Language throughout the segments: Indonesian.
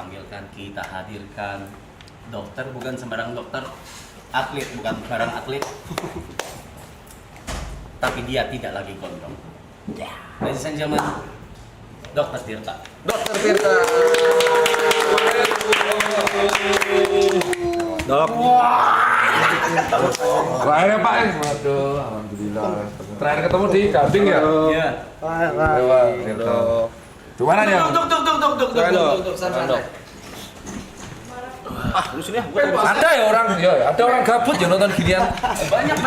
panggilkan, kita hadirkan dokter, bukan sembarang dokter, atlet bukan sembarang atlet, tapi dia tidak lagi gondrong. Ladies and gentlemen, Dokter Tirta. Dokter Tirta. Dok. Lahirnya Pak. Waduh, alhamdulillah. Terakhir ketemu di Gading ya? Iya. Wah, gitu. Gimana ya? Dok, santai. Ah, lu sini ya. Ada ya orang, ada orang gabut ya nonton ginian. Banyak.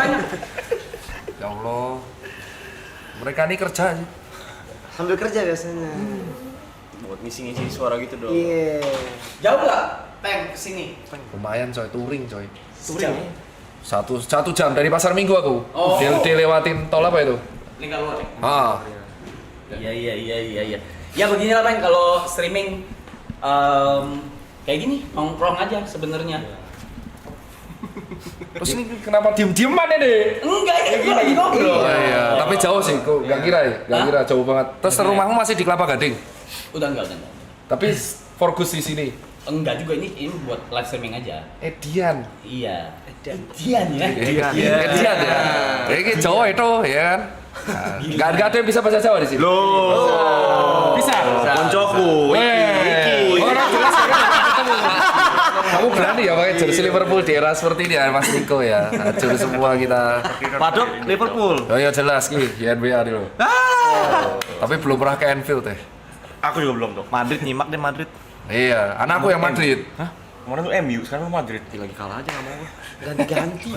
Ya Allah. Mereka ini kerja aja. Sambil kerja biasanya. Buat ngisi-ngisi suara gitu dong. Iya. Jauh nggak? Peng kesini. Lumayan coy, touring coy. Sejam. Satu jam dari Pasar Minggu aku. Oh. Dilewatin tol apa itu? Lingkar luar. Ah. Iya. Ya beginilah Peng, kalau streaming kayak gini nongkrong aja sebenarnya. Terus ini kenapa diem-dieman ini? Enggak, ini gue lagi ngobrol. Iya. Tapi jauh sih, kok nggak kira ya? Nggak kira jauh banget. Terus rumahmu masih di Kelapa Gading? Udah enggak. Tapi fokus di sini. Enggak juga, ini buat live streaming aja. Edian. Iya. Edian ya. Edian ya. Ini Jawa itu ya kan. Nggak ada yang bisa bahasa Jawa di sini. Loh. Bisa. Koncoku. Orang jelas ya kan ketemu. Kamu berani ya pakai jersey Liverpool di era seperti ini ya Mas Niko ya. Hancur semua kita. Padok Liverpool. Oh iya jelas ki, di NBA dulu. Tapi belum pernah ke Anfield teh. Aku juga belum, Dok. Madrid nyimak deh Madrid. Iya, anakku yang Madrid. Hah? Kemarin tuh MU, sekarang lu Madrid. Lagi kalah aja enggak mau. Ganti-ganti.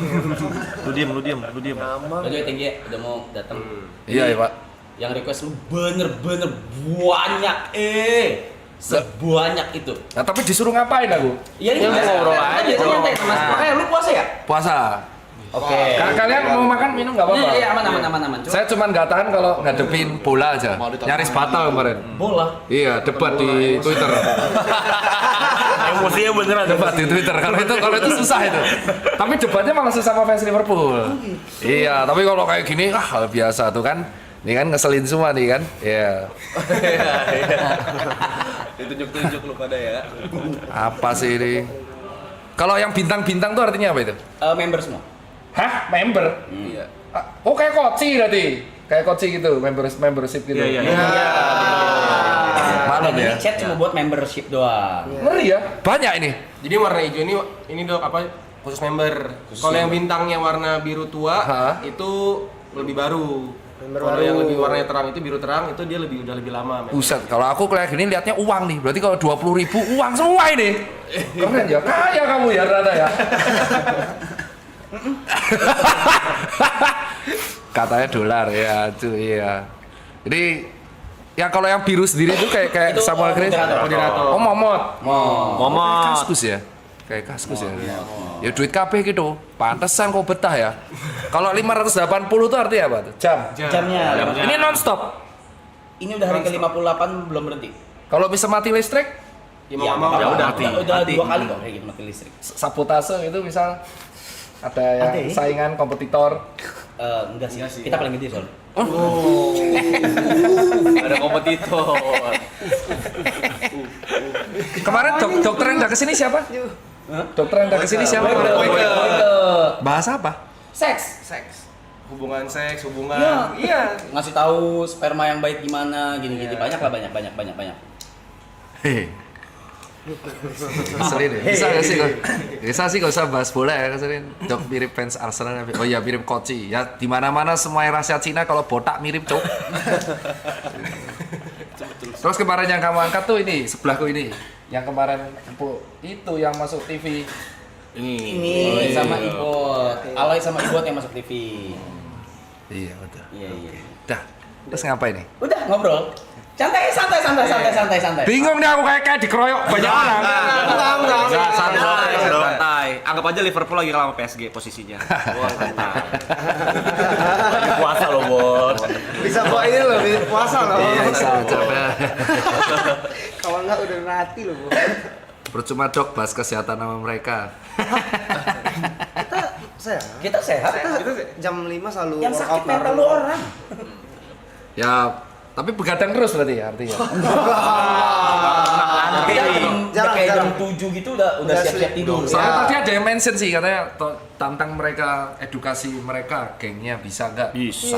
Lu diem. Nama. Aduh tinggi udah mau datang. Iya ya Pak. Yang request lu bener-bener banyak sebanyak itu. Nah, tapi disuruh ngapain aku? Iya ini biasa ngobrol aja. nyantai Mas. Makanya lu puasa ya? Puasa. Oke. Kalian mau makan minum nggak apa-apa? Iya, aman. Coba Saya cuma nggak tahan kalau ngadepin bola aja. Nyaris batal kemarin. bola. Iya, debat di Twitter. Emosinya beneran. Debat di Twitter. Kalau itu susah itu. Tapi debatnya malah sama fans Liverpool. Iya, tapi kalau kayak gini biasa tuh kan. Ini kan ngeselin semua nih kan. Iya. Ditunjuk-tunjuk lu pada ya. Apa sih ini? Kalau yang bintang-bintang tuh artinya apa itu? Member semua. Hah? Member? Iya. Oh kayak koci berarti? Kayak koci gitu, membership gitu. Iya. Malam ya. Ini chat cuma buat membership doang. Ngeri ya, banyak ini. Jadi warna hijau ini Dok apa khusus member. Kalau yang bintangnya warna biru tua itu lebih baru. Kalau yang lebih warnanya terang itu biru terang itu dia udah lebih lama. Buset, kalau aku kayak gini liatnya uang nih. Berarti kalau 20.000 uang semua ini. Keren ya, kaya kamu ya Rada ya. Katanya dolar ya, cuy ya. Jadi ya kalau yang biru sendiri itu kayak Itu Samuel Grace. moderator. Oh, Momot. Momot. Kaskus ya. Kayak kaskus ya. Ya duit KB gitu. Pantesan kok betah ya. Kalau 580 itu artinya apa tuh? Jam. Jamnya. Ini non-stop. Ini udah hari ke-58 belum berhenti. Kalau bisa mati listrik, Ya mau nggak mau. Ya udah, udah 2 kali kok kayak gitu mati listrik. sabotase itu misal ada yang saingan kompetitor. Enggak sih. Kita paling gede soalnya. Ada kompetitor. Kemarin dokter yang udah kesini siapa? Dokter yang udah kesini siapa? Bahas apa? Seks. Hubungan seks, hubungan. Iya. Ngasih tahu sperma yang baik gimana, gini-gini banyak lah banyak. Hehe. Keselin ya? Bisa sih gak usah bahas bola ya keselin. Dok mirip fans Arsenal. Oh iya mirip Koci. Ya di mana-mana semua yang rahasia Cina kalau botak mirip cok. Terus kemarin yang kamu angkat tuh ini sebelahku ini. Yang kemarin itu yang masuk TV. Ini sama Ibot. Alay sama Ibot yang masuk TV. Iya betul. Iya. Dah. Terus ngapain nih? Udah ngobrol. Santai. Bingung nih aku kayak dikeroyok banyak orang. Enggak, santai. Anggap aja Liverpool lagi kalah sama PSG posisinya. Wah, santai. Lagi puasa loh, Bor. Bisa kok ini loh, puasa loh. Bisa coba. Kalau enggak udah mati loh. Percuma dok bahas kesehatan sama mereka. Kita sehat. Jam 5 selalu Yang sakit workout mental bareng. lu orang. Ya tapi begadang terus berarti ya artinya. Jangan kayak jam 7 gitu udah siap-siap tidur. Soalnya tadi ada yang mention sih katanya tantang mereka edukasi mereka gengnya bisa nggak? Bisa.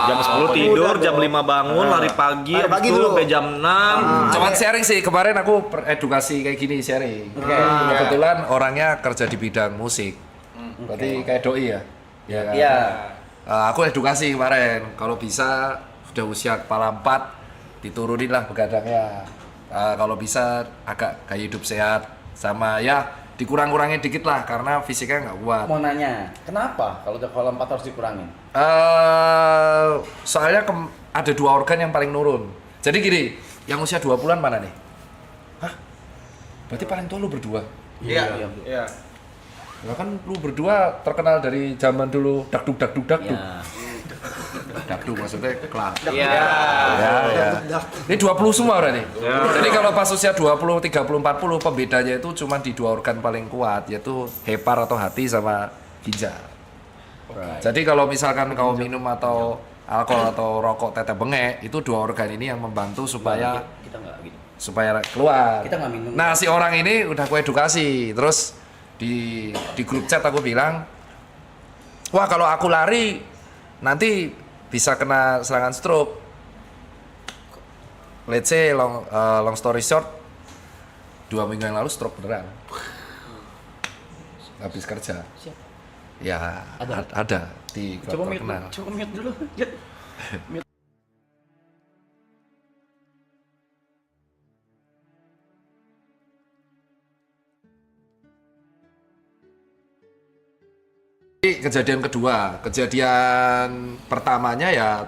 Jam 10 tidur, jam 5 bangun, lari pagi, Lari pagi habis itu dulu. sampai jam 6. Cuman sharing sih kemarin aku edukasi kayak gini sharing. Kebetulan orangnya kerja di bidang musik. Berarti kayak doi ya? Iya. Kan? Iya. Aku edukasi kemarin kalau bisa sudah usia kepala 4 diturunin lah begadangnya. Kalau bisa agak gaya hidup sehat sama ya dikurang-kurangin dikit lah karena fisiknya nggak kuat. Mau nanya, kenapa kalau kepala 4 harus dikurangin? Soalnya ada 2 organ yang paling nurun. Jadi gini, yang usia 20-an mana nih? Hah? Berarti paling tua lu berdua? Iya. Iya. Ya kan lu berdua terkenal dari zaman dulu dakduk. Ya. Dakduk maksudnya kelak. Iya. Ya. Ini 20 semua berarti. Jadi kalau pas usia 20, 30, 40 pembedanya itu cuma di 2 organ paling kuat yaitu hepar atau hati sama ginjal. Jadi kalau misalkan kau minum atau alkohol atau rokok teteh bengek itu 2 organ ini yang membantu supaya Kita nggak gitu. supaya keluar. Kita nggak minum. Nah, si orang ini udah aku edukasi. Terus di grup chat aku bilang, "Wah, kalau aku lari nanti bisa kena serangan stroke." Let's say long story short, 2 minggu yang lalu stroke beneran. Habis kerja. Ya, ada di klub terkenal. Coba mute dulu. Kejadian kedua, kejadian pertamanya ya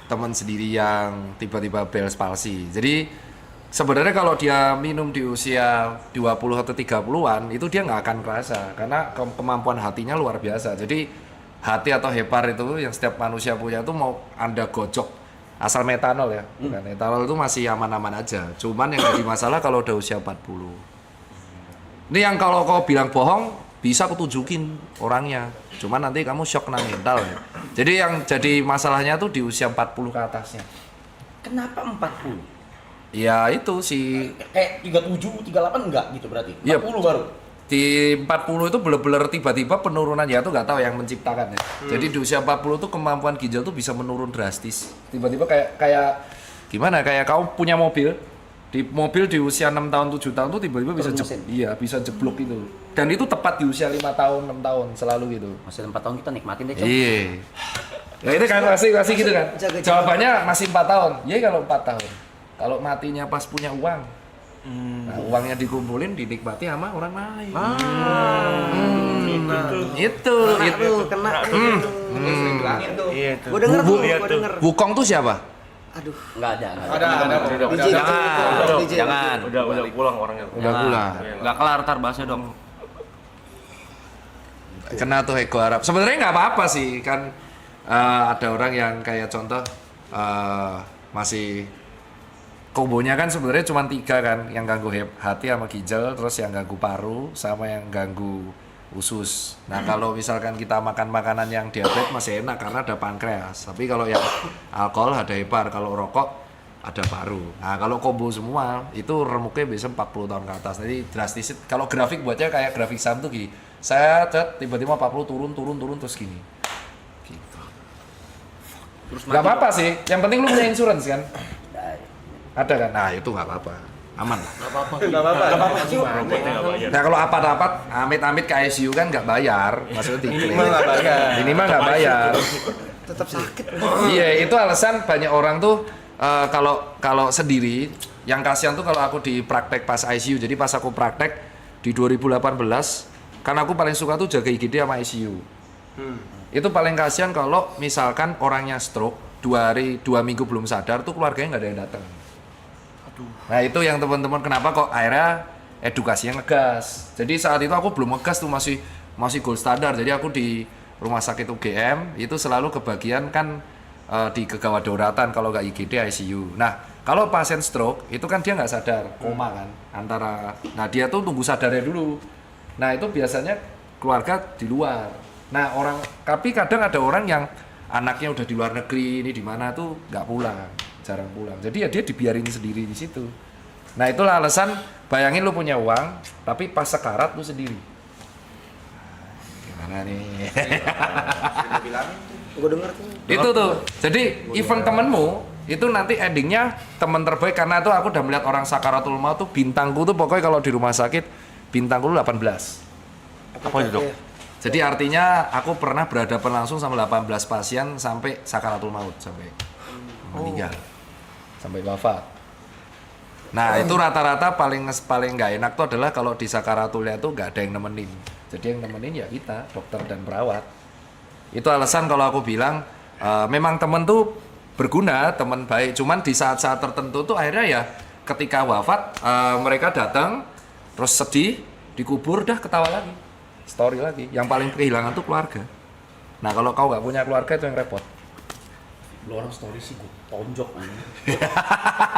teman sendiri yang tiba-tiba Bell's palsy. Jadi sebenarnya kalau dia minum di usia 20 atau 30-an itu dia nggak akan kerasa karena kemampuan hatinya luar biasa. Jadi hati atau hepar itu yang setiap manusia punya itu mau Anda gocok asal metanol ya. Bukan etanol itu masih aman-aman aja. Cuman yang jadi masalah kalau udah usia 40. Ini yang kalau kau bilang bohong bisa aku tunjukin orangnya, cuman nanti kamu shock kena mental ya. Jadi yang jadi masalahnya tuh di usia 40 ke atasnya. Kenapa 40? Ya itu si Kayak 37, 38 enggak gitu berarti? 40 Iya. baru? di 40 itu bener-bener tiba-tiba penurunan ya tuh nggak tahu yang menciptakan ya. Jadi di usia 40 tuh kemampuan ginjal tuh bisa menurun drastis. Tiba-tiba kayak gimana? Kayak kau punya mobil, di mobil di usia 6 tahun 7 tahun tuh tiba-tiba bisa bisa jeblok itu. Dan itu tepat di usia 5 tahun 6 tahun selalu gitu. Masih 4 tahun kita nikmatin deh, Cok. Iya. Ya itu kan masih gitu kan. Jawabannya masih 4 tahun. Iya kalau 4 tahun. Kalau matinya pas punya uang. Nah, uangnya dikumpulin dinikmati sama orang lain. Itu. Kena. Iya itu. Gue denger tuh, gue denger. Wukong tuh siapa? Aduh. Enggak ada. DJ Jangan. Udah pulang orangnya. Udah pulang. Nggak kelar tar bahasnya dong. Kena tuh ego Arab. Sebenarnya nggak apa-apa sih kan ada orang yang kayak contoh masih kombonya kan sebenarnya cuma 3 kan, yang ganggu hati sama ginjal, terus yang ganggu paru sama yang ganggu usus. Nah kalau misalkan kita makan makanan yang diabetes masih enak karena ada pankreas. Tapi kalau yang alkohol ada hepar, kalau rokok ada paru. Nah kalau kombo semua itu remuknya bisa 40 tahun ke atas. Jadi drastis. Kalau grafik buatnya kayak grafik saham tuh gini. Saya tiba-tiba 40 turun terus gini. Gitu. Gak apa-apa sih. Yang penting lu punya insurance kan? Ada kan? Nah itu gak apa-apa. Aman lah. Nah kalau apa-apa, amit-amit ke ICU kan nggak bayar, maksudnya minimal nggak bayar. Tetap sakit. Iya itu alasan banyak orang tuh kalau sendiri, yang kasihan tuh kalau aku di praktek pas ICU. Jadi pas aku praktek di 2018, kan aku paling suka tuh jaga IGD sama ICU. Itu paling kasihan kalau misalkan orangnya stroke 2 minggu belum sadar tuh keluarganya nggak ada yang datang. Nah itu yang teman-teman kenapa kok akhirnya edukasinya ngegas. Jadi saat itu aku belum ngegas tuh masih gold standar. Jadi aku di rumah sakit UGM itu selalu kebagian kan di kegawat dauratan kalau nggak IGD ICU. Nah kalau pasien stroke itu kan dia nggak sadar, koma kan nah dia tuh tunggu sadarnya dulu. Nah itu biasanya keluarga di luar. Nah tapi kadang ada orang yang anaknya udah di luar negeri, ini di mana tuh nggak pulang, jarang pulang. Jadi ya dia dibiarin sendiri di situ. Nah itulah alasan bayangin lu punya uang, tapi pas sekarat lu sendiri. Gimana nih? Gue denger tuh. Itu tuh. Jadi event temenmu itu nanti endingnya teman terbaik, karena tuh aku udah melihat orang sakaratul maut tuh bintangku tuh pokoknya kalau di rumah sakit bintangku 18. Apa itu, Dok? Jadi artinya aku pernah berhadapan langsung sama 18 pasien sampai sakaratul maut, sampai meninggal, sampai wafat. Nah itu rata-rata paling nggak enak tuh adalah kalau di sakaratulnya tuh nggak ada yang nemenin. Jadi yang nemenin ya kita, dokter dan perawat. Itu alasan kalau aku bilang memang temen tuh berguna, teman baik. Cuman di saat-saat tertentu tuh akhirnya ya ketika wafat mereka datang terus sedih, dikubur, dah ketawa lagi, story lagi. Yang paling kehilangan tuh keluarga. Nah kalau kau nggak punya keluarga itu yang repot. Lu orang story sih gue tonjok aja.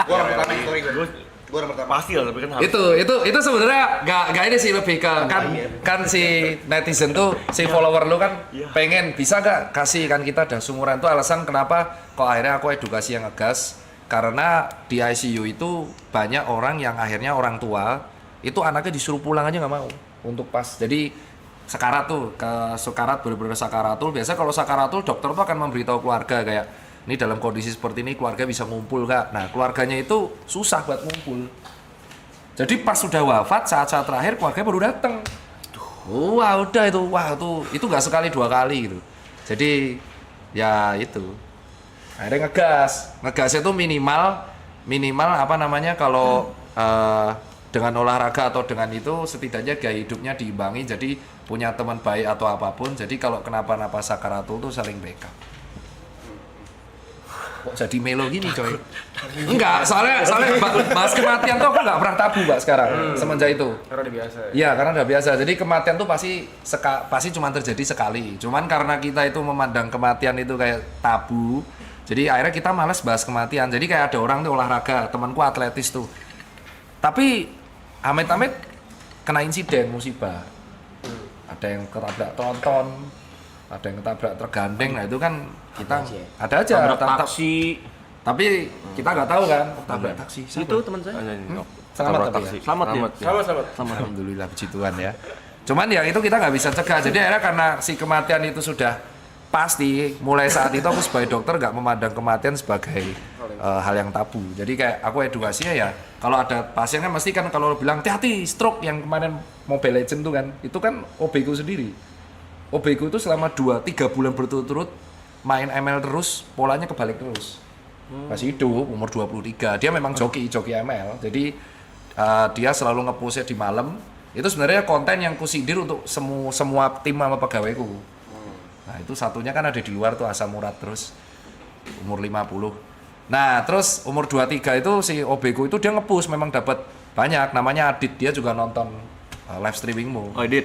Gua orang pertama story gua orang pertama. Pasti lah, tapi kan harus. Itu sebenarnya nggak ini sih, lebih ke kan si netizen tuh, si follower lu kan pengen bisa nggak kasih kan, kita udah sumuran tuh alasan kenapa kok akhirnya aku edukasi yang ngegas, karena di ICU itu banyak orang yang akhirnya orang tua itu anaknya disuruh pulang aja nggak mau untuk pas jadi sekarat tuh, ke sekarat bener-bener sakaratul. Biasa kalau sakaratul dokter tuh akan memberitahu keluarga kayak ini dalam kondisi seperti ini keluarga bisa ngumpul Kak. Nah keluarganya itu susah buat ngumpul. Jadi pas sudah wafat saat-saat terakhir keluarga baru datang. Wah udah itu, itu nggak sekali 2 kali gitu. Jadi ya itu. Akhirnya ngegas itu minimal apa namanya kalau dengan olahraga atau dengan itu setidaknya gaya hidupnya diimbangi. Jadi punya teman baik atau apapun. Jadi kalau kenapa-napa sakaratul tuh saling backup. Kok jadi melo gini coy? Enggak, soalnya bahas kematian tuh aku nggak pernah tabu Mbak sekarang semenjak itu. Karena udah biasa. Iya, karena udah biasa. Jadi kematian tuh pasti cuma terjadi sekali. Cuman karena kita itu memandang kematian itu kayak tabu, jadi akhirnya kita malas bahas kematian. Jadi kayak ada orang tuh olahraga, temanku atletis tuh. Tapi amit-amit kena insiden musibah. Ada yang ketabrak tronton, ada yang ketabrak tergandeng. Nah itu kan kita ada aja Tabrak taksi. tapi kita nggak tahu kan tabrak taksi. Itu teman saya. Selamat tapi ya. Selamat dia. Selamat. Alhamdulillah puji Tuhan ya. Cuman ya itu kita nggak bisa cegah. Jadi akhirnya karena si kematian itu sudah pasti, mulai saat itu aku sebagai dokter nggak memandang kematian sebagai hal yang tabu. Jadi kayak aku edukasinya ya, kalau ada pasien kan mesti kan kalau bilang hati-hati stroke yang kemarin Mobile Legends tuh kan, itu kan OB-ku sendiri. OB-ku itu selama 2-3 bulan berturut-turut main ML terus, polanya kebalik terus. Masih hidup, umur 23. Dia memang joki ML. Jadi dia selalu nge-push di malam. Itu sebenarnya konten yang kusindir untuk semua tim sama pegawaiku. Nah, itu satunya kan ada di luar tuh Asam Murad terus umur 50. Nah, terus umur 23 itu si OB-ku itu dia nge-push memang dapat banyak. Namanya Adit, dia juga nonton live streamingmu. Oh, dit.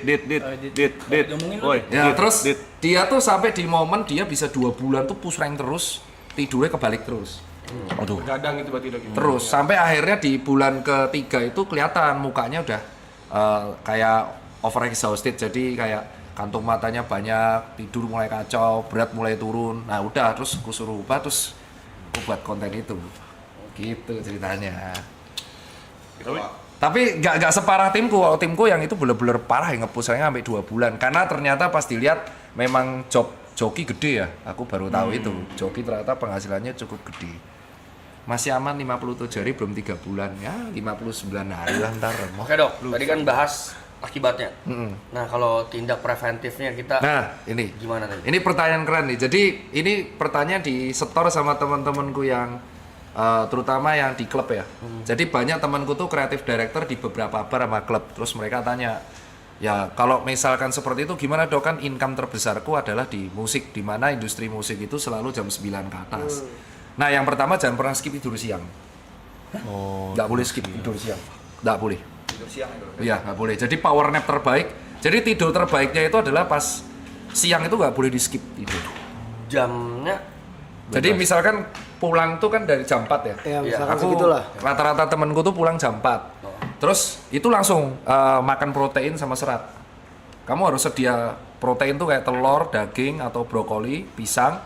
Woi, Ya, dit, terus dit. dia tuh sampai di momen dia bisa 2 bulan tuh push rank terus, tidurnya kebalik terus. Aduh. Gadang itu berarti udah gitu. Terus sampai akhirnya di bulan ketiga itu kelihatan mukanya udah kayak over exhausted, jadi kayak kantung matanya banyak, tidur mulai kacau, berat mulai turun. Nah udah, terus aku suruh ubah, terus aku buat konten itu. Gitu ceritanya. Tapi nggak separah timku. Kalau timku yang itu bener-bener parah, yang nge-push-nya sampai 2 bulan. Karena ternyata pas dilihat memang joki gede ya. Aku baru tahu itu. Joki ternyata penghasilannya cukup gede. Masih aman 57 hari, belum 3 bulan. Ya 59 hari lah ntar. Oke dok, tadi kan bahas akibatnya. Nah kalau tindak preventifnya kita Nah ini gimana tadi? Ini pertanyaan keren nih. Jadi ini pertanyaan disetor sama teman-temanku yang terutama yang di klub ya. Jadi banyak temanku tuh kreatif director di beberapa bar sama klub. Terus mereka tanya, ya kalau misalkan seperti itu gimana dok, kan income terbesarku adalah di musik, di mana industri musik itu selalu jam 9 ke atas. Nah yang pertama jangan pernah skip tidur siang. Nggak boleh skip tidur siang. Nggak boleh. Tidur siang itu. Iya nggak boleh. Jadi power nap terbaik. Jadi tidur terbaiknya itu adalah pas siang itu nggak boleh di skip tidur. Jamnya Jadi misalkan pulang tuh kan dari jam 4 ya. Ya, misalkan Aku segitulah. rata-rata temenku tuh pulang jam 4. Terus itu langsung makan protein sama serat. Kamu harus sedia protein tuh kayak telur, daging atau brokoli, pisang,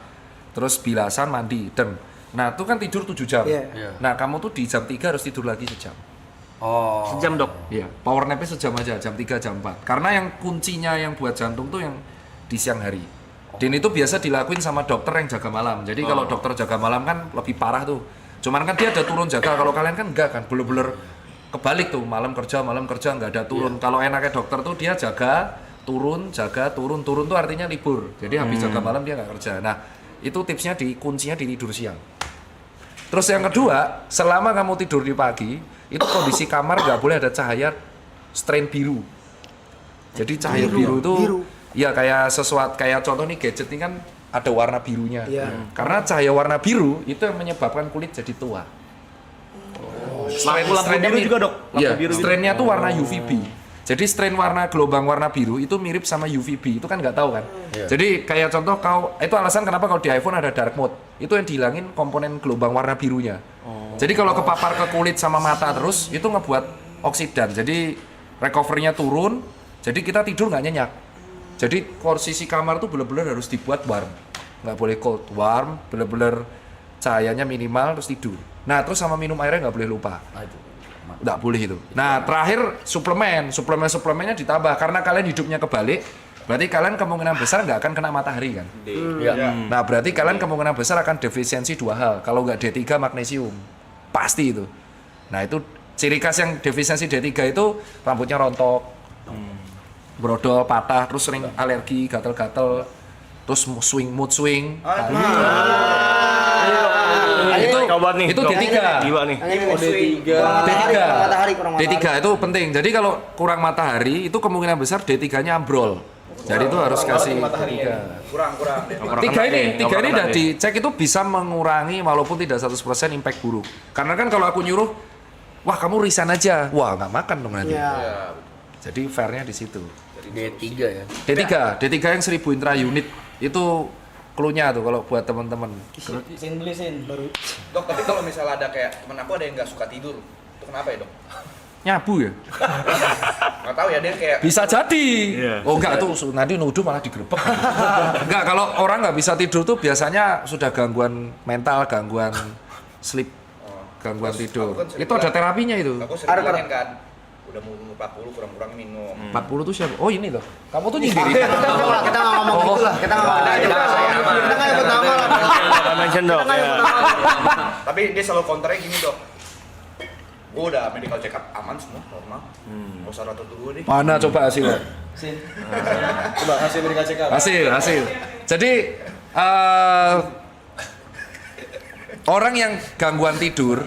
terus bilasan, mandi, dan nah itu kan tidur 7 jam. Iya. Nah kamu tuh di jam 3 harus tidur lagi sejam. Oh. Sejam dok. Iya, power nap-nya sejam aja, jam 3, jam 4. Karena yang kuncinya yang buat jantung tuh yang di siang hari. Dan itu biasa dilakuin sama dokter yang jaga malam. Jadi kalau dokter jaga malam kan lebih parah tuh. Cuman kan dia ada turun jaga, kalau kalian kan enggak kan, bener-bener kebalik tuh, malam kerja nggak ada turun. Kalau enaknya dokter tuh dia jaga, turun, turun tuh artinya libur. Jadi habis jaga malam dia nggak kerja. Nah, itu tipsnya kuncinya di tidur siang. Terus yang kedua, selama kamu tidur di pagi, itu kondisi kamar nggak boleh ada cahaya strain biru. Jadi cahaya biru itu, ya kayak sesuatu, kayak contoh nih gadget ini kan ada warna birunya. Karena cahaya warna biru itu yang menyebabkan kulit jadi tua. Lampu biru juga dok. Iya, Biru gitu. strainnya tuh warna UVB. Jadi strain gelombang warna biru itu mirip sama UVB, itu kan nggak tahu kan? Jadi kayak contoh itu alasan kenapa kalau di iPhone ada dark mode, itu yang dihilangin komponen gelombang warna birunya. Jadi kalau kepapar ke kulit sama mata terus, itu ngebuat oksidan, jadi recovery-nya turun, jadi kita tidur nggak nyenyak. Jadi posisi kamar tuh bener-bener harus dibuat warm, nggak boleh cold, warm, bener-bener cahayanya minimal terus tidur. Nah terus sama minum airnya nggak boleh lupa. Nggak boleh itu. Nah terakhir suplemennya ditambah karena kalian hidupnya kebalik, berarti kalian kemungkinan besar nggak akan kena matahari kan? Nah berarti kalian kemungkinan besar akan defisiensi 2 hal. Kalau nggak D3 magnesium, pasti itu. Nah itu ciri khas yang defisiensi D3 itu rambutnya rontok, brodol, patah, terus sering alergi, gatel-gatel, terus mood swing. Itu D3. Gila nih. D3 itu penting. Jadi kalau kurang matahari itu kemungkinan besar D3-nya ambrol. Jadi itu harus kasih D3. Kurang. Tiga ini udah dicek itu bisa mengurangi walaupun tidak 100% impact buruk. Karena kan kalau aku nyuruh, wah kamu resign aja, wah nggak makan dong nanti. Jadi fairnya di situ. D3 ya. D3 yang 1000 intra unit itu clue-nya tuh kalau buat teman-teman. Dok, tapi kalau misalnya ada kayak temen aku ada yang nggak suka tidur, itu kenapa ya dok? Nyabu ya? Nggak tahu ya, dia kayak Bisa jadi. Oh enggak tuh nanti nuduh malah digerebek. Enggak, kalau orang nggak bisa tidur tuh biasanya sudah gangguan mental, gangguan sleep, gangguan tidur. aku kan sering Itu ada terapinya itu. aku sering bilangin kan, udah mau 40 kurang-kurang minum. 40 tuh siapa? Oh ini loh. Kamu tuh nyindirin. Kita nggak ngomong gitu lah. Kita nggak ngomong gitu. Kita nggak nyebut nama lah. Mention dok. Tapi dia selalu counternya gini dok, gue udah medical check up aman semua, normal. Gak usah rotot dulu deh. Mana coba hasilnya? Coba hasil medical check up. Hasil. Jadi orang yang gangguan tidur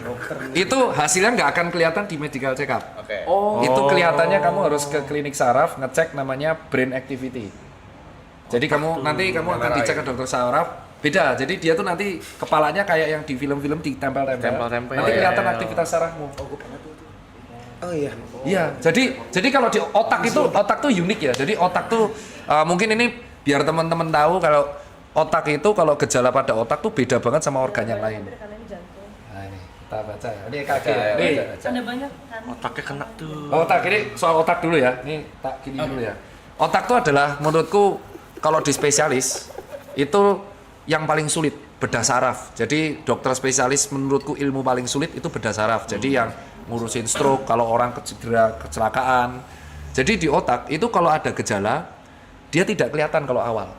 itu hasilnya nggak akan kelihatan di medical check up. Oke. Itu kelihatannya kamu harus ke klinik saraf ngecek namanya brain activity. Jadi nanti kamu akan dicek ke dokter saraf. Beda. Jadi dia tuh nanti kepalanya kayak yang di film-film ditempel-tempel. Nanti kelihatan aktivitas sarafmu. Oh iya. Iya. Jadi kalau di otak tuh unik ya. Jadi otak tuh mungkin ini biar teman-teman tahu kalau otak itu kalau gejala pada otak tuh beda banget sama organ yang lain. Nah, ini kita baca ya. Ini EKG. Nih. Ada banyak kan? Otaknya kena tuh. Otak ini soal otak dulu ya. Ini tak gini dulu ya. Otak tuh adalah menurutku kalau di spesialis itu yang paling sulit bedah saraf. Jadi dokter spesialis menurutku ilmu paling sulit itu bedah saraf. Jadi yang ngurusin stroke kalau orang kecelakaan. Jadi di otak itu kalau ada gejala dia tidak kelihatan kalau awal.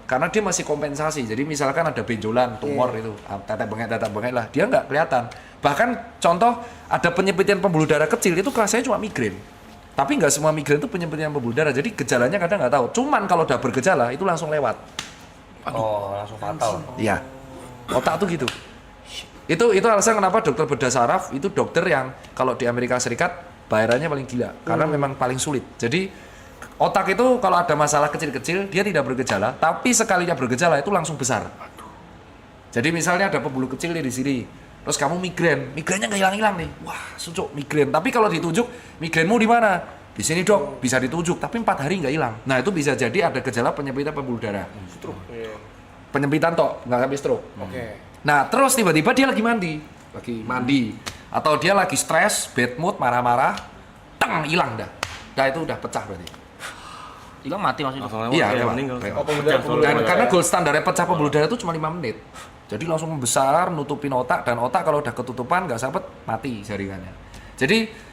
Karena dia masih kompensasi. Jadi misalkan ada benjolan, tumor itu, tetek bengek lah, dia nggak kelihatan. Bahkan contoh ada penyempitan pembuluh darah kecil itu rasanya cuma migrain. Tapi nggak semua migrain itu penyempitan pembuluh darah. Jadi gejalanya kadang nggak tahu. Cuman kalau udah bergejala itu langsung lewat. Oh, langsung fatal. Iya. Otak tuh gitu. Itu alasan kenapa dokter bedah saraf itu dokter yang kalau di Amerika Serikat bayarannya paling gila karena memang paling sulit. Jadi otak itu kalau ada masalah kecil-kecil dia tidak bergejala, tapi sekalinya bergejala itu langsung besar. Jadi misalnya ada pembuluh kecil nih di sini, terus kamu migrainnya nggak hilang-hilang nih, wah sucuk migrain. Tapi kalau ditunjuk migrainmu di mana? Di sini dok, bisa ditunjuk, tapi 4 hari nggak hilang. Nah itu bisa jadi ada gejala penyempitan pembuluh darah. Penyempitan tok, nggak sampai stroke. Nah terus tiba-tiba dia lagi mandi, atau dia lagi stres, bad mood, marah-marah, hilang dah. Nah itu udah pecah berarti. Hilang mati maksudnya. Iya, meninggal. Dan karena gold standarnya pecah pembuluh darah itu cuma 5 menit. Jadi langsung membesar, nutupin otak, dan otak kalau udah ketutupan nggak sempet mati jaringannya. Jadi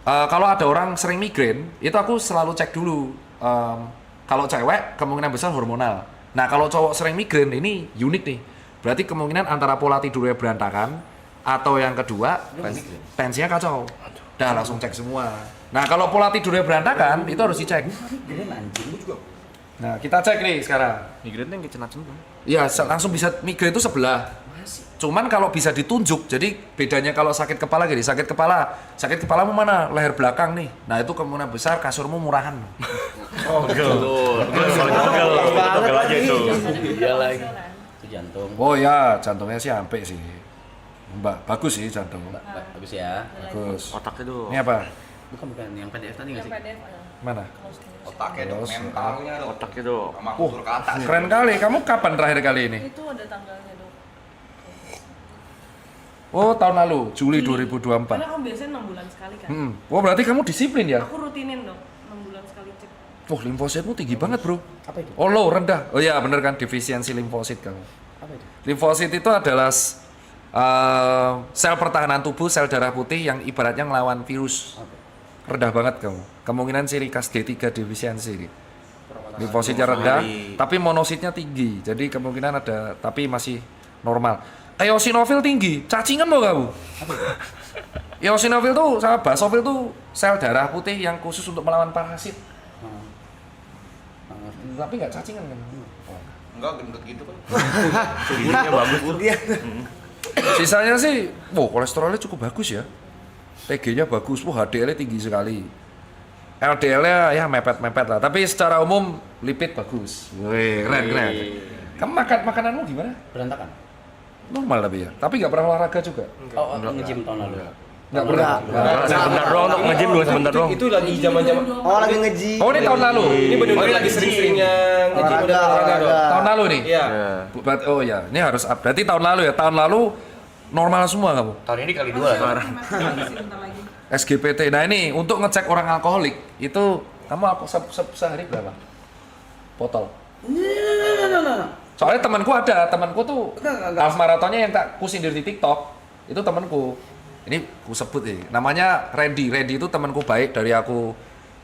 Kalau ada orang sering migrain, itu aku selalu cek dulu. Kalau cewek kemungkinan besar hormonal. Nah kalau cowok sering migrain ini unik nih. Berarti kemungkinan antara pola tidurnya berantakan atau yang kedua tensinya kacau. Dah langsung cek semua. Nah kalau pola tidurnya berantakan itu harus dicek. Nah kita cek nih sekarang. Migrain yang kecenat-cenat. Iya langsung bisa migrain itu sebelah. Cuman kalau bisa ditunjuk, jadi bedanya kalau sakit kepala gini, sakit kepalamu mana? Leher belakang nih. Nah itu kemungkinan besar kasurmu murahan. Pegel aja itu. Iya lagi. Itu jantung. Oh ya, jantungnya sih sampai sih. Mbak, bagus sih jantung. Bagus ya. Bagus. Otaknya dong. Ini apa? Bukan yang PDF tadi nggak sih? Mana? Otaknya dong, Terus, mentalnya dong. Otaknya dong. Sama kultur kata. Keren kali. Kamu kapan terakhir kali ini? Itu ada tanggalnya dok. Oh, tahun lalu, Juli Karena 2024. kamu biasanya 6 bulan sekali kan. Oh, berarti kamu disiplin ya? Aku rutinin dok, 6 bulan sekali cek. Oh, limfositmu tinggi banget, Bro. Apa itu? Oh, low, rendah. Oh iya, bener kan, defisiensi limfosit kamu. Apa itu? Limfosit itu adalah sel pertahanan tubuh, sel darah putih yang ibaratnya ngelawan virus. Rendah banget kamu. Kemungkinan ciri khas D3 defisiensi. Limfositnya rendah, tapi monositnya tinggi. Jadi kemungkinan ada, tapi masih normal. Eosinofil tinggi, cacingan mau kamu? Eosinofil tuh sama basofil tuh sel darah putih yang khusus untuk melawan parasit. Tapi nggak cacingan kan? Enggak, gendut gitu kan. Tubuhnya bagus. Sisanya sih, kolesterolnya cukup bagus ya. TG-nya bagus, HDL-nya tinggi sekali. LDL-nya ya mepet-mepet lah, tapi secara umum lipid bagus. Wih, keren. Kamu makananmu gimana? Berantakan. Normal tapi ya, tapi nggak pernah olahraga juga. Oh, nge-gym tahun lalu. Nggak pernah. Sebentar doang untuk nge-gym dulu sebentar doang. Itu lagi zaman-zaman. Oh lagi ngeji. Oh ini tahun lalu. Ini benar-benar lagi sering-seringnya nge-gym olahraga dok. Tahun lalu nih. Iya. Oh ya, ini harus up. Berarti tahun lalu ya. Tahun lalu normal semua kamu. Tahun ini kali 2 lah. Sebentar lagi. SGPT. Nah ini untuk ngecek orang alkoholik itu kamu sehari berapa? Botol. Soalnya temanku tuh half marathonnya yang tak kusindir di TikTok itu temanku. Ini ku sebut ya, namanya Randy. Randy itu temanku baik dari aku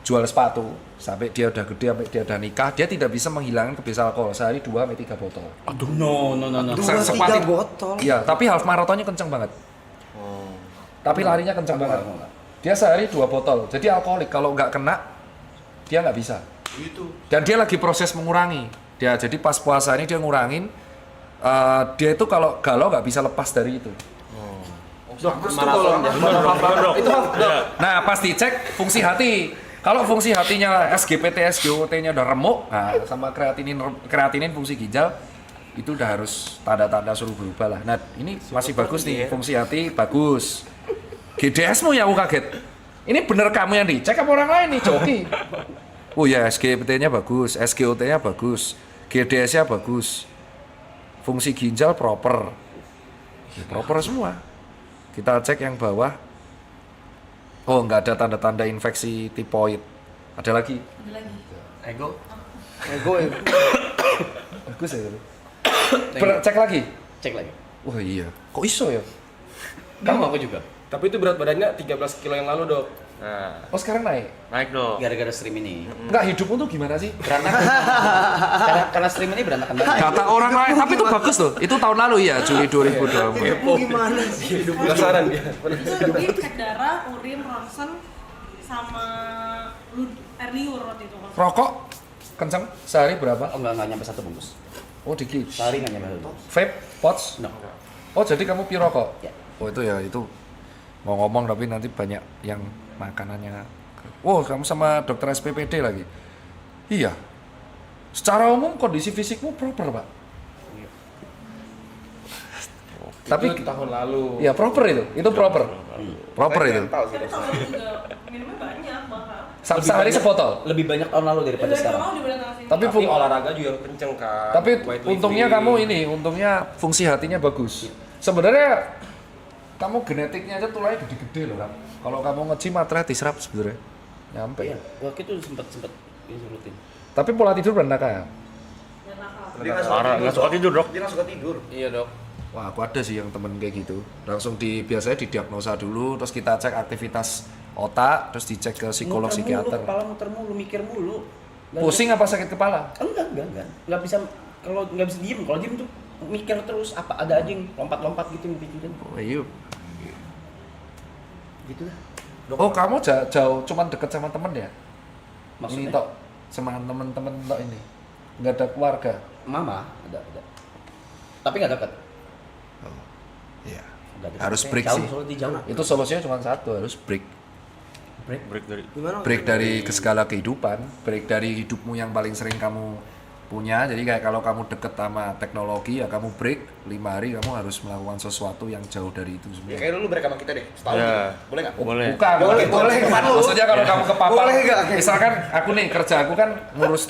jual sepatu sampai dia udah gede, sampai dia udah nikah, dia tidak bisa menghilangkan kebiasaan alkohol sehari 2 sampai 3 botol. Aduh, no. 2-3 botol. Iya, tapi half marathonnya kenceng banget. Tapi larinya kenceng banget. Dia sehari 2 botol. Jadi alkoholik kalau nggak kena dia nggak bisa. Gitu. Dan dia lagi proses mengurangi. Dia jadi pas puasa ini dia ngurangin. Dia itu kalau galau nggak bisa lepas dari itu. Dok, terus tuh kalau itu Nah, pas dicek fungsi hati. Kalau fungsi hatinya SGPT, SGOT-nya udah remuk, nah sama kreatinin fungsi ginjal itu udah harus tanda-tanda suruh berubah lah. Nah, ini masih bagus nih, fungsi hati bagus. GDS-mu ya aku kaget. Ini bener kamu yang dicek apa orang lain nih, Coki? Oh ya, SGPT-nya bagus, SGOT-nya bagus, GDS-nya bagus. Fungsi ginjal proper. Ya, proper semua. Kita cek yang bawah. Oh, nggak ada tanda-tanda infeksi tipoid. Ada lagi? Ego. Bagus ya. Cek lagi? Cek lagi. Wah iya. Kok iso ya? Kamu aku juga. tapi itu berat badannya 13 kilo yang lalu dok. Nah, Oh sekarang naik? naik dong. Gara-gara stream ini. Enggak, hidupmu tuh gimana sih? Berantakan. karena stream ini berantakan banget. Kata orang lain, tapi itu bagus loh. Itu tahun lalu ya, Juli 2024. Hidupmu gimana sih? Penasaran dia. Jadi cek darah, urin, ronsen, sama air liur waktu itu. Rokok kenceng sehari berapa? Oh enggak nyampe 1 bungkus. Oh dikit. Sehari nggak nyampe 1 bungkus. Vape, pots? No. Oh jadi kamu pirokok? Ya. Oh itu ya, itu mau ngomong tapi nanti banyak yang makanannya. Oh kamu sama dokter SPPD lagi? Iya. Secara umum kondisi fisikmu proper pak. Tapi Itu tahun lalu. ya proper itu proper. Proper itu. Tahu sih. Tapi tahun lalu juga minumnya banyak bahkan. Sehari sebotol. Lebih banyak tahun lalu daripada Dari sekarang. tahun lalu dibanding tahun sini. Tapi Tapi olahraga juga kenceng kan. Tapi Weightlifting. untungnya kamu ini, untungnya fungsi hatinya bagus. Sebenarnya kamu genetiknya aja tulangnya gede-gede loh, Ram. Kalau kamu nge-gym matanya diserap sebenarnya. Nyampe. Iya, waktu itu sempet ini rutin. Tapi pola tidur berantakan. Dia nggak Parah, nggak suka tidur, Dok. Dia nggak suka tidur. Iya dok. Wah, aku ada sih yang temen kayak gitu. Langsung biasanya didiagnosa dulu, terus kita cek aktivitas otak, terus dicek ke psikolog, Muter mulu, psikiater. kepala muter mulu, mikir mulu. Pusing apa sakit kepala? Enggak. Nggak bisa, kalau nggak bisa diem. Kalau diem tuh mikir terus, apa ada aja yang lompat-lompat gitu yang pikirin. Oh iya. Gitu lah. Oh kamu jauh cuman deket sama temen ya? Maksudnya? Ini tok sama temen-temen tok ini. Nggak ada keluarga. Mama ada. Tapi nggak dekat. Iya. Nggak dekat. Harus break jauh, sih. soalnya dia jauh. Itu solusinya cuma satu, harus break. Break dari Break dari ke segala kehidupan, break dari hidupmu yang paling sering kamu punya. Jadi kayak kalau kamu deket sama teknologi ya kamu break 5 hari, kamu harus melakukan sesuatu yang jauh dari itu Ya semua. kayak dulu break sama kita deh, setahun. Ya. Boleh nggak? Boleh. Bukan, boleh. Maksudnya kalau kamu ke papa, Boleh nggak? misalkan aku nih kerja, aku kan ngurus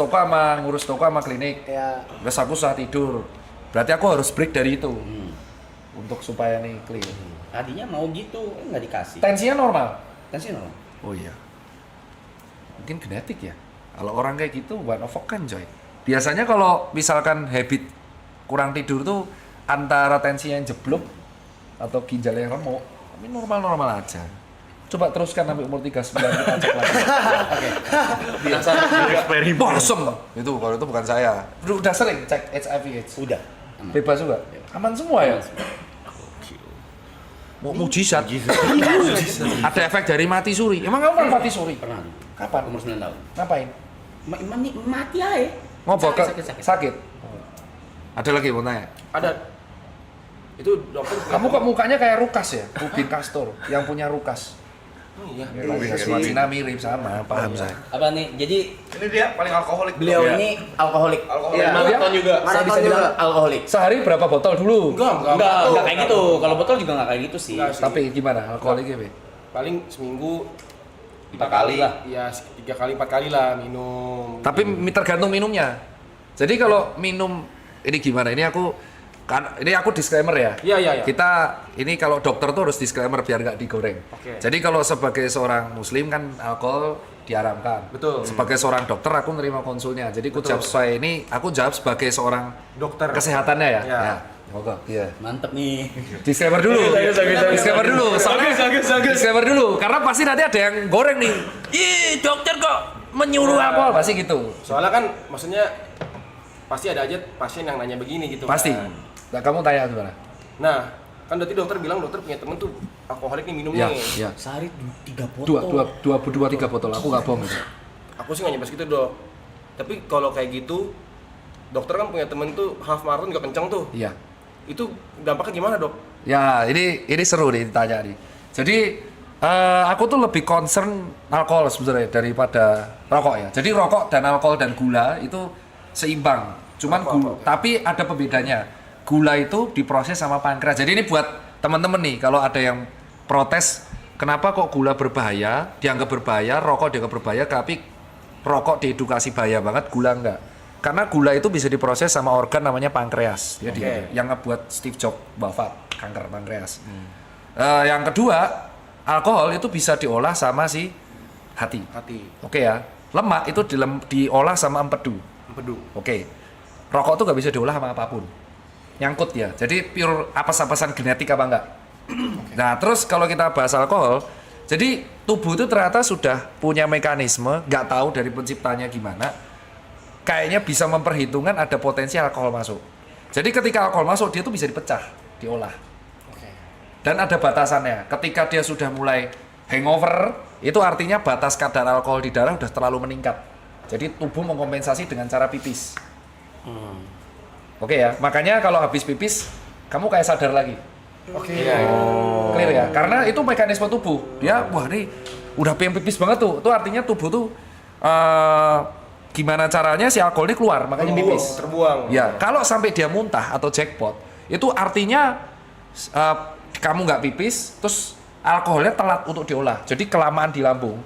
toko sama klinik. Ya. Terus aku susah tidur. Berarti aku harus break dari itu. Untuk supaya nih clear. Tadinya mau gitu, nggak dikasih. Tensinya normal. Tensi normal. Oh iya. Mungkin genetik ya. Kalau orang kayak gitu one of a kind coy. Biasanya kalau misalkan habit kurang tidur tuh antara tensi yang jeblok atau ginjal yang remuk, tapi normal-normal aja. Coba teruskan sampai umur 39 kita cek lagi. Biasa eksperimen. bosom. Itu kalau itu bukan saya. Udah sering cek HIV/AIDS. Udah. Aman. Bebas juga. Aman semua ya. Mau mujizat. Ada efek dari mati suri. Emang kamu pernah mati suri? Pernah. Kapan? Umur 9 tahun. Ngapain? Mati aja. Ngobrol ke Sakit. sakit. Ada lagi mau tanya. Ada. Itu dokter. Kamu kok mukanya kayak Rukas ya? Rubin Castor yang punya Rukas. Oh iya. Cina mirip sama, paham saya. Apa nih? Jadi Ini dia paling alkoholik. beliau Iya. ini alkoholik. Alkoholik. Iya. Maraton juga. Saya bisa bilang alkoholik. Sehari berapa botol dulu? Enggak kayak gitu. Kalau botol juga enggak kayak gitu sih. Enggak sih. Tapi gimana alkoholiknya, Be? Paling seminggu 4 kali lah. Iya, 3 kali 4 kali lah minum. Tapi tergantung minumnya. Jadi kalau minum ini gimana? Ini aku disclaimer ya. Iya. Kita ini kalau dokter tuh harus disclaimer biar nggak digoreng. Oke. Jadi kalau sebagai seorang muslim kan alkohol diharamkan. Betul. Sebagai seorang dokter aku nerima konsulnya. Jadi aku jawab sesuai ini, aku jawab sebagai seorang Dokter. kesehatannya ya. Ya. Moga. Iya. Mantep nih. Disclaimer dulu. Disclaimer dulu. Soalnya disclaimer dulu karena pasti nanti ada yang goreng nih. Ih, dokter kok menyuruh alkohol pasti gitu. Soalnya kan maksudnya pasti ada aja pasien yang nanya begini gitu. Pasti. kan. Nah, kamu tanya gimana? Nah, kan berarti dokter bilang dokter punya temen tuh alkoholik nih minum Ya, nih. ya. Sehari 3 botol. Dua, 3 botol. Aku nggak bohong itu. Aku sih nggak nyampe segitu dok. Tapi kalau kayak gitu, dokter kan punya temen tuh half marathon juga kenceng tuh. Iya. Itu dampaknya gimana dok? Ya, ini seru nih ditanya nih. Jadi aku tuh lebih concern alkohol sebenarnya daripada rokok ya. Jadi rokok dan alkohol dan gula itu seimbang. Cuman tapi ada pembedanya. Gula itu diproses sama pankreas. Jadi ini buat teman-teman nih, kalau ada yang protes, kenapa kok gula berbahaya, dianggap berbahaya, rokok dianggap berbahaya, tapi rokok diedukasi bahaya banget, gula enggak. Karena gula itu bisa diproses sama organ namanya pankreas. Jadi yang ngebuat Steve Jobs wafat kanker pankreas. Yang kedua, alkohol itu bisa diolah sama si hati. Oke ya. Lemak itu diolah sama empedu. Oke. Rokok tuh nggak bisa diolah sama apapun. Nyangkut ya. Jadi pure apes-apesan genetik apa enggak? Nah, terus kalau kita bahas alkohol, jadi tubuh itu ternyata sudah punya mekanisme, nggak tahu dari penciptanya gimana. Kayaknya bisa memperhitungkan ada potensi alkohol masuk. Jadi ketika alkohol masuk, dia tuh bisa dipecah, diolah. Dan ada batasannya. Ketika dia sudah mulai hangover, itu artinya batas kadar alkohol di darah udah terlalu meningkat. Jadi tubuh mengkompensasi dengan cara pipis. Oke ya, makanya kalau habis pipis, kamu kayak sadar lagi. Clear ya, karena itu mekanisme tubuh. Dia, wah nih, udah pengen pipis banget tuh. Itu artinya tubuh tuh, gimana caranya si alkohol ini keluar, makanya pipis. Terbuang. Ya, kalau sampai dia muntah atau jackpot, itu artinya kamu nggak pipis, terus alkoholnya telat untuk diolah. Jadi kelamaan di lambung.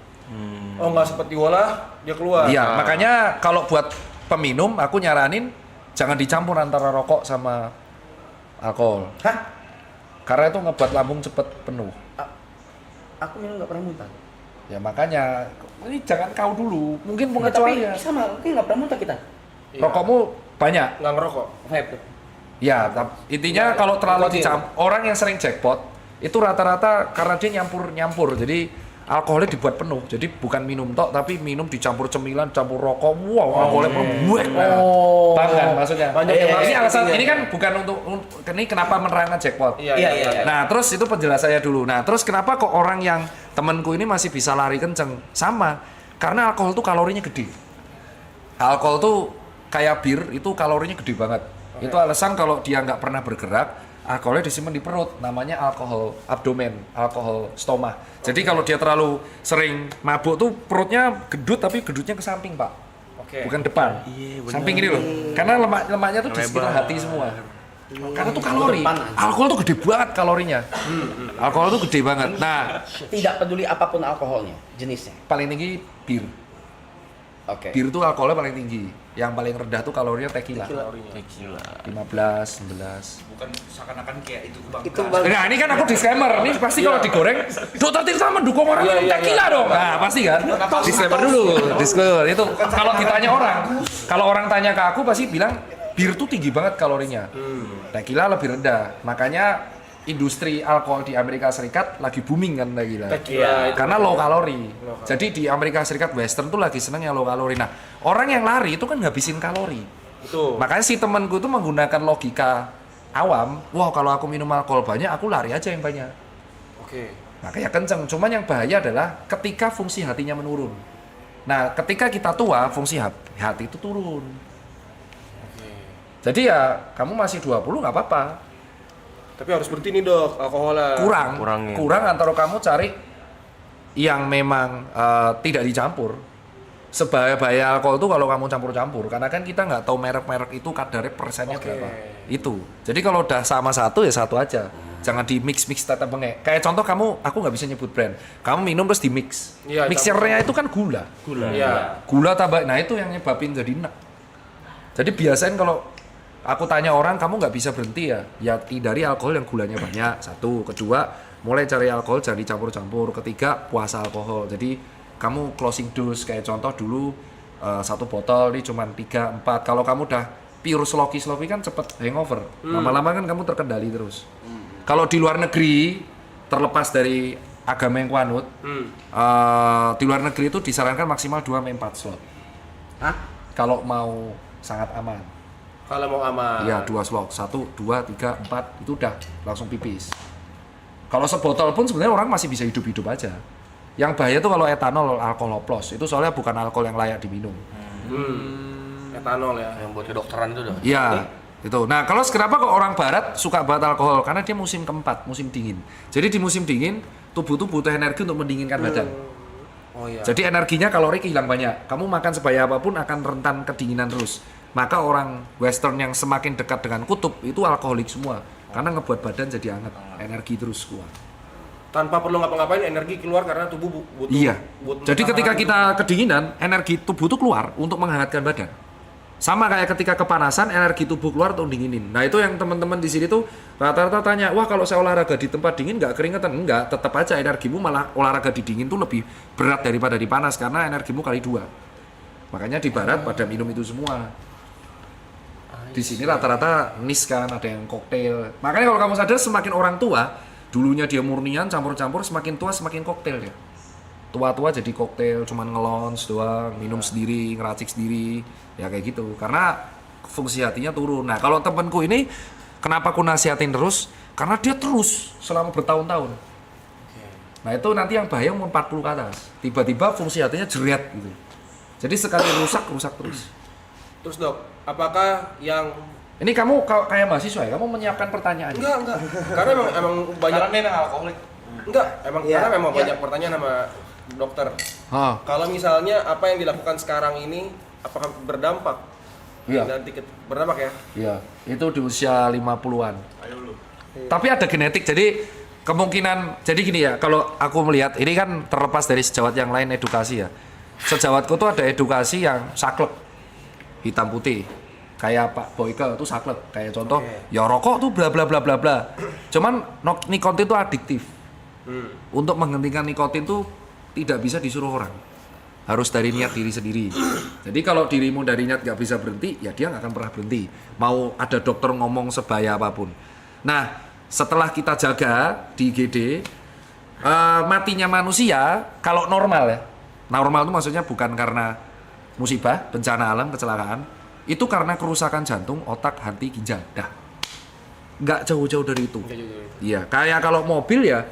Oh nggak sempet diolah, dia keluar. Iya, makanya kalau buat peminum, aku nyaranin jangan dicampur antara rokok sama alkohol. Hah? Karena itu ngebuat lambung cepet penuh. Aku minum nggak pernah muntah. Ya makanya, ini jangan kau dulu. Mungkin Tapi pengecualian. sama, oke nggak pernah muntah kita. Rokokmu banyak. Nggak ngerokok. Vape. Ya, intinya kalau terlalu nikotin. dicampur, orang yang sering jackpot itu rata-rata karena dia nyampur. Jadi alkoholnya dibuat penuh. Jadi bukan minum tok, tapi minum dicampur cemilan, campur rokok. Wow, alkoholnya penuh. Paham kan maksudnya? Banyak yang Ini masuk alasan, intinya. ini kan bukan untuk ini kenapa menerangkan jackpot. Iya. Nah, terus itu penjelasannya dulu. Nah, terus kenapa kok orang yang temanku ini masih bisa lari kenceng? Sama, karena alkohol tuh kalorinya gede. Alkohol tuh kayak bir, itu kalorinya gede banget. Itu alasan kalau dia nggak pernah bergerak, alkoholnya disimpan di perut, namanya alkohol abdomen, alkohol stoma. Jadi kalau dia terlalu sering mabuk tuh perutnya gedut, tapi gedutnya ke samping, Pak. Bukan depan. Samping ini loh. Karena lemaknya tuh di sekitar hati semua. Karena tuh kalori. Alkohol tuh gede banget kalorinya. Alkohol tuh gede banget. Nah, Tidak peduli apapun alkoholnya, jenisnya. paling tinggi bir. Oke. Bir tuh alkoholnya paling tinggi. Yang paling rendah tuh kalorinya tequila. 15, 11. Bukan seakan-akan kayak itu bang. Itu bang. Nah, ini kan aku disclaimer. Ini pasti kalau digoreng, Dokter Tirta mendukung orang minum tequila dong. Nah, pasti kan? Disclaimer dulu. Disclaimer itu kalau ditanya orang. Kalau orang tanya ke aku pasti bilang bir tuh tinggi banget kalorinya. Tequila lebih rendah. Makanya industri alkohol di Amerika Serikat lagi booming kan tequila. Karena low kalori. Jadi di Amerika Serikat Western tuh lagi seneng yang low kalori. Nah, orang yang lari itu kan ngabisin kalori. Betul. Makanya si temanku itu menggunakan logika awam, wah kalau aku minum alkohol banyak, aku lari aja yang banyak. Oke. Makanya kenceng. Cuman yang bahaya adalah ketika fungsi hatinya menurun. Nah, ketika kita tua, fungsi hati itu turun. Jadi ya, kamu masih 20 nggak apa-apa. Tapi harus berhenti nih dok, alkoholnya. Kurang antara kamu cari yang memang tidak dicampur. Sebahaya-bahaya alkohol itu kalau kamu campur-campur, karena kan kita nggak tahu merek-merek itu kadarnya persennya berapa. Itu. Jadi kalau udah sama satu ya satu aja. Jangan di mix tetap bengek. Kayak contoh aku nggak bisa nyebut brand. Kamu minum terus di mix. Iya, Mixernya itu kan gula. Iya. Gula tambah, nah itu yang nyebabin jadi enak. Jadi biasain kalau aku tanya orang, kamu nggak bisa berhenti ya? Ya hindari alkohol yang gulanya banyak. Satu, kedua, mulai cari alkohol jangan dicampur-campur. Ketiga, puasa alkohol. Jadi kamu closing dose kayak contoh dulu 1 botol ini cuma 3, 4. Kalau kamu udah pure sloki kan cepet hangover. Lama-lama kan kamu terkendali terus. Kalau di luar negeri, terlepas dari agama yang kuanut, di luar negeri itu disarankan maksimal 2-4 slot. Kalau mau sangat aman. Kalau mau aman. Iya, 2 slot. 1, 2, 3, 4 itu udah langsung pipis. Kalau sebotol pun sebenarnya orang masih bisa hidup-hidup aja. Yang bahaya tuh kalau etanol, alkohol oplos. Itu soalnya bukan alkohol yang layak diminum. Etanol ya. Yang buat kedokteran itu dah. Iya, itu. Nah, kalau kenapa kok orang barat suka banget alkohol? Karena dia musim keempat, musim dingin. Jadi di musim dingin, tubuh tuh butuh energi untuk mendinginkan badan. Oh iya. Jadi energinya kalori hilang banyak. Kamu makan sebaya apapun akan rentan kedinginan terus. Maka orang western yang semakin dekat dengan kutub itu alkoholik semua. Karena ngebuat badan jadi hangat, energi terus kuat. Tanpa perlu ngapa-ngapain energi keluar karena tubuh butuh. Iya. butuh Jadi ketika makanan. kita kedinginan, energi tubuh tuh keluar untuk menghangatkan badan. Sama kayak ketika kepanasan, energi tubuh keluar untuk dinginin. Nah itu yang teman-teman di sini tuh rata-rata tanya, wah kalau saya olahraga di tempat dingin nggak keringetan? Enggak, tetap aja energimu malah olahraga di dingin tuh lebih berat daripada di panas karena energimu kali 2. Makanya di barat pada minum itu semua. Di sini rata-rata nis kan, ada yang koktail. Makanya kalau kamu sadar semakin orang tua, dulunya dia murnian campur-campur, semakin tua semakin koktail ya. Tua-tua jadi koktail, cuman ngelons doang, minum sendiri, ngeracik sendiri, ya kayak gitu. Karena fungsi hatinya turun. Nah kalau temanku ini, kenapa aku nasihatin terus? Karena dia terus selama bertahun-tahun. Nah itu nanti yang bahaya umur 40 ke atas. Tiba-tiba fungsi hatinya jeret gitu. Jadi sekali rusak terus. Terus dok, apakah yang Ini kamu kayak mahasiswa ya, kamu menyiapkan pertanyaan. enggak. Karena emang banyak. Karena dia memang alkoholik. Enggak, karena memang banyak pertanyaan sama dokter. Kalau misalnya apa yang dilakukan sekarang ini apakah berdampak? Iya. Nanti berdampak ya? Iya, itu di usia 50-an. Tapi ada genetik, jadi kemungkinan, jadi gini ya, kalau aku melihat, ini kan terlepas dari sejawat yang lain edukasi ya. Sejawatku tuh ada edukasi yang saklek, hitam putih. Kayak Pak Boyke tuh saklek, kayak contoh, ya rokok tuh bla bla bla bla bla. Cuman nikotin tuh adiktif. Untuk menghentikan nikotin tuh tidak bisa disuruh orang. Harus dari niat diri sendiri. Jadi kalau dirimu dari niat gak bisa berhenti, ya dia gak akan pernah berhenti. Mau ada dokter ngomong sebaya apapun. Nah, setelah kita jaga di IGD, matinya manusia kalau normal ya. Normal itu maksudnya bukan karena musibah, bencana alam, kecelakaan. Itu karena kerusakan jantung, otak, hati, ginjal. Dah. Nggak jauh-jauh dari itu. Iya, kayak kalau mobil ya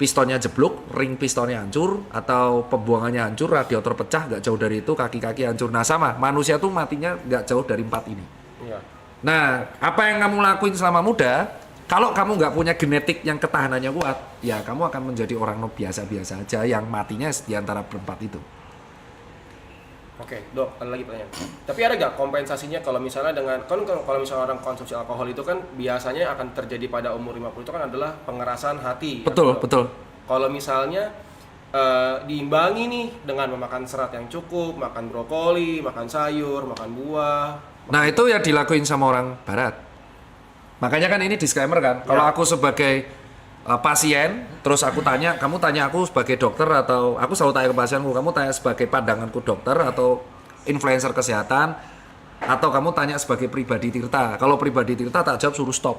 pistonnya jeblok, ring pistonnya hancur, atau pembuangannya hancur, radiator pecah, nggak jauh dari itu, kaki-kaki hancur. Nah sama, manusia tuh matinya nggak jauh dari 4 ini. Iya. Nah, apa yang kamu lakuin selama muda, kalau kamu nggak punya genetik yang ketahanannya kuat, ya kamu akan menjadi orang biasa-biasa aja yang matinya di antara berempat itu. Oke, Dok, ada lagi pertanyaan. Tapi ada nggak kompensasinya kalau misalnya dengan kalau misalnya orang konsumsi alkohol itu kan biasanya akan terjadi pada umur 50 itu kan adalah pengerasan hati. Betul, ya, Dok? betul. Kalau misalnya diimbangi nih dengan memakan serat yang cukup, makan brokoli, makan sayur, makan buah. Nah, itu ya dilakuin sama orang barat. Makanya kan ini disclaimer kan. Kalau aku sebagai pasien, terus aku tanya, kamu tanya aku sebagai dokter atau aku selalu tanya ke pasienku, kamu tanya sebagai pandanganku dokter atau influencer kesehatan atau kamu tanya sebagai pribadi Tirta. Kalau pribadi Tirta tak jawab suruh stop.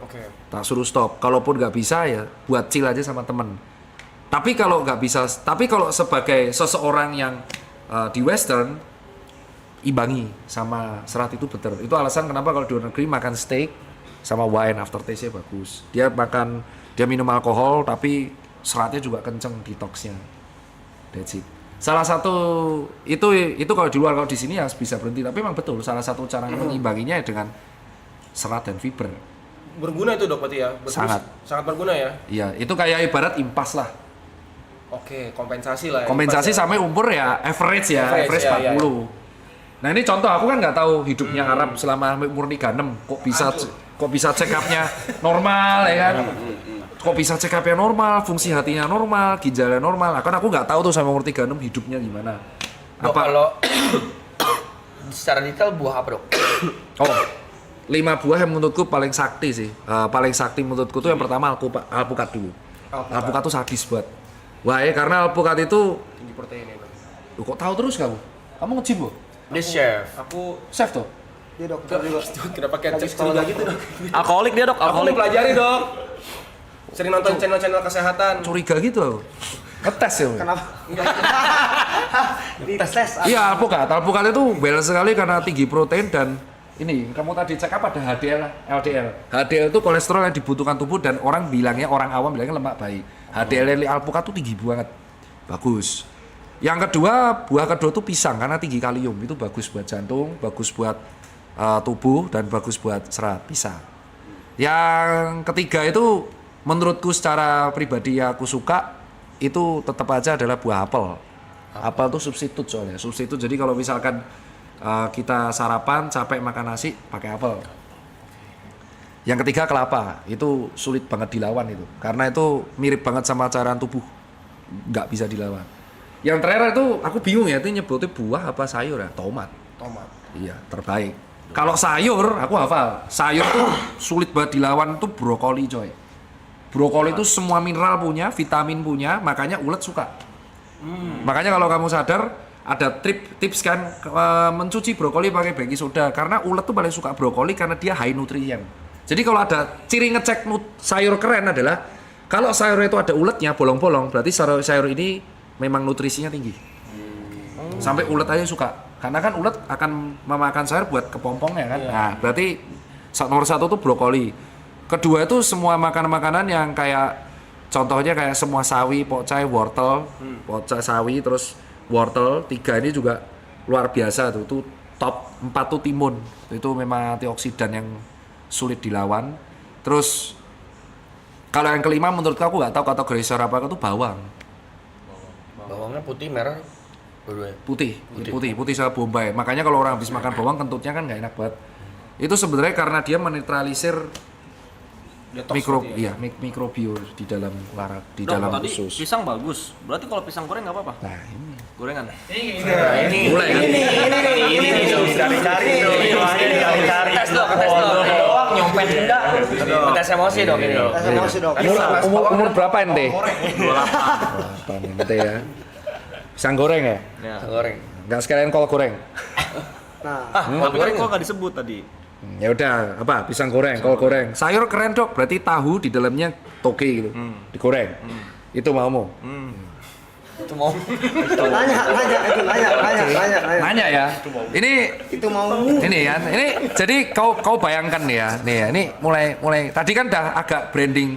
Oke. Tak suruh stop. Kalaupun nggak bisa ya buat chill aja sama temen. Tapi kalau nggak bisa, tapi kalau sebagai seseorang yang di Western imbangi sama serat itu betul. Itu alasan kenapa kalau di luar negeri makan steak sama wine aftertaste-nya bagus. Dia minum alkohol tapi seratnya juga kenceng detoxnya. That's it. Salah satu itu kalau di luar, kalau di sini ya bisa berhenti. Tapi memang betul salah satu cara mengimbanginya dengan serat dan fiber. Berguna itu, Dok, berarti ya? Sangat berguna ya? Iya, itu kayak ibarat impas lah. Oke, kompensasi lah ya. Kompensasi Impas ya. sampai umur ya average 40. Ya. Nah ini contoh, aku kan nggak tahu hidupnya Arab selama umur 36, kok bisa check up-nya normal ya kan? Kok bisa check up-nya normal, fungsi hatinya normal, ginjalnya normal. Kan aku nggak tahu tuh sampai umur 36 hidupnya gimana. Dok, kalau secara detail buah apa, Dok? Oh, 5 buah yang menurutku paling sakti sih. Paling sakti menurutku tuh yang pertama alpukat dulu. Alpukat tuh sadis buat. Wah ya, karena alpukat itu Tinggi protein itu. Loh, kok tahu terus kamu? Kamu nge-gym loh? Dia chef. Aku Chef tuh? Dia dokter juga. kenapa kayak cek curiga gitu, Dok? Alkoholik dia, Dok. Aku Alkoholik. pelajari, Dok. Sering nonton channel-channel kesehatan. Curiga gitu aku. Ngetes ya? Kenapa? Dites. Iya, alpukat itu balance sekali karena tinggi protein dan ini kamu tadi cek apa ada HDL, LDL. HDL itu kolesterol yang dibutuhkan tubuh dan orang awam bilangnya lemak baik. HDL alpukat tuh tinggi banget, bagus. Yang kedua, buah kedua tuh pisang karena tinggi kalium, itu bagus buat jantung, bagus buat tubuh dan bagus buat serat, pisang. Yang ketiga itu menurutku secara pribadi aku suka itu tetap aja adalah buah apel. Apel tuh substitut soalnya, substitut. Jadi kalau misalkan kita sarapan capek makan nasi pakai apel. Yang ketiga kelapa, itu sulit banget dilawan itu, karena itu mirip banget sama cairan tubuh, nggak bisa dilawan. Yang terakhir itu aku bingung ya, itu nyebutnya buah apa sayur ya? Tomat. Iya, terbaik. Kalau sayur, aku hafal. Sayur tuh sulit banget dilawan tuh brokoli coy. Brokoli itu semua mineral punya, vitamin punya, makanya ulet suka. Makanya kalau kamu sadar, ada tips kan mencuci brokoli pakai baking soda, karena ulet tuh paling suka brokoli karena dia high nutrient. Jadi kalau ada ciri ngecek sayur keren adalah kalau sayur itu ada uletnya bolong-bolong, berarti sayur ini memang nutrisinya tinggi. Sampai ulet aja suka. Karena kan ulet akan memakan sayur buat kepompongnya kan. Nah, berarti nomor 1 tuh brokoli. Kedua itu semua makanan-makanan yang kayak contohnya kayak semua sawi, pokcai, wortel, pokcai sawi terus wortel. 3 ini juga luar biasa tuh. Itu top 4 tuh timun. Itu memang antioksidan yang sulit dilawan. Terus kalau yang kelima menurutku aku nggak tahu kategori sayur apa itu bawang. Bawangnya putih, merah, dua-duanya. Putih sama bombay. Makanya kalau orang habis makan bawang kentutnya kan nggak enak banget. Itu sebenarnya karena dia menetralisir mikrobio di dalam Dok, dalam tadi usus. pisang bagus. Berarti kalau pisang goreng nggak apa-apa? Nah, ini. Gorengan. Mulai kan? Cari-cari dong. Tes dok. Nyompet enggak? Tes emosi dok ini. Emosi dok. Umur berapa ente? 28. Ente ya. Pisang goreng ya? Ya. Goreng. Nggak sekalian kol goreng. Nah, Tapi kan kok nggak disebut tadi? Ya udah, apa? Pisang goreng, kol goreng. Sayur keren dok, berarti tahu di dalamnya toge gitu, digoreng. Itu mau. Itu mau. Nanya ya. Ini Itu mau. ini ya. Ini jadi kau bayangkan nih ya. Nih ya, ini mulai tadi kan udah agak branding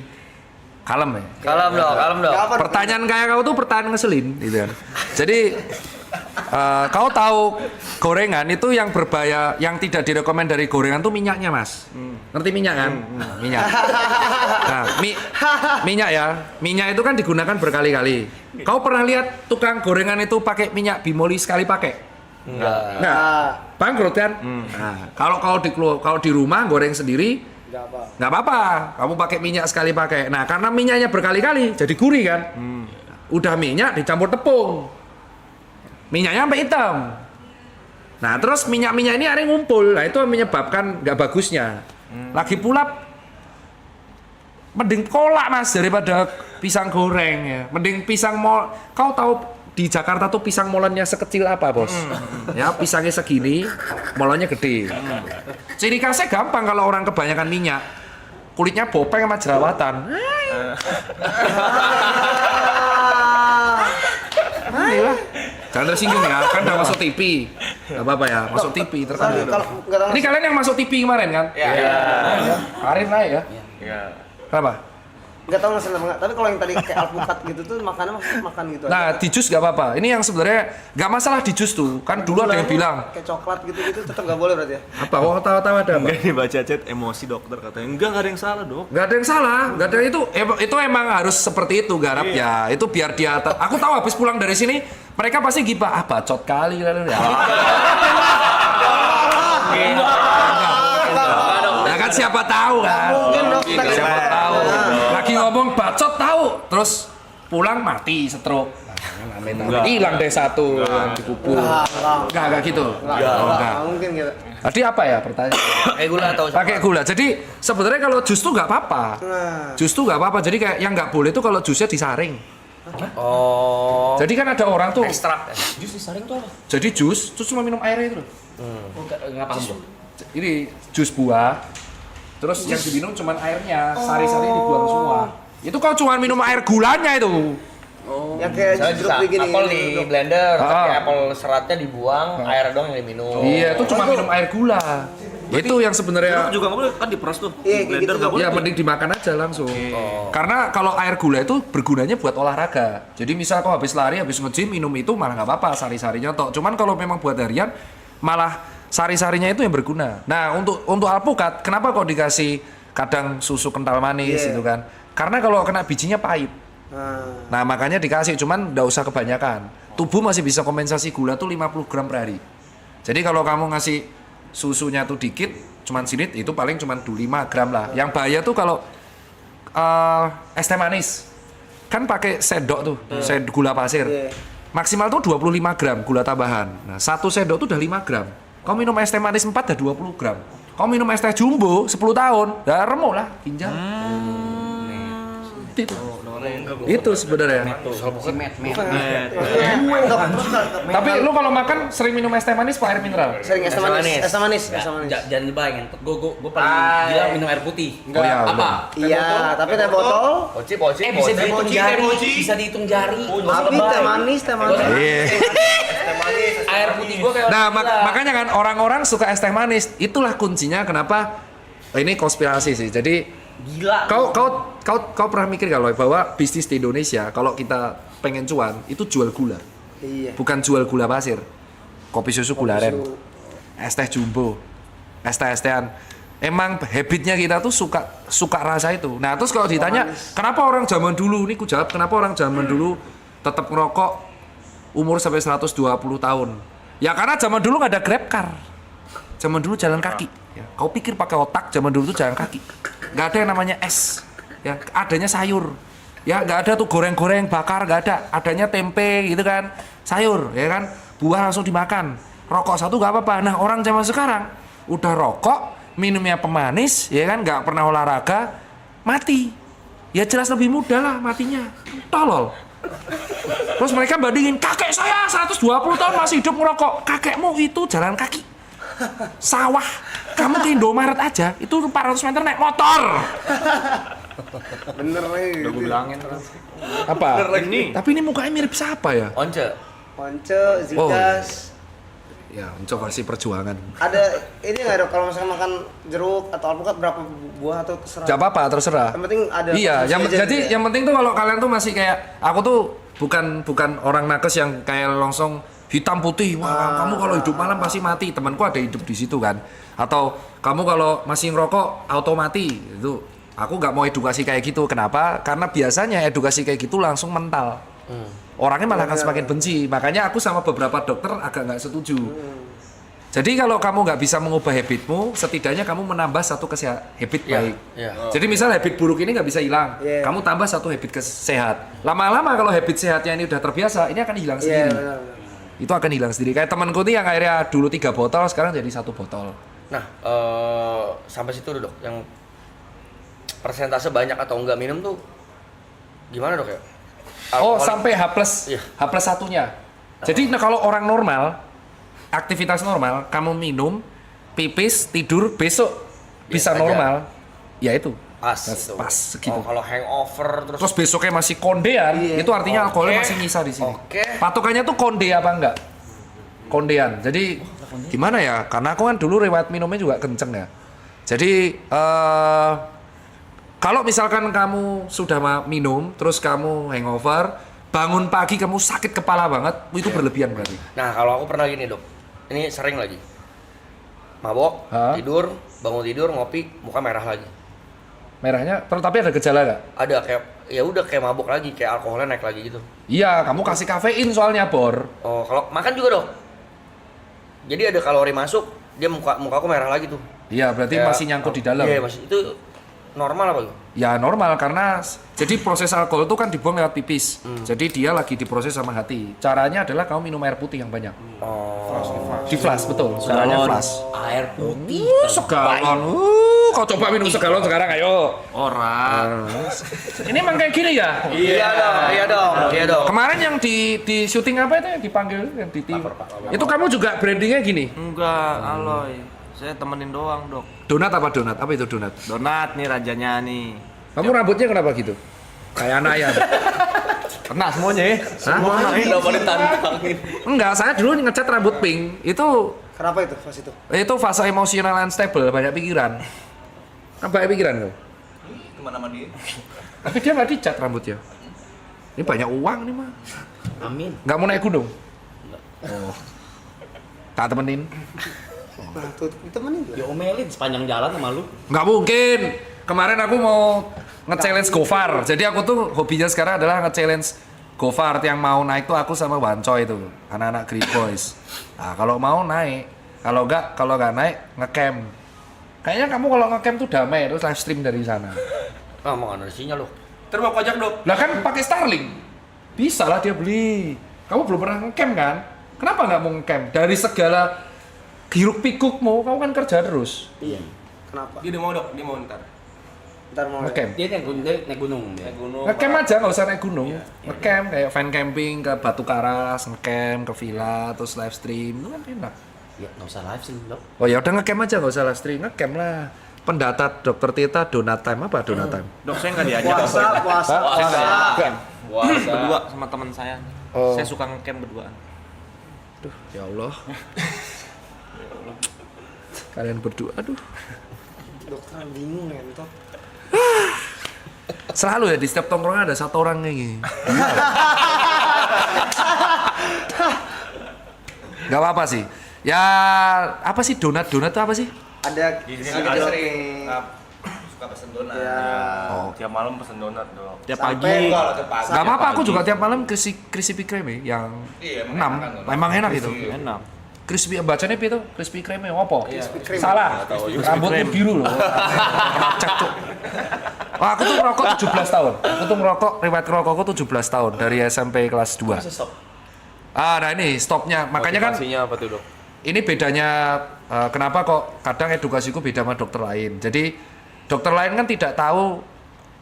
kalem ya. Kalem dong. Pertanyaan kayak kau tuh pertanyaan ngeselin gitu kan. Jadi kau tahu gorengan itu yang berbahaya, yang tidak direkomend dari gorengan tuh minyaknya mas. Ngerti minyak kan? Minyak. Nah, minyak ya. Minyak itu kan digunakan berkali-kali. Kau pernah lihat tukang gorengan itu pakai minyak bimoli sekali pakai? Enggak. Bangkrut kan? Nah, kalau di rumah goreng sendiri nggak apa-apa. Kamu pakai minyak sekali pakai. Nah, karena minyaknya berkali-kali jadi gurih kan? Udah minyak dicampur tepung. Minyaknya sampai hitam. Nah, terus minyak-minyak ini akhirnya ngumpul. Nah, itu menyebabkan nggak bagusnya. Lagi pula mending kolak mas daripada pisang goreng ya. Mending pisang mol. Kau tahu di Jakarta tuh pisang molennya sekecil apa bos? Ya pisangnya segini, molennya gede. Ciri khasnya gampang kalau orang kebanyakan minyak, kulitnya bopeng sama jerawatan. Jangan tersinggung ya, kan udah masuk TV. Gak apa-apa ya, masuk TV terkenal. Ini kalian yang masuk TV kemarin kan? Iya. Karir naik ya? Iya. Kenapa? Enggak tahu masalah enggak. Tapi kalau yang tadi kayak alpukat gitu tuh makannya makan gitu aja. Nah, di jus gak apa-apa. Ini yang sebenarnya gak masalah di jus tuh. Kan dulu ada yang bilang, kayak coklat gitu-gitu tetap enggak boleh berarti ya. apa? Oh, tawa-tawa ada apa? Enggak nih baca chat emosi dokter katanya. Enggak ada yang salah, Dok. Gak ada yang salah, gak ada itu emang harus seperti itu garap ya. Itu biar dia aku tahu habis pulang dari sini mereka pasti gibah, bacot kali lalu ya. Ya kan siapa tahu kan. Siapa tahu. Lagi ngomong bacot tahu, terus pulang mati stroke. Hilang deh satu yang dikubur. Enggak gitu. Enggak. Mungkin gitu. Tadi apa ya pertanyaan? Pakai gula atau Pakai gula. Jadi sebenarnya kalau jus tuh nggak apa-apa. Jus tuh nggak apa-apa. Jadi kayak yang nggak boleh tuh kalau jusnya disaring. Oh. Jadi kan ada orang tuh. Ekstrak. Jus disaring tuh apa? Jadi jus cuma minum airnya itu loh. Enggak paham gua. Ini jus buah. Terus yang diminum cuma airnya, sari-sarinya dibuang semua. Itu kau cuma minum air gulanya itu. Yang kayak jeruk begini. Apel di blender, Ah. tapi apel seratnya dibuang, air doang yang diminum. Iya, itu cuma minum air gula. Itu yang sebenarnya Jeruk juga nggak boleh kan diperas tuh. Iya, kayak Blender gitu. nggak boleh. ya mending dimakan aja langsung. Karena kalau air gula itu bergunanya buat olahraga. Jadi misal kau habis lari, habis nge-gym minum itu malah nggak apa-apa, sari-sarinya tok. Cuman kalau memang buat harian malah sari-sarinya itu yang berguna. Nah, untuk alpukat, kenapa kok dikasih kadang susu kental manis itu kan? Karena kalau kena bijinya pahit. Nah, makanya dikasih, cuman nggak usah kebanyakan. Tubuh masih bisa kompensasi gula tuh 50 gram per hari. Jadi kalau kamu ngasih susunya tuh dikit, cuman sinit, itu paling cuman 5 gram lah. Yang bahaya tuh kalau es teh manis. Kan pakai sendok tuh, gula pasir. Maksimal tuh 25 gram gula tambahan. Nah, satu sendok tuh udah 5 gram. Kau minum es teh manis 4 udah 20 gram. Kau minum es teh jumbo 10 tahun, udah remuk lah ginjal. Itu sebenarnya. Tapi lu kalau makan sering minum es teh manis apa air mineral? Sering es teh manis. Es teh manis. Es teh manis. Jangan dibayangin. Gue paling gila minum air putih. Oh ya, Apa? Iya, tapi teh botol. Poci. Bisa dihitung jari. Bisa dihitung jari. Tapi teh manis, teh manis. Iya. Air putih gue kayak Nah, makanya kan orang-orang suka es teh manis. Itulah kuncinya kenapa ini konspirasi sih. Jadi gila. Kau pernah mikir kalau bahwa bisnis di Indonesia kalau kita pengen cuan itu jual gula. Iya. Bukan jual gula pasir. Kopi susu gula aren. Es teh jumbo. Es teh-tehan. Emang habitnya kita tuh suka rasa itu. Nah, terus kalau ditanya, kenapa orang zaman dulu, ini ku jawab, kenapa orang zaman dulu tetap ngerokok umur sampai 120 tahun? Ya karena zaman dulu nggak ada Grab car. Zaman dulu jalan kaki. Ya, kau pikir pakai otak, zaman dulu tuh jalan kaki. Nggak ada yang namanya es. Ya, adanya sayur. Ya, nggak ada tuh goreng-goreng, bakar, nggak ada. Adanya tempe gitu kan, sayur, ya kan. Buah langsung dimakan. Rokok satu nggak apa-apa. Nah, orang zaman sekarang udah rokok, minumnya pemanis, ya kan, nggak pernah olahraga, mati. Ya jelas lebih mudah lah matinya. Tolol. Terus mereka bandingin, kakek saya 120 tahun masih hidup ngerokok. Kakekmu itu jalan kaki. Sawah. Kamu ke Indomaret aja, itu 400 meter naik motor. Bener nih. Udah gue bilangin terus. Apa? Ini. Tapi ini mukanya mirip siapa ya? Once. Ponce, Zidas. Ya, coba sih perjuangan. Ada ini nggak dok? Kalau misalkan makan jeruk atau alpukat berapa buah atau terserah? Gak apa-apa, terserah. Yang penting ada. Iya, yang konsumsi aja jadi gitu ya? yang penting tuh kalau kalian tuh masih kayak aku tuh bukan orang nakes yang kayak langsung hitam putih. Wah, kamu kalau hidup malam pasti mati. Temanku ada hidup di situ kan. Atau kamu kalau masih ngerokok auto mati. Itu aku nggak mau edukasi kayak gitu. Kenapa? Karena biasanya edukasi kayak gitu langsung mental. Orangnya malah akan semakin benci. Makanya aku sama beberapa dokter agak nggak setuju. Jadi kalau kamu nggak bisa mengubah habitmu, setidaknya kamu menambah satu habit Iya, baik. iya. Jadi misal habit buruk ini nggak bisa hilang, Iya. kamu tambah satu habit sehat. Lama-lama kalau habit sehatnya ini udah terbiasa, ini akan hilang Iya sendiri. benar. Itu akan hilang sendiri. Kayak temanku nih yang akhirnya dulu 3 botol, sekarang jadi 1 botol. Nah, sampai situ dulu, Dok. Yang persentase banyak atau enggak minum tuh gimana, Dok ya? Oh, Alkohol- sampai Iya. H+1-nya. Jadi kalau orang normal, aktivitas normal, kamu minum, pipis, tidur, besok bisa aja. normal. Ya itu. pas, Pas, gitu. pas segitu. Oh, kalau hangover Terus besoknya masih kondean, itu artinya alkoholnya masih nyisa di sini. Oke. Patokannya tuh konde apa enggak? Kondean. Jadi gimana ya? Karena aku kan dulu riwayat minumnya juga kenceng ya. Jadi kalau misalkan kamu sudah minum, terus kamu hangover, bangun pagi kamu sakit kepala banget, itu berlebihan berarti. Nah, kalau aku pernah gini, Dok. Ini sering lagi. Mabok, Hah? tidur, bangun tidur, ngopi, muka merah lagi. Merahnya, tapi ada gejala nggak? Ada kayak ya udah kayak mabok lagi, kayak alkoholnya naik lagi gitu. Iya, kamu kasih kafein soalnya Bor. Oh, kalau makan juga, Dok. Jadi ada kalori masuk, dia muka aku merah lagi tuh. Iya, berarti Kayak- masih nyangkut di dalam. Iya, masih. Itu normal apa, Bang? Ya normal karena jadi proses alkohol itu kan dibuang lewat pipis. Jadi dia lagi diproses sama hati. Caranya adalah kamu minum air putih yang banyak. Oh. Di flash betul. Caranya flash. Air putih. Segalon. Kau coba minum segalon sekarang ayo. Orang. Ini emang kayak gini ya? Iya dong, iya dong, iya dong. Kemarin yang di syuting apa itu yang dipanggil yang di tim? Itu kamu juga brandingnya gini. Enggak, Aloy. Saya temenin doang, Dok. Donat apa donat? Apa itu donat? Donat nih rajanya nih. Kamu rambutnya kenapa gitu? Kayak anak ayam. Kena semuanya ya. Hah? Kenapa ditantangin? Enggak, saya dulu ngecat rambut pink. Itu Kenapa itu pas itu? fase emosional unstable, banyak pikiran. Kan banyak pikiran kau. Kemana sama dia? Tapi dia nggak dicat rambutnya. Ini banyak uang nih mah. Amin. Nggak mau naik gunung. Oh. Tak temenin. Nah, tuh ditemenin tuh. Ya omelin sepanjang jalan sama lu. Nggak mungkin. Kemarin aku mau nge-challenge Gofar. Jadi aku tuh hobinya sekarang adalah nge-challenge Gofar. Yang mau naik tuh aku sama Banco itu, anak-anak Great Boys. Nah, kalau mau naik, kalau nggak naik nge-camp. Kayaknya kamu kalau nge-camp tuh damai, terus live stream dari sana. Ah, mau ada sinyal, Dok. Terus mau pajak, Dok. Lah kan pakai Starlink. Bisa lah dia beli. Kamu belum pernah nge-camp kan? Kenapa nggak mau nge-camp? Dari segala hiruk pikukmu, kamu kan kerja terus. Iya. Kenapa? Dia udah mau, Dok. Dia mau ntar. Ntar mau Nge-camp. Dia naik gunung dia. Nge-camp aja, nggak usah naik gunung. Nge-camp kayak fan camping ke Batu Karas, nge-camp ke villa, terus live stream, itu kan enak. Ya nggak usah live sih, Dok. Oh ya udah nge-camp aja, nggak usah live stream, nge-camp lah. Pendata Dokter Tita Donat Time apa Donat Time? Dok, saya nggak diajak. puasa. Berdua sama teman saya. Oh. Saya suka ngecamp berduaan. Aduh, ya Allah. Kalian berdua, aduh. Dokter bingung ya, entot. Selalu ya di setiap tongkrongan ada satu orang kayak gini. Gak apa-apa sih. Ya apa sih donat itu apa sih? Ada Ada sering suka pesen donat. Ya. Oh. Tiap malam pesen donat, Dok. Tiap Sampai pagi. Kalau tiap pagi. Gak apa-apa, aku juga tiap malam crispy kreme yang Iya, 6. emang enak kan, Memang enak itu. Enak. Crispy bacanya apa itu? Crispy kreme apa? kreme. Salah. Rambutnya biru loh. Cek tuh. Wah, aku tuh ngerokok 17 tahun. Aku tuh ngerokok, riwayat ngerokokku 17 tahun dari SMP kelas 2. Nah ini stopnya. Makanya kan Motivasinya apa tuh, Dok? ini bedanya kenapa kok kadang edukasiku beda sama dokter lain. Jadi dokter lain kan tidak tahu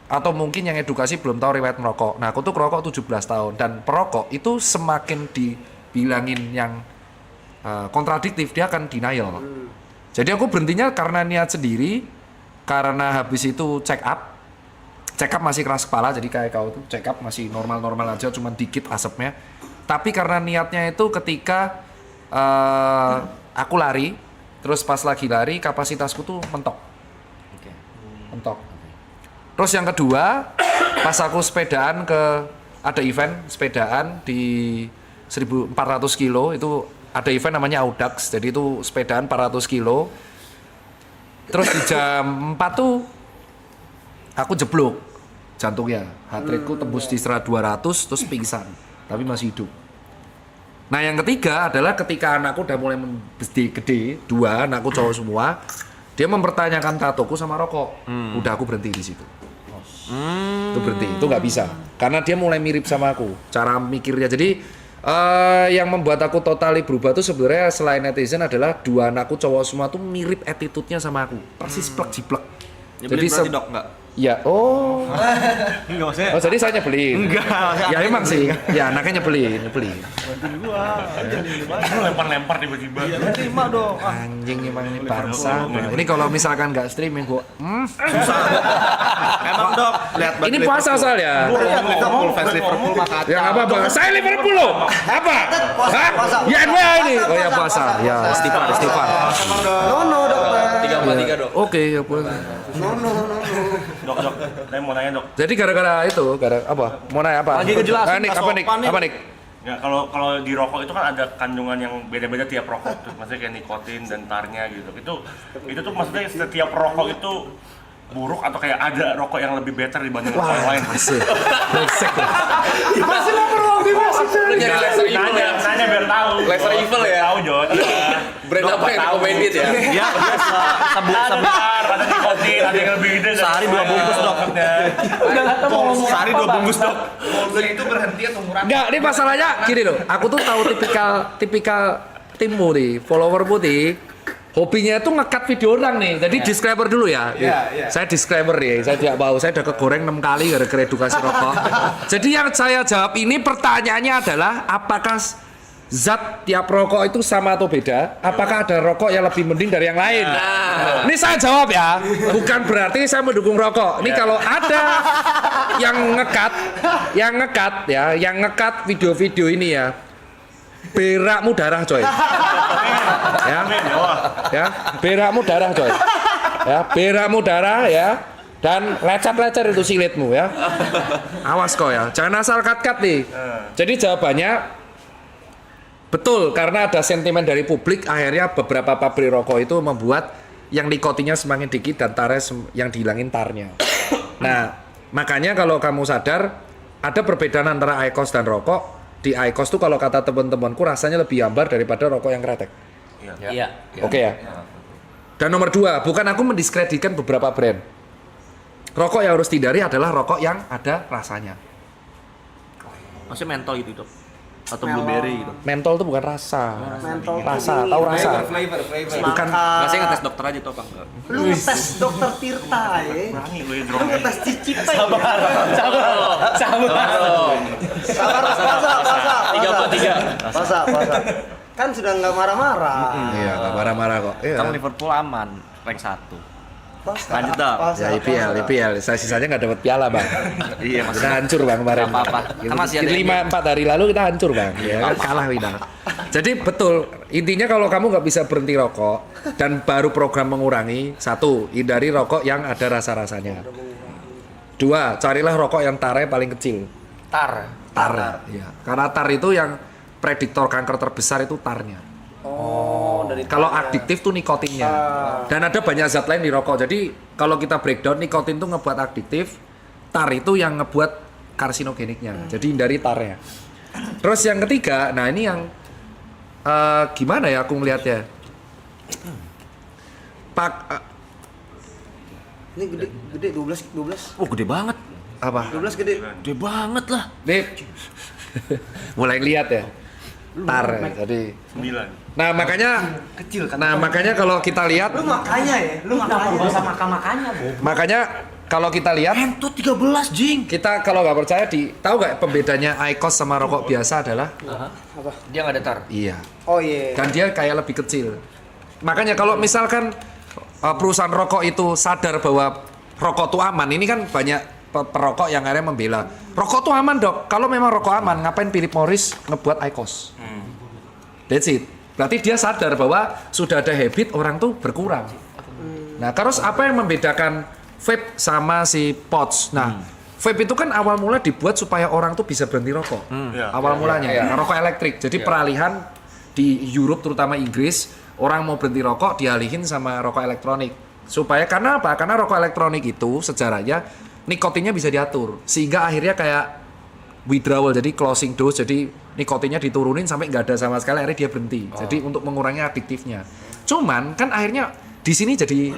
atau mungkin yang edukasi belum tahu riwayat merokok. Nah, aku tuh ngerokok 17 tahun dan perokok itu semakin dibilangin yang kontradiktif, dia akan denial. Jadi aku berhentinya karena niat sendiri, karena habis itu check up masih keras kepala, jadi kayak kau tuh check up masih normal-normal aja, cuma dikit asapnya. Tapi karena niatnya itu ketika aku lari, terus pas lagi lari kapasitasku tuh mentok. Mentok. Terus yang kedua, pas aku sepedaan ada event sepedaan di 1400 kilo, itu ada event namanya Audax, jadi itu sepedaan 400 kilo. Terus di jam 4 tuh aku jeblok jantungnya, heart rate-ku tembus di 200 terus pingsan, tapi masih hidup. Nah yang ketiga adalah ketika anakku udah mulai gede, 2 anakku cowok semua, dia mempertanyakan tatoku sama rokok. Udah aku berhenti di situ. Itu berhenti, itu nggak bisa, karena dia mulai mirip sama aku, cara mikirnya. Jadi yang membuat aku totali berubah tuh sebenarnya selain netizen adalah 2 anakku cowok semua tuh mirip attitude-nya sama aku, persis plek jiplek. Nyebelin berarti dok nggak? Ya, Enggak maksudnya. oh jadi saya nyebelin. Enggak. Ya emang sih, ya anaknya nyebelin. Lempar-lempar tiba-tiba. Terima dong. Anjing emang ini bangsa. Ini kalau misalkan nggak streaming gua, Emang dok, lihat ini puasa soalnya. Liverpool, fans Liverpool maka Ya apa bang? Saya Liverpool loh. Apa? Hah? Ya NWA ini. Oh ya puasa. Ya istighfar. No, dokter. 343 dok. Oke ya puasa. Dok, saya mau nanya dok. Jadi gara-gara itu, apa? Mau nanya apa? Lagi ngejelasin, Nik, Mas apa Nik? Sopan nih. Apa Nik? Ya kalau di rokok itu kan ada kandungan yang beda-beda tiap rokok tuh, maksudnya kayak nikotin dan tarnya gitu. Itu tuh maksudnya setiap rokok itu buruk atau kayak ada rokok yang lebih better dibanding rokok yang lain? Masih. Brengsek loh. Masih mau beruang Nyari laser evil ya. Nanya biar tahu. Laser evil ya. Tahu Jon. Brand apa yang recommended ya? Dia sebentar, ada nikotin, ada yang lebih gede. Sehari 2 bungkus dok. Sehari 2 bungkus dok. Polder itu berhenti atau murah? Enggak, ini masalahnya gini loh. Aku tuh tahu tipikal timmu nih, followermu nih. Hobinya itu nge-cut video orang nih. Jadi disclaimer dulu ya. Saya disclaimer nih. Saya tidak mau. Saya udah kegoreng 6 kali gara-gara edukasi rokok. Jadi yang saya jawab ini pertanyaannya adalah apakah zat tiap rokok itu sama atau beda? Apakah ada rokok yang lebih mending dari yang lain? Ini saya jawab ya. Bukan berarti saya mendukung rokok. Ini kalau ada yang nge-cut video-video ini ya. Berakmu darah coy. Ya, berakmu darah coy. Ya, berakmu darah ya. Dan lecet-lecet itu silitmu ya. Awas kok ya, jangan asal cut-cut nih. Jadi jawabannya betul, karena ada sentimen dari publik, akhirnya beberapa pabrik rokok itu membuat yang nikotinnya semakin dikit dan tarnya yang dihilangin tarnya. Nah, makanya kalau kamu sadar ada perbedaan antara IQOS dan rokok. Di IQOS tuh kalau kata teman-temanku rasanya lebih hambar daripada rokok yang kretek. Iya. Oke ya. Dan nomor 2, bukan aku mendiskreditkan beberapa brand. Rokok yang harus dihindari adalah rokok yang ada rasanya. Maksudnya mentol gitu dok? Atau blueberry gitu? Mentol itu bukan rasa. Mentol Rasa, tahu rasa. Flavor. Bukan. Masih ngetes dokter aja tuh bang? Lu ngetes dokter Tirta ya. Berani gue Lu ngetes Cicipe. Sabar. Puasa. Kan sudah nggak marah-marah. Iya, nggak marah-marah kok. Iya. Kan Liverpool aman, rank 1. Lanjut dah. Ya IPL. Saya sisanya nggak dapat piala bang. Iya mas. Kita hancur bang kemarin. Nggak apa-apa. Kita masih ada 4 hari lalu kita hancur bang. Ya kan kalah kita. Jadi betul. Intinya kalau kamu nggak bisa berhenti rokok dan baru program mengurangi, 1, hindari rokok yang ada rasa-rasanya. 2, carilah rokok yang tarnya paling kecil. Tar. Ya. Karena tar itu yang prediktor kanker terbesar itu tarnya. Kalau adiktif tuh nikotinnya. Dan ada banyak zat lain di rokok. Jadi kalau kita breakdown, nikotin tuh ngebuat adiktif, tar itu yang ngebuat karsinogeniknya. Jadi hindari tarnya. Terus yang ketiga, nah ini yang gimana ya aku ngelihatnya? Ini gede 12. Oh gede banget. Apa? 12 gede. Gede banget lah. Nih. Mulai lihat ya. Tar. Jadi 9. Nah makanya kecil kan. Nah makanya kalau kita lihat Lu makanya ya, lu makanya. Enggak usah makan-makannya, Bu. makanya kalau kita lihat Entut 13 jing. kita kalau nggak percaya tahu nggak pembedanya IQOS sama rokok biasa adalah Dia nggak datar. iya. Oh iya. Dan dia kayak lebih kecil. Makanya kalau misalkan perusahaan rokok itu sadar bahwa rokok itu aman, ini kan banyak perokok yang akhirnya membela rokok tuh aman dok, kalau memang rokok aman ngapain Philip Morris ngebuat IQOS. That's it. Berarti dia sadar bahwa sudah ada habit orang tuh berkurang. Nah terus apa yang membedakan vape sama si pods? Nah vape itu kan awal mula dibuat supaya orang tuh bisa berhenti rokok. Awal mulanya rokok elektrik. Jadi peralihan di Europe terutama Inggris, orang mau berhenti rokok dialihin sama rokok elektronik. Supaya karena apa? Karena rokok elektronik itu sejarahnya nikotinnya bisa diatur, sehingga akhirnya kayak withdrawal, jadi closing dose, jadi nikotinnya diturunin sampai nggak ada sama sekali, akhirnya dia berhenti. Jadi untuk mengurangi adiktifnya. Cuman kan akhirnya di sini jadi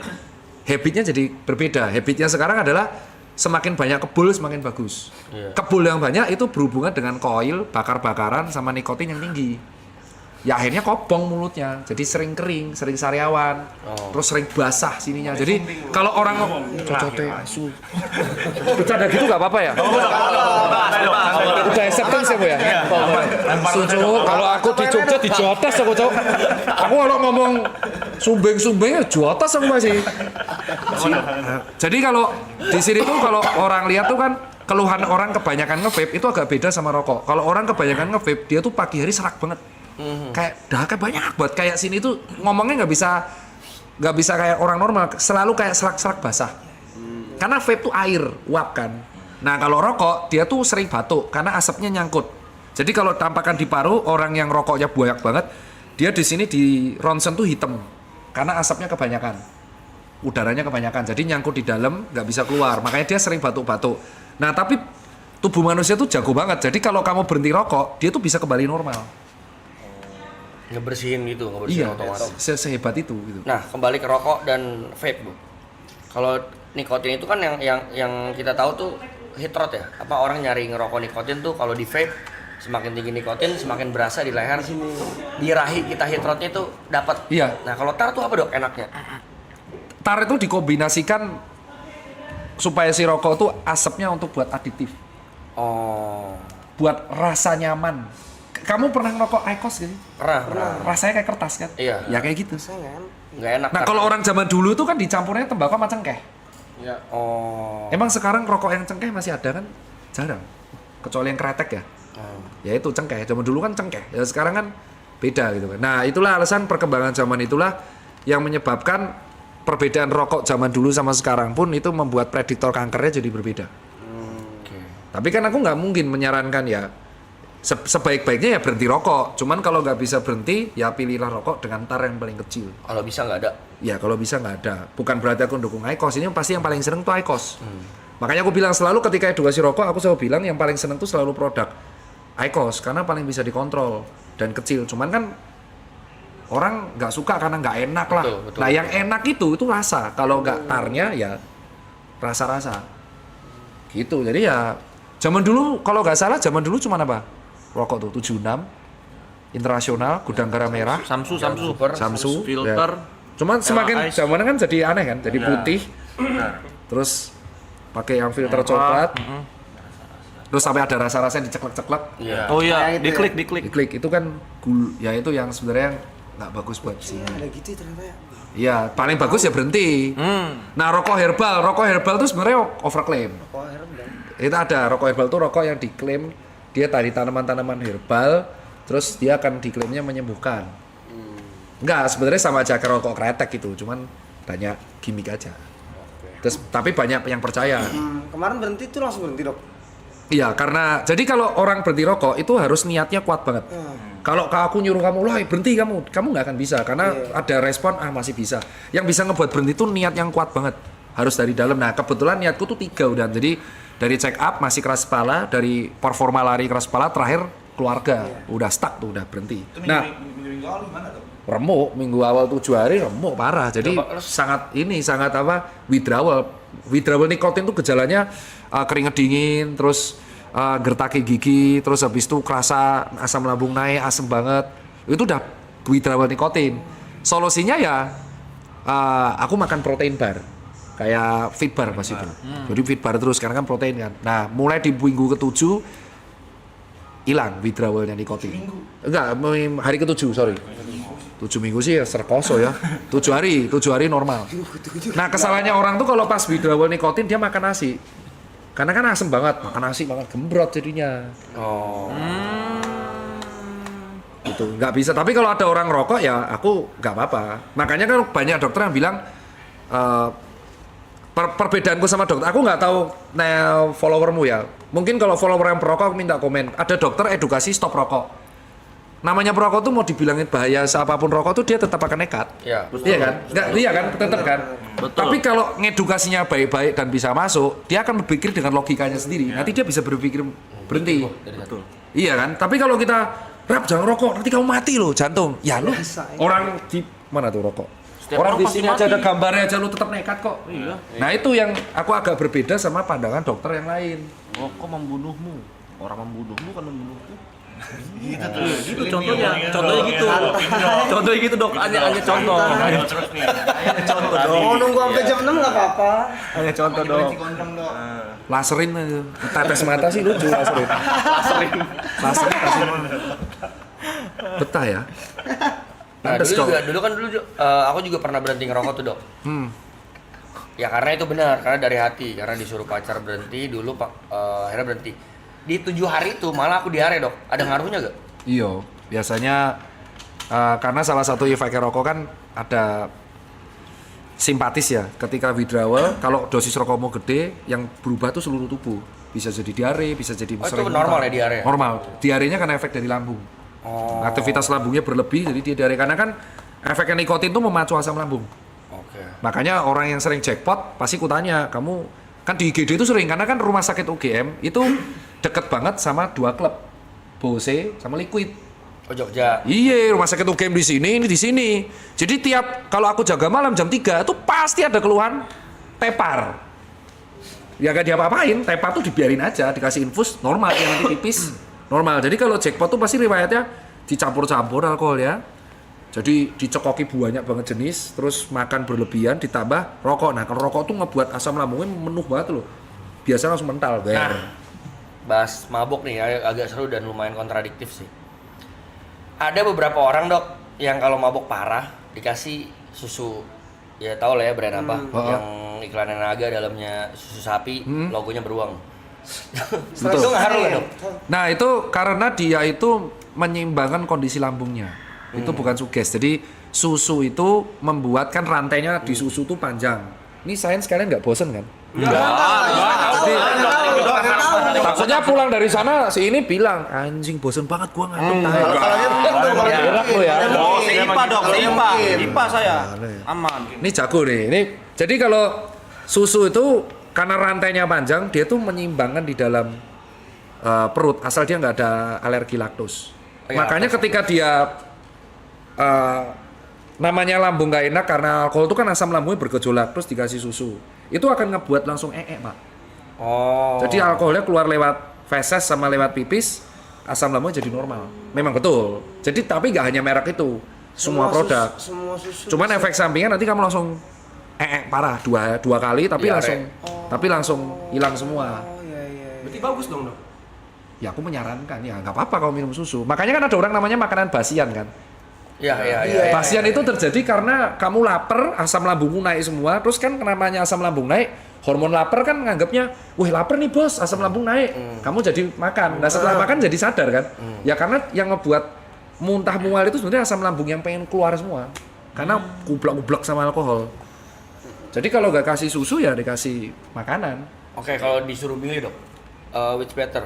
habitnya jadi berbeda. Habitnya sekarang adalah semakin banyak kebul semakin bagus. Kebul yang banyak itu berhubungan dengan koil, bakar-bakaran sama nikotin yang tinggi. Ya akhirnya kobong mulutnya, jadi sering kering, sering sariawan, terus sering basah sininya. Jadi kalau orang cocote asu, bercanda gitu nggak apa-apa ya? Udah acceptance ya bu ya? Sucu, kalau aku di Jogja di Jotas aku cok. Aku kalau ngomong sumbeng-sumbengnya Jotas aku masih. Jadi kalau di sini tuh kalau orang lihat tuh kan keluhan orang kebanyakan nge-vape itu agak beda sama rokok. Kalau orang kebanyakan nge-vape dia tuh pagi hari serak banget. Kayak dahaknya banyak buat kayak sini tuh ngomongnya nggak bisa kayak orang normal, selalu kayak serak-serak basah. Karena vape tuh air uap kan. Nah kalau rokok dia tuh sering batuk karena asapnya nyangkut. Jadi kalau tampakan di paru orang yang rokoknya banyak banget, dia di sini di ronsen tuh hitam karena asapnya kebanyakan, udaranya kebanyakan. Jadi nyangkut di dalam nggak bisa keluar. Makanya dia sering batuk-batuk. Nah tapi tubuh manusia tuh jago banget. Jadi kalau kamu berhenti rokok, dia tuh bisa kembali normal. Ngebersihin gitu, ngebersihin otomatis. Sehebat itu gitu. Nah, kembali ke rokok dan vape, Bu. Kalau nikotin itu kan yang kita tahu tuh heat rot ya. Apa orang nyari ngerokok nikotin tuh kalau di vape semakin tinggi nikotin semakin berasa di leher sini. Di rahi kita heat rotnya itu dapat. Iya. Nah, kalau tar tuh apa, Dok, enaknya? Tar itu dikombinasikan supaya si rokok tuh asapnya untuk buat aditif. Oh. Buat rasa nyaman. Kamu pernah ngerokok IQOS gak sih? Pernah. Rasanya kayak kertas kan? Iya. Ya kayak gitu. Nggak enak. Nah kalau orang zaman dulu tuh kan dicampurnya tembakau sama cengkeh. Ya. Oh. Emang sekarang rokok yang cengkeh masih ada kan? Jarang. Kecuali yang kretek ya. Ya itu cengkeh. Zaman dulu kan cengkeh. Ya sekarang kan beda gitu kan. Nah itulah alasan perkembangan zaman itulah yang menyebabkan perbedaan rokok zaman dulu sama sekarang pun itu membuat prediktor kankernya jadi berbeda. Tapi kan aku nggak mungkin menyarankan ya sebaik-baiknya ya berhenti rokok. Cuman kalau nggak bisa berhenti, ya pilihlah rokok dengan tar yang paling kecil. Kalau bisa nggak ada. Ya kalau bisa nggak ada. Bukan berarti aku dukung IQOS. Ini pasti yang paling seneng tuh IQOS. Makanya aku bilang selalu ketika edukasi rokok, aku selalu bilang yang paling seneng tuh selalu produk IQOS karena paling bisa dikontrol dan kecil. Cuman kan orang nggak suka karena nggak enak lah. Betul, nah yang enak itu rasa. Kalau nggak tarnya ya rasa-rasa. Gitu. Jadi ya zaman dulu kalau nggak salah zaman dulu cuma apa? Rokok tuh 76 Internasional, Gudang Garam Merah, Samsu, ya. filter. Cuman semakin Ice. zaman kan jadi aneh kan, jadi putih. Terus pakai yang filter coklat. Terus sampai ada rasa-rasa yang diceklek-ceklek. Iya. Oh iya, Kayak gitu Diklik itu kan ya itu yang sebenarnya nggak bagus buat sini. Ada gitu ternyata ya. Iya, paling bagus ya berhenti. Nah, rokok herbal tuh sebenarnya overclaim. Oh, herbal. Itu ada rokok herbal tuh rokok yang diklaim dia tadi tanaman-tanaman herbal, terus dia akan diklaimnya menyembuhkan. Enggak, sebenarnya sama aja kayak rokok kretek gitu, cuman banyak gimmick aja. Terus tapi banyak yang percaya. Kemarin berhenti tuh langsung berhenti, Dok. Iya, karena jadi kalau orang berhenti rokok itu harus niatnya kuat banget. Kalau aku nyuruh kamu, "Loh, berhenti kamu nggak akan bisa karena ada respon masih bisa." Yang bisa ngebuat berhenti itu niat yang kuat banget. Harus dari dalam. Nah, kebetulan niatku tuh 3 udah. Jadi dari check up masih keras kepala, dari performa lari keras kepala, terakhir keluarga udah stuck tuh, udah berhenti. Nah, minggu awal gimana tuh? remuk minggu awal 7 hari remuk parah. Jadi sangat withdrawal nikotin tuh gejalanya keringet dingin, terus gertaki gigi, terus habis itu kerasa asam lambung naik, asam banget. Itu udah withdrawal nikotin. Solusinya ya aku makan protein bar. kayak fit bar pas itu. Jadi fit bar terus karena kan protein kan. Nah, mulai di minggu ke-7 hilang withdrawalnya nikotin. Enggak, hari ke-7, sorry. 7 minggu sih ya serkoso ya. 7 hari normal. Nah, kesalahannya orang tuh kalau pas withdrawal nikotin dia makan nasi. Karena kan asem banget, makan nasi makan gembrot jadinya. Oh. Gitu, nggak bisa. Tapi kalau ada orang rokok ya aku nggak apa-apa. Makanya kan banyak dokter yang bilang perbedaanku sama dokter, aku nggak tahu followermu ya. Mungkin kalau follower yang perokok aku minta komen. Ada dokter edukasi stop rokok. Namanya perokok tuh mau dibilangin bahaya apapun rokok tuh dia tetap akan nekat. Iya. Iya kan? Nggak, iya kan? Tetap kan? Tapi kalau ngedukasinya baik-baik dan bisa masuk, dia akan berpikir dengan logikanya sendiri. Nanti dia bisa berpikir berhenti. Betul. Iya kan? Tapi kalau kita rap jangan rokok, nanti kamu mati loh jantung. Ya lu orang di mana tuh rokok? Orang di sini aja ada gambarnya aja lu tetap nekat kok. Iya. Nah itu yang aku agak berbeda sama pandangan dokter yang lain. Rokok membunuhmu. Orang membunuhmu kan membunuhku. Gitu contohnya gitu dok, hanya contoh. Terus nih. Contoh dok. Mau nunggu sampai jam 6 nggak apa-apa. Hanya contoh dok. Laserin aja. Tetes mata sih lucu laserin. Laserin kasih betah ya. Nah, Pantes dulu dong. juga aku juga pernah berhenti ngerokok tuh, Dok. Ya karena itu benar, karena dari hati, karena disuruh pacar berhenti dulu akhirnya berhenti. Di 7 hari itu malah aku diare, Dok. Ada ngaruhnya gak? Iya, biasanya karena salah satu efek rokok kan ada simpatis ya. Ketika withdrawal, kalau dosis rokokmu gede, yang berubah tuh seluruh tubuh. Bisa jadi diare, bisa jadi Oh, itu sering normal muntah. ya diare? Normal. Diarenya kan efek dari lambung. Oh. Aktivitas lambungnya berlebih, jadi dia diare. Karena kan efek nikotin tuh memacu asam lambung. Oke. Makanya orang yang sering jackpot pasti kutanya, kamu kan di IGD itu sering karena kan rumah sakit UGM itu deket banget sama 2 klub, Bose sama Liquid. Oh, Jogja. Iya, rumah sakit UGM di sini, ini di sini. Jadi tiap kalau aku jaga malam jam 3 itu pasti ada keluhan tepar. Ya gak diapa-apain, tepar tuh dibiarin aja, dikasih infus normal ya nanti pipis normal. Jadi kalau jackpot tuh pasti riwayatnya dicampur-campur alkohol ya. Jadi dicekoki banyak banget jenis, terus makan berlebihan ditambah rokok. Nah, kalau rokok tuh ngebuat asam lambungnya menuh banget loh. Biasanya langsung mental, Nah, bahas mabok nih agak seru dan lumayan kontradiktif sih. Ada beberapa orang, Dok, yang kalau mabok parah dikasih susu. Ya tau lah ya brand apa yang iklannya naga dalamnya susu sapi, logonya beruang. Itu ngaruh kan, Dok? Nah, itu karena dia itu menyeimbangkan kondisi lambungnya. Itu bukan suges. Jadi susu itu membuat kan rantainya di susu tuh panjang. Ini sains kalian nggak bosen kan? Takutnya pulang dari sana si ini bilang anjing bosen banget gua ngantuk. Enak lo ya. Oh, IPA dok, IPA saya. Aman. Ini jago nih. Ini jadi kalau susu itu karena rantainya panjang, dia tuh menyeimbangkan di dalam perut asal dia nggak ada alergi laktos. Makanya ketika dia namanya lambung nggak enak karena alkohol itu kan asam lambungnya bergejolak terus dikasih susu itu akan ngebuat langsung Pak. Oh. Jadi alkoholnya keluar lewat feses sama lewat pipis, asam lambungnya jadi normal. Memang betul. Jadi tapi nggak hanya merek itu, semua produk. Semua susu. Cuman efek sampingnya nanti kamu langsung parah dua kali tapi langsung hilang semua. Oh iya. Berarti bagus dong, Dok. Ya aku menyarankan ya nggak apa-apa kalau minum susu. Makanya kan ada orang namanya makanan basian kan. Iya. Basian itu terjadi karena kamu lapar, asam lambungmu naik semua. Terus kan namanya asam lambung naik, hormon lapar kan nganggapnya, wah lapar nih bos, asam lambung naik. Kamu jadi makan. Nah setelah makan jadi sadar kan? Ya karena yang ngebuat muntah mual itu sebenarnya asam lambung yang pengen keluar semua. Karena gublak-gublak sama alkohol. Jadi kalau nggak kasih susu ya dikasih makanan. Oke, kalau disuruh milih, Dok, which better?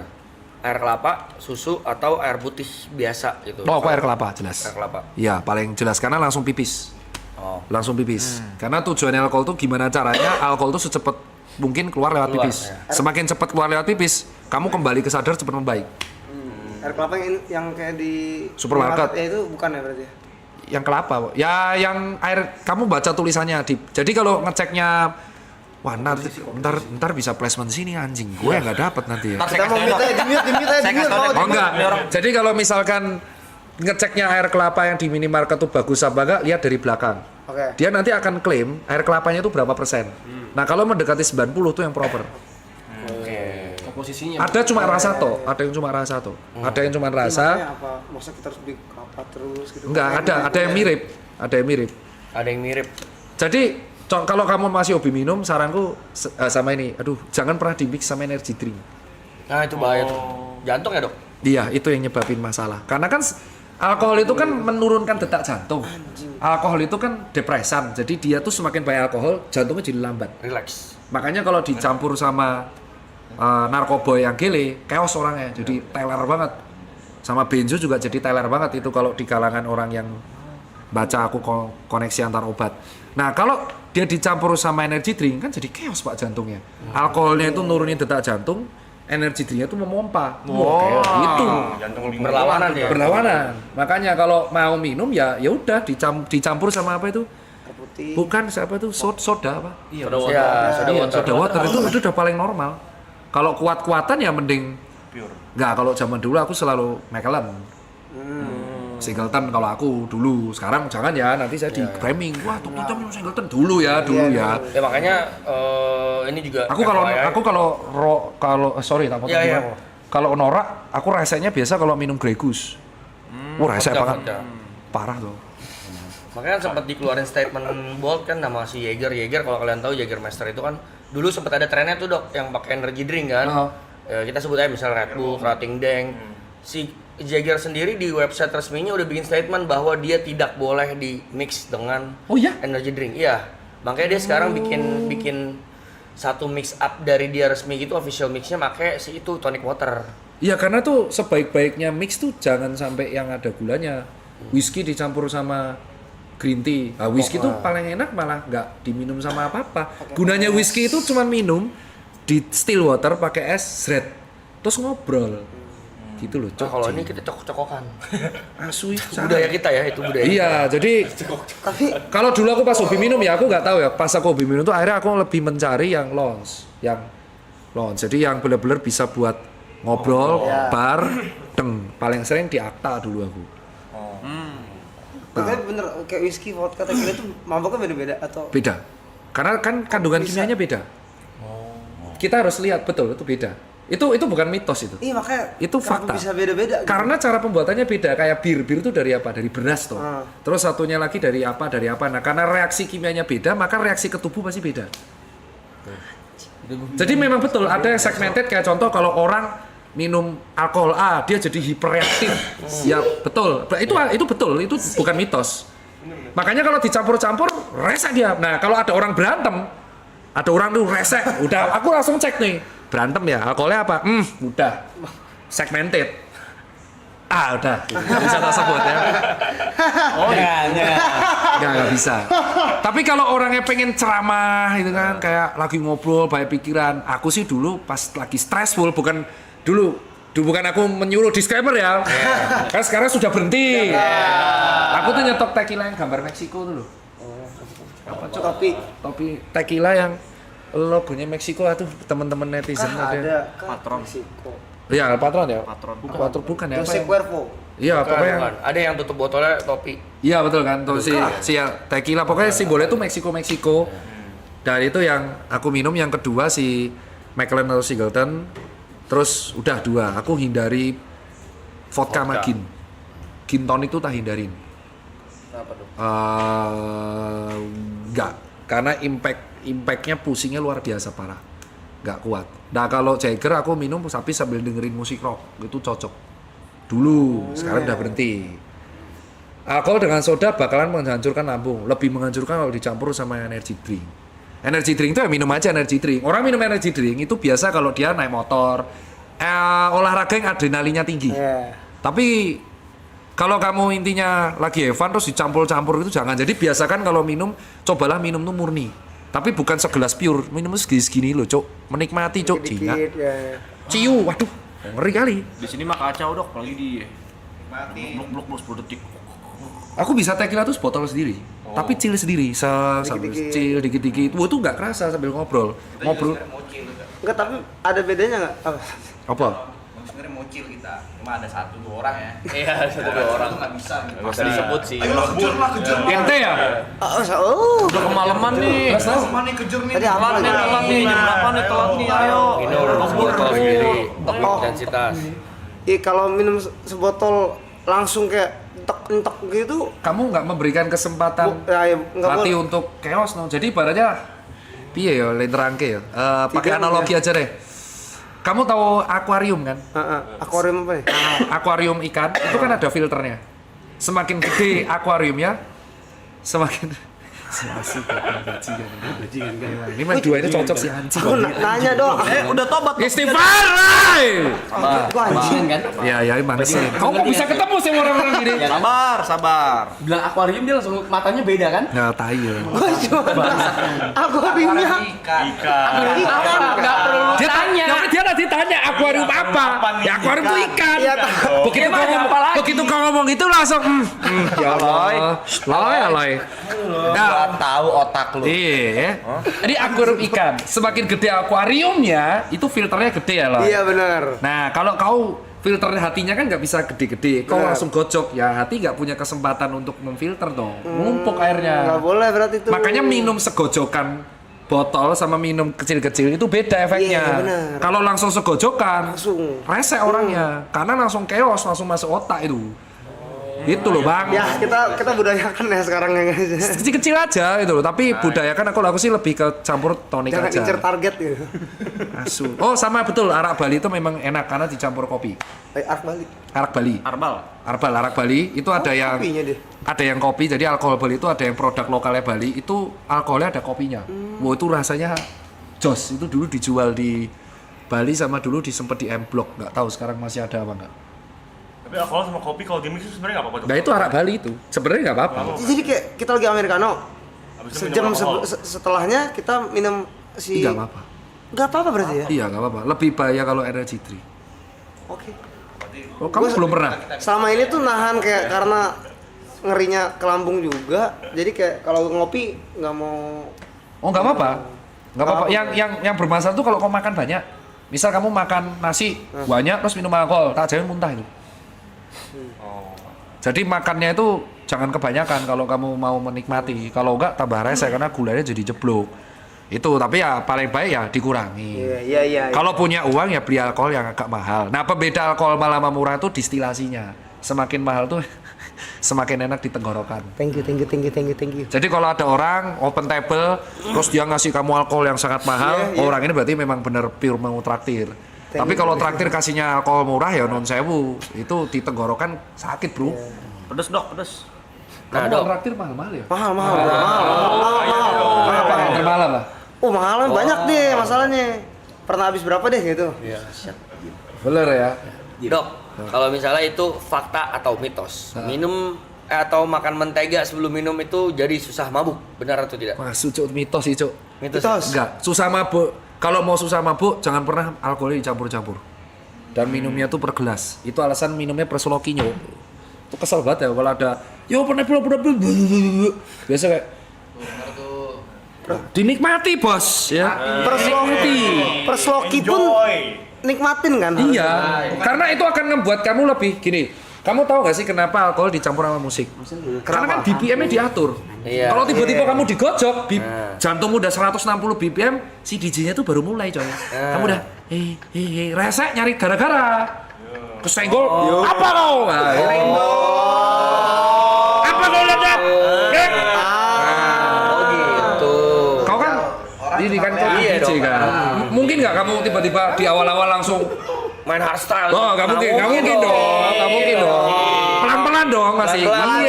Air kelapa, susu, atau air putih biasa gitu? Oh, aku air kelapa jelas. Air kelapa. Iya, paling jelas karena langsung pipis. Oh. Langsung pipis. Karena tujuannya alkohol tuh gimana caranya alkohol tuh secepat mungkin keluar lewat pipis. Semakin cepat keluar lewat pipis, kamu kembali ke sadar cepat membaik. Air kelapa yang kayak di Supermarket. ya itu bukan ya berarti? Yang kelapa, ya yang air kamu baca tulisannya di. Jadi kalau ngeceknya wah ntar bisa placement sini anjing, gue nggak dapat nanti ya. Kita mau dimute. Oh enggak. Jadi kalau misalkan ngeceknya air kelapa yang di minimarket tuh bagus apa enggak, lihat dari belakang. Oke. Dia nanti akan klaim air kelapanya itu berapa persen. Nah kalau mendekati 90 tuh yang proper. Komposisinya. Ada cuma rasa toh, ada yang cuma rasa toh, ada yang cuma rasa. Apa? Masa kita harus beli apa terus gitu? Enggak, ada yang mirip, ada yang mirip. Ada yang mirip. Jadi kalau kamu masih hobi minum, saranku sama ini, aduh jangan pernah di mix sama energy drink. Nah itu bahaya tuh. Jantung ya dok? Iya, itu yang nyebabin masalah. Karena kan alkohol itu kan menurunkan detak jantung. Alkohol itu kan depresan, jadi dia tuh semakin banyak alkohol, jantungnya jadi lambat. Relax. Makanya kalau dicampur sama narkoba yang gele, chaos orangnya, jadi teler banget. Sama benzo juga jadi teler banget itu kalau di kalangan orang yang baca aku koneksi antar obat. Nah kalau dia dicampur sama energy drink kan jadi chaos pak jantungnya. Alkoholnya itu nurunin detak jantung, energy drinknya itu memompa. Kayak gitu. Jantung Berlawanan ya. Berlawanan. Makanya kalau mau minum ya udah dicampur sama apa itu? Air putih. Bukan siapa itu soda apa? Soda water. Ya, Iya, soda water itu udah paling normal. Kalau kuat-kuatan ya mending pure. Enggak, kalau zaman dulu aku selalu Macallan. Singleton kalau aku dulu. Sekarang jangan ya, nanti saya di framing. Wah, tuh kita minum Singleton dulu ya. Ya makanya ini juga. Aku kalau sorry tak potong Iya, juga. Kalau norak, aku rasanya biasa kalau minum Grey Goose. Wah, rasanya vodka, banget. vodka. Parah tuh. Makanya sempat dikeluarin statement bold kan nama si Jaeger kalau kalian tahu Jagermeister itu kan dulu sempat ada trennya tuh dok yang pakai energy drink kan. Kita sebut aja misal Red Bull, Ratingdang. Si Jaeger sendiri di website resminya udah bikin statement bahwa dia tidak boleh di mix dengan energy drink. Iya. Makanya dia sekarang bikin satu mix up dari dia resmi gitu, official mixnya pakai si itu tonic water. Iya, karena tuh sebaik-baiknya mix tuh jangan sampai yang ada gulanya. Whisky dicampur sama green tea. Nah, whisky tuh paling enak malah nggak diminum sama apa-apa. Gunanya whisky itu cuma minum di still water pakai es red. Terus ngobrol. Gitu loh, Nah, kalau ini kita cokok-cokokan. Asui. Budaya kita ya, itu budaya. Iya, jadi tapi kalau dulu aku pas hobi minum ya aku nggak tahu ya. Pas aku hobi minum tuh akhirnya aku lebih mencari yang lounge. Jadi yang benar-benar bisa buat ngobrol, bar, paling sering di Akta dulu aku. Tapi bener kayak whisky, vodka, tequila itu maboknya beda-beda atau? Beda. Karena kan kandungan kimianya beda. Kita harus lihat betul itu beda. Itu bukan mitos itu. Iya makanya Itu fakta. bisa beda-beda. Karena cara pembuatannya beda. Kayak bir itu dari apa? Dari beras toh. Terus satunya lagi dari apa? Nah, karena reaksi kimianya beda, maka reaksi ke tubuh pasti beda. Jadi memang betul ada yang segmented kayak contoh kalau orang minum alkohol A dia jadi hiperreaktif. Ya betul. Itu betul, itu bukan mitos. Makanya kalau dicampur-campur resek dia. Nah, kalau ada orang berantem, ada orang tuh resek, udah aku langsung cek nih. Berantem ya, alkoholnya apa? Udah. Segmented. Udah. Bisa tak sebut ya. Nggak bisa. Tapi kalau orangnya pengen ceramah gitu kan, kayak lagi ngobrol, banyak pikiran. Aku sih dulu pas lagi stressful, bukan aku menyuruh disclaimer ya. Kan sekarang sudah berhenti. Aku tuh nyetok tequila yang gambar Meksiko tuh loh. Topi tequila yang logonya Meksiko tuh teman-teman netizen ada. Patron. Iya, patron ya. Patron bukan ya. Jose Cuervo. Iya, pokoknya Bukan. Ada yang tutup botolnya topi. iya betul kan, tuh si tequila pokoknya simbolnya tuh Meksiko. Dan itu yang aku minum. Yang kedua si Macallan atau Singleton. Terus udah 2, aku hindari vodka sama gin. Gin tonic itu tak hindarin. Kenapa tuh? Enggak, karena impactnya pusingnya luar biasa parah. Enggak kuat. Nah kalau Jaeger aku minum tapi sambil dengerin musik rock, itu cocok. Dulu, sekarang udah berhenti. Alkohol dengan soda bakalan menghancurkan lambung, lebih menghancurkan kalau dicampur sama energy drink. Energy drink itu ya minum aja energy drink. Orang minum energy drink itu biasa kalau dia naik motor, olahraga yang adrenalinnya tinggi. Tapi kalau kamu intinya lagi have fun terus dicampur-campur itu jangan. Jadi biasakan kalau minum, cobalah minum tuh murni. Tapi bukan segelas pure, minum segini loh, Cok. Menikmati, Cok. Jinga. Ciu, waduh, ngeri kali. Di sini mah kacau dok, apalagi di blok 10 detik. Aku bisa tequila tuh botol sendiri, tapi chill sendiri, sambil chill dikit-dikit. Itu nggak kerasa sambil ngobrol. Enggak, tapi ada bedanya nggak? Apa? bocil kita. Cuma ada 1-2 orang ya. Iya, 1-2 orang. Itu nggak bisa gitu. Nggak usah disebut sih. Ayo lah kejar lah, kejar lah. Ente ya? Udah kemalaman nih. Sama nih kejar nih. Tadi apa nih? Telat nih, jam berapa nih telat nih, ayo. Minum botol sendiri, intensitas. Iya kalau minum sebotol langsung kayak entek gitu. Kamu nggak memberikan kesempatan Ya, nggak hati boleh. untuk chaos no. Jadi ibaratnya piye ya, lain terangke ya. Pakai Tidak, analogi aja deh. Kamu tahu akuarium kan? Akuarium apa nih? Akuarium ikan itu kan ada filternya. Semakin gede akuariumnya, semakin ini mah dua ini cocok sih anjing. Aku nanya dong. Udah tobat. Istighfar, Gua anjing kan. ya mana sih? Kau kok bisa ketemu sih orang-orang gini? Sabar, sabar. Bilang akuarium dia langsung matanya beda kan? Nah, tai ya. Gua cuma akuariumnya. Ikan. Nggak perlu Dia tanya. dia tadi tanya akuarium apa? Ya akuarium itu ikan. Iya, tahu. Begitu Gimana, kau ngomong, apa lagi? begitu kau ngomong itu langsung ya Allah. Loy. Nah, Tahu otak lu. iya. Jadi akuarium ikan, semakin gede akuariumnya, itu filternya gede ya, Loy. Iya benar. Nah, kalau kau filter hatinya kan nggak bisa gede-gede, kau Benar. langsung gocok, ya hati nggak punya kesempatan untuk memfilter dong, numpuk airnya. Nggak boleh berarti itu. Makanya minum segojokan botol sama minum kecil-kecil itu beda efeknya. Iya, benar. Kalau langsung segojokan, Langsung. rese orangnya, karena langsung chaos, langsung masuk otak itu. Gitu loh bang. Ya kita budayakan ya sekarang ya guys. Kecil-kecil aja gitu loh. Tapi budayakan aku sih lebih ke campur tonik Jangan aja. incer target gitu. Asu. Oh sama betul, arak Bali itu memang enak karena dicampur kopi. Ark Bali. Arak Bali. Arak Bali itu ada yang Kopinya deh. ada yang kopi. Jadi alkohol Bali itu ada yang produk lokalnya Bali itu alkoholnya ada kopinya. Wow itu rasanya jos. Itu dulu dijual di Bali sama dulu disempet di M Block. Nggak tahu sekarang masih ada apa nggak. Tapi alkohol sama kopi kalau di mix itu sebenarnya nggak apa-apa tuh. Nah itu arak Bali itu sebenarnya nggak apa-apa. Jadi kayak kita lagi americano. Habis itu Sejam minum alkohol. setelahnya kita minum si. Nggak apa-apa. Nggak apa-apa berarti ya? Iya nggak apa-apa. Lebih bahaya kalau energy drink. Oke. Oh kamu belum pernah? Selama ini tuh nahan kayak karena ngerinya ke lambung juga. Jadi kayak kalau ngopi nggak mau. Oh nggak apa-apa. Nggak apa-apa. Yang bermasalah tuh kalau kau makan banyak. Misal kamu makan nasi banyak terus minum alkohol, tak jamin muntah itu. Jadi makannya itu jangan kebanyakan kalau kamu mau menikmati. Kalau enggak tambah rese karena gulanya jadi jeblok. Itu tapi ya paling baik ya dikurangi. Iya. Kalau punya uang ya beli alkohol yang agak mahal. Nah pembeda alkohol mahal sama murah itu distilasinya. Semakin mahal tuh semakin enak di tenggorokan. Thank you. Jadi kalau ada orang open table terus dia ngasih kamu alkohol yang sangat mahal, Iya. orang ini berarti memang bener pure mau traktir. Tapi kalau traktir kasihnya alkohol murah ya non sewu, itu di tenggorokan sakit bro. Pedes dok, pedes. Kamu Nah, Dok. traktir mahal-mahal ya? Mahal. Apa yang termahal lah? Oh mahalnya banyak deh masalahnya. Pernah habis berapa deh gitu? Bener ya. Dok, kalau misalnya itu fakta atau mitos, minum atau makan mentega sebelum minum itu jadi susah mabuk, benar atau tidak? Wah, cuk mitos sih cuk. Mitos. Enggak, susah mabuk. Kalau mau susah mabuk jangan pernah alkoholnya dicampur-campur. Dan minumnya tuh per gelas. Itu alasan minumnya per slokinya. Itu kesel banget ya kalau ada yo pernah biasa kayak dinikmati bos ya. Per sloki pun nikmatin kan? Iya, karena itu akan membuat kamu lebih gini. Kamu tahu gak sih kenapa alkohol dicampur sama musik? Karena kan BPM-nya diatur. Iya. Kalau tiba-tiba kamu digojok, jantungmu udah 160 BPM, si DJ-nya tuh baru mulai coy. Kamu udah resek nyari gara-gara. Kesenggol, apa kau? Apa kau lihat? Oh gitu. Kau kan ini kan kau Iya DJ dong. kan. Mungkin nggak kamu tiba-tiba di awal-awal langsung Main hardstyle. oh, nggak mungkin dong. Pelan-pelan dong masih. Pelan-pelan.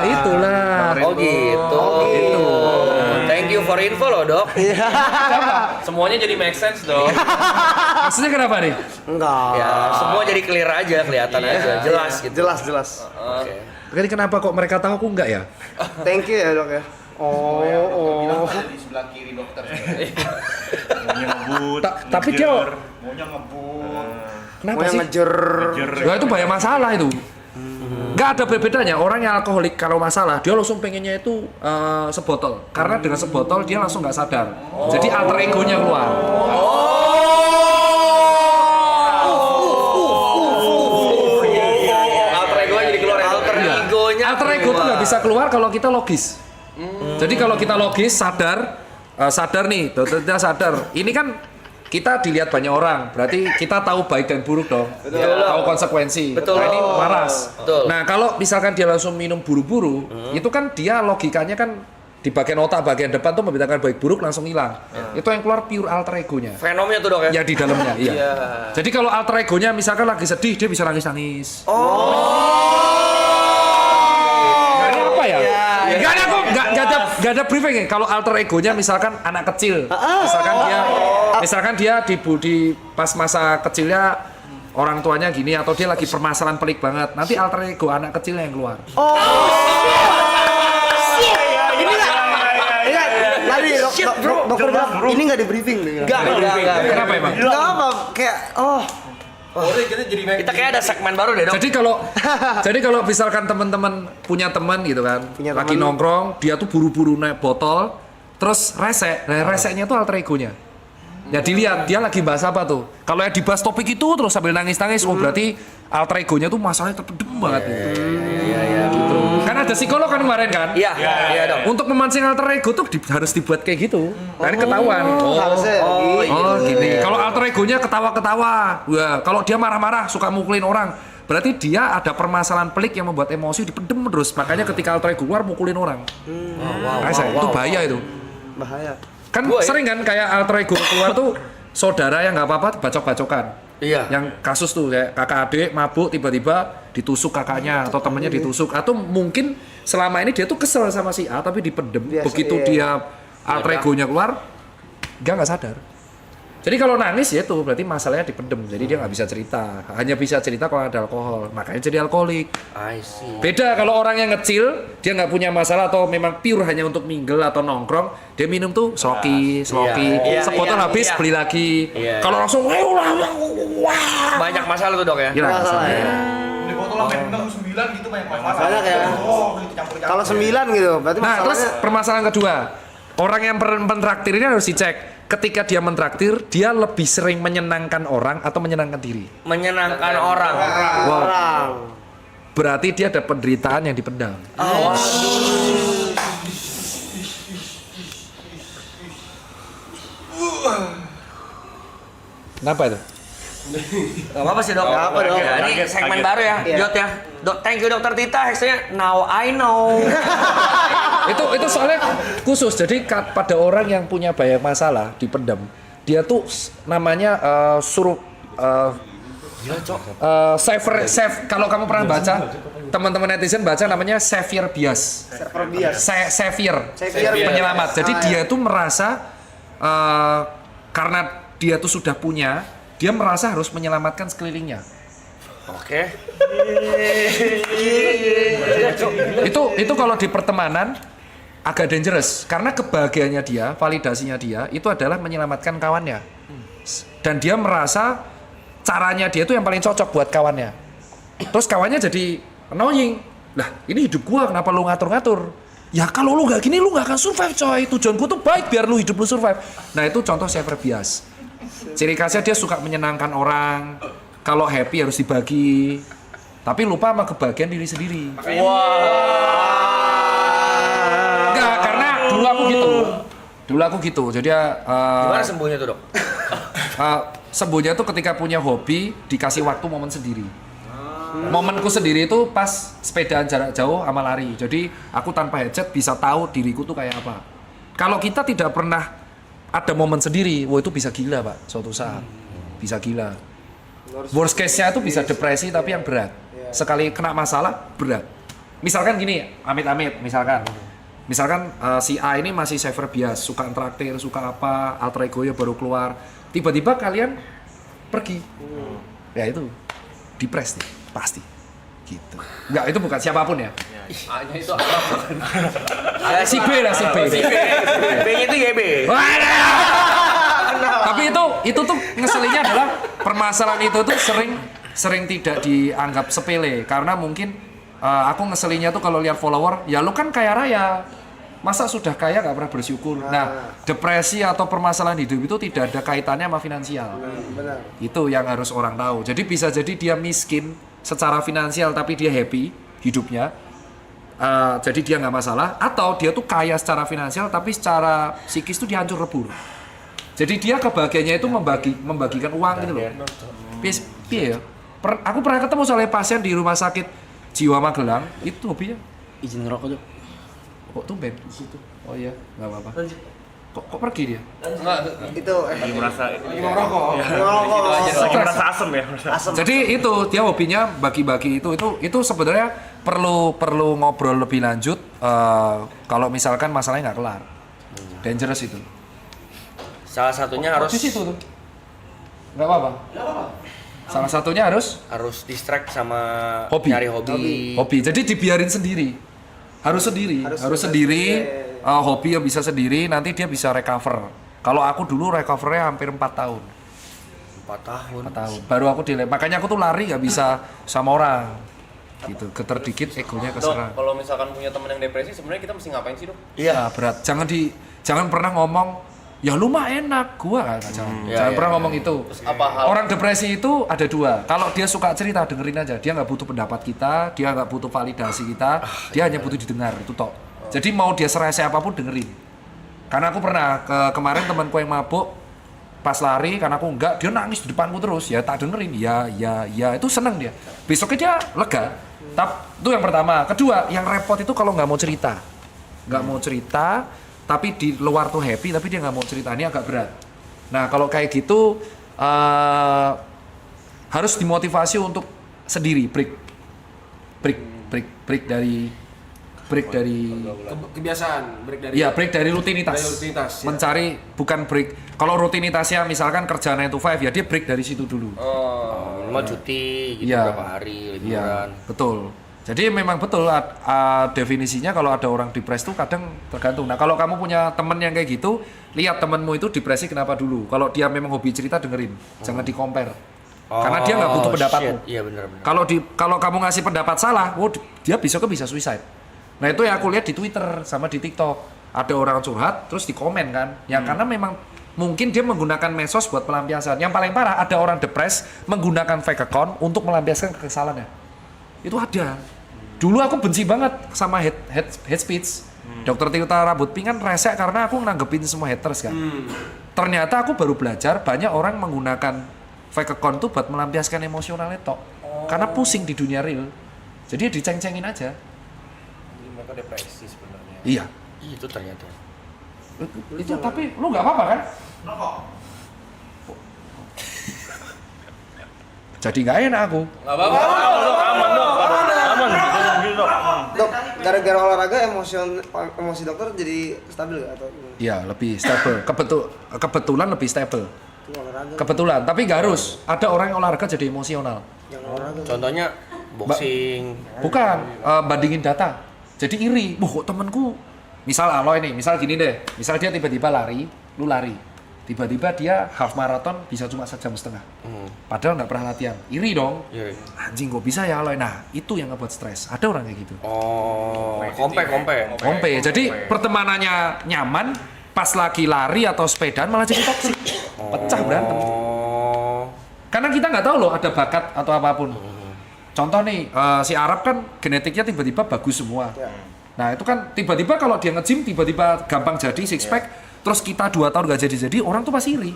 Iya, itulah. Oh gitu. Itu. Thank you for info loh dok. Semuanya jadi make sense dong. Maksudnya kenapa nih? Enggak. Ya semua jadi clear aja, kelihatan aja, jelas gitu. Jelas. Oke. Jadi kenapa kok mereka tahu aku enggak ya? Thank you ya dok ya. Oh. Di sebelah kiri dokter. Maunya ngebut. Tapi dia Maunya ngebut. kenapa Mau yang sih? ngejer. Ya itu banyak masalah itu. Nggak ada bedanya. Orang yang alkoholik kalau masalah dia langsung pengennya itu sebotol. Karena dengan sebotol dia langsung nggak sadar. Jadi alter egonya keluar. alter ego tuh nggak bisa keluar kalau kita logis. Jadi kalau kita logis, sadar nih, kita sadar. Ini kan kita dilihat banyak orang, berarti kita tahu baik dan buruk dong. Tahu konsekuensi. Betul. Nah ini waras. Betul. Nah kalau misalkan dia langsung minum buru-buru, itu kan dia logikanya kan di bagian otak bagian depan tuh membedakan baik buruk langsung hilang. Itu yang keluar pure alter egonya. Venomnya tuh dok ya? Ya di dalamnya, iya. Jadi kalau alter egonya misalkan lagi sedih, dia bisa nangis-nangis. Apa ya? Gak ada briefing ya. Kalau alter egonya misalkan anak kecil, misalkan dia di pas masa kecilnya orang tuanya gini atau dia lagi permasalahan pelik banget, nanti alter ego anak kecilnya yang keluar. Tadi dokter bilang ini nggak di briefing nih. Enggak. Kenapa emang? Nggak apa, kayak Kita kayak ada segmen baru deh dok. Jadi kalau misalkan teman-teman punya teman gitu kan, lagi teman. nongkrong, dia tuh buru-buru naik botol, terus resek. Nah, reseknya tuh alter egonya. Ya dilihat dia lagi bahas apa tuh. Kalau yang dibahas topik itu terus sambil nangis-nangis, oh berarti alter egonya tuh masalahnya terpendam banget gitu. Iya gitu. Kan ada psikolog kan kemarin kan? Iya dok. Untuk memancing alter ego tuh harus dibuat kayak gitu. Nah, ini ketahuan. Gini. Kalau alter egonya ketawa-ketawa. Wah, kalau dia marah-marah, suka mukulin orang, berarti dia ada permasalahan pelik yang membuat emosi dipendem terus. Makanya ketika alter ego keluar mukulin orang. Itu bahaya itu. bahaya. Kan sering kan kayak alter ego keluar tuh saudara yang nggak apa-apa bacok-bacokan. Iya. Yang kasus tuh kayak kakak adik mabuk tiba-tiba ditusuk kakaknya atau temennya ditusuk, atau mungkin selama ini dia tuh kesel sama si A tapi dipendem. Begitu dia alter egonya keluar, dia nggak sadar. Jadi kalau nangis ya itu berarti masalahnya dipendem, jadi dia nggak bisa cerita. Hanya bisa cerita kalau ada alkohol, makanya jadi alkoholik. I see. Beda kalau orang yang ngecil, dia nggak punya masalah atau memang pure hanya untuk mingle atau nongkrong, dia minum tuh sloki, sebotol habis beli lagi. Kalau langsung banyak masalah tuh dok ya. Gila, Beli botol sampai minum 9 gitu banyak masalah. Banyak ya. Kalau 9 gitu, berarti nah terus masalahnya. permasalahan kedua, orang yang mentraktir ini harus dicek. Ketika dia mentraktir, dia lebih sering menyenangkan orang atau menyenangkan diri. Menyenangkan orang. Berarti dia ada penderitaan yang dipendam. Kenapa itu? Gak apa-apa sih dok. Gak apa, Dok. Ya, ini segmen baru ya, Jot ya. Thank you dokter Tita. Hashtagnya Now I Know. itu soalnya khusus. Jadi pada orang yang punya banyak masalah dipendam, dia tuh namanya kalau kamu pernah baca, teman-teman netizen baca namanya Savior bias. Savior penyelamat. Jadi dia tuh merasa karena dia tuh sudah punya, dia merasa harus menyelamatkan sekelilingnya. Oke. Itu kalau di pertemanan agak dangerous karena kebahagiaannya dia, validasinya dia itu adalah menyelamatkan kawannya. Dan dia merasa caranya dia itu yang paling cocok buat kawannya. Terus kawannya jadi annoying. Lah, ini hidup gua, kenapa lu ngatur-ngatur? Ya kalau lu nggak gini lu nggak akan survive coy. Tujuan gua tuh baik biar lu hidup lu survive. Nah, itu contoh savior bias. Ciri khasnya dia suka menyenangkan orang. Kalau happy harus dibagi. Tapi lupa sama kebahagiaan diri sendiri. Enggak, karena dulu aku gitu. Jadi Gimana sembuhnya tuh dok? sembuhnya tuh ketika punya hobi, dikasih waktu momen sendiri. Momenku sendiri itu pas sepedaan jarak jauh sama lari. Jadi aku tanpa headset bisa tahu diriku tuh kayak apa. Kalau kita tidak pernah ada momen sendiri, wah itu bisa gila pak, suatu saat. Bisa gila. Worst case-nya itu bisa depresi tapi yang berat. Sekali kena masalah, berat. Misalkan gini, amit-amit, misalkan si A ini masih savior bias, suka interaktif, suka apa, alter ego-nya baru keluar. Tiba-tiba kalian pergi. Ya itu, depres nih, pasti. Gitu. Enggak, itu bukan siapapun ya. A-nya itu apa? Si B lah, si B. B-nya itu YB. Tapi itu tuh ngeselinnya adalah permasalahan itu tuh sering tidak dianggap sepele karena mungkin aku ngeselinnya tuh kalau lihat follower, ya lu kan kaya raya, masa sudah kaya gak pernah bersyukur. Nah, depresi atau permasalahan hidup itu tidak ada kaitannya sama finansial. Itu yang harus orang tahu. Jadi bisa jadi dia miskin secara finansial tapi dia happy hidupnya, jadi dia nggak masalah, atau dia tuh kaya secara finansial tapi secara psikis tuh dia hancur lebur. Jadi dia kebahagiaannya itu membagikan uang gitu loh. Piye ya? Aku pernah ketemu soalnya pasien di rumah sakit jiwa Magelang, itu hobinya Izin ngerokok tuh. kok tumben di situ. Oh iya, nggak apa-apa. Kok pergi dia? Itu Lagi merasa ngerokok. lagi merasa asem ya. Asem. Jadi itu dia hobinya bagi-bagi itu sebenarnya perlu ngobrol lebih lanjut kalau misalkan masalahnya nggak kelar. Dangerous itu. Salah satunya harus Di situ tuh. Nggak apa-apa. Salah satunya harus distract sama Hobi. nyari hobi. Jadi dibiarin sendiri. Harus sendiri. Hobi yang bisa sendiri, nanti dia bisa recover. Kalau aku dulu recovernya hampir 4 tahun. 4 tahun. 4 tahun. Baru aku dilem. Makanya aku tuh lari nggak bisa sama orang. Gitu. Geter dikit egonya keserang. Kalau misalkan punya teman yang depresi, sebenarnya kita mesti ngapain sih, Dok? Iya, berat. Jangan pernah ngomong, ya lu mah enak, gua jangan pernah ngomong itu. Apa hal Orang depresi itu ada 2. Kalau dia suka cerita, dengerin aja. Dia nggak butuh pendapat kita, dia nggak butuh validasi kita, dia hanya butuh didengar, itu tok. Jadi mau dia serese apapun dengerin. Karena aku pernah kemarin temanku yang mabuk pas lari, karena aku enggak, dia nangis di depanku terus. Ya tak dengerin, ya itu seneng dia. Besoknya dia lega. Itu yang pertama. Kedua, yang repot itu kalau nggak mau cerita. Nggak mau cerita, tapi di luar tuh happy, tapi dia nggak mau cerita, ini agak berat. Nah kalau kayak gitu harus dimotivasi untuk sendiri, break dari kebiasaan, break dari break dari rutinitas. ya. Mencari bukan break. Kalau rutinitasnya misalkan kerja 9 to 5 ya dia break dari situ dulu. Mau cuti gitu Iya. berapa hari liburan. Betul. Jadi memang betul definisinya kalau ada orang depresi itu kadang tergantung. Nah kalau kamu punya temen yang kayak gitu, lihat temenmu itu depresi kenapa dulu. Kalau dia memang hobi cerita dengerin, jangan di-compare. Karena dia nggak butuh pendapatmu. Iya benar. Kalau kamu ngasih pendapat salah, dia besoknya bisa suicide. Nah itu yang aku lihat di Twitter sama di TikTok. Ada orang curhat terus di komen kan. Ya karena memang mungkin dia menggunakan medsos buat pelampiasan. Yang paling parah ada orang depres menggunakan fake account untuk melampiaskan kekesalannya. Itu ada. Dulu aku benci banget sama hate speech. Dokter Tirta Rambut Pink kan resek karena aku nanggepin semua haters kan. Ternyata aku baru belajar banyak orang menggunakan fake account tuh buat melampiaskan emosionalnya tok. Karena pusing di dunia real. Jadi diceng-cengin aja. Mereka depresi sebenarnya. Iya. Itu ternyata. Itu tapi lu nggak apa-apa kan? Jadi nggak enak aku. Nggak apa-apa. Aman dok. Dok, gara-gara olahraga emosi dokter jadi stabil gak atau gimana? Iya, lebih stable. Kebetulan lebih stable. Itu olahraga. Kebetulan, tapi nggak harus. Ada orang yang olahraga jadi emosional. Yang olahraga. Contohnya boxing. Bukan, bandingin data. Jadi iri. Kok temenku, misal Aloy nih, misal gini deh. Misal dia tiba-tiba lari, lu lari. Tiba-tiba dia half marathon bisa cuma 1,5 jam. Padahal nggak pernah latihan. Iri dong. Iya. Anjing kok bisa ya Aloy. Nah, itu yang ngebuat stres. Ada orang kayak gitu. Oh, kompe. Kompe. Jadi pertemanannya nyaman, pas lagi lari atau sepedaan malah jadi toksik. Pecah berantem. Oh. Karena kita nggak tahu loh ada bakat atau apapun. Contoh nih, si Arab kan genetiknya tiba-tiba bagus semua. Nah itu kan tiba-tiba kalau dia nge-gym tiba-tiba gampang jadi six pack, terus kita 2 tahun nggak jadi, orang tuh pasti iri.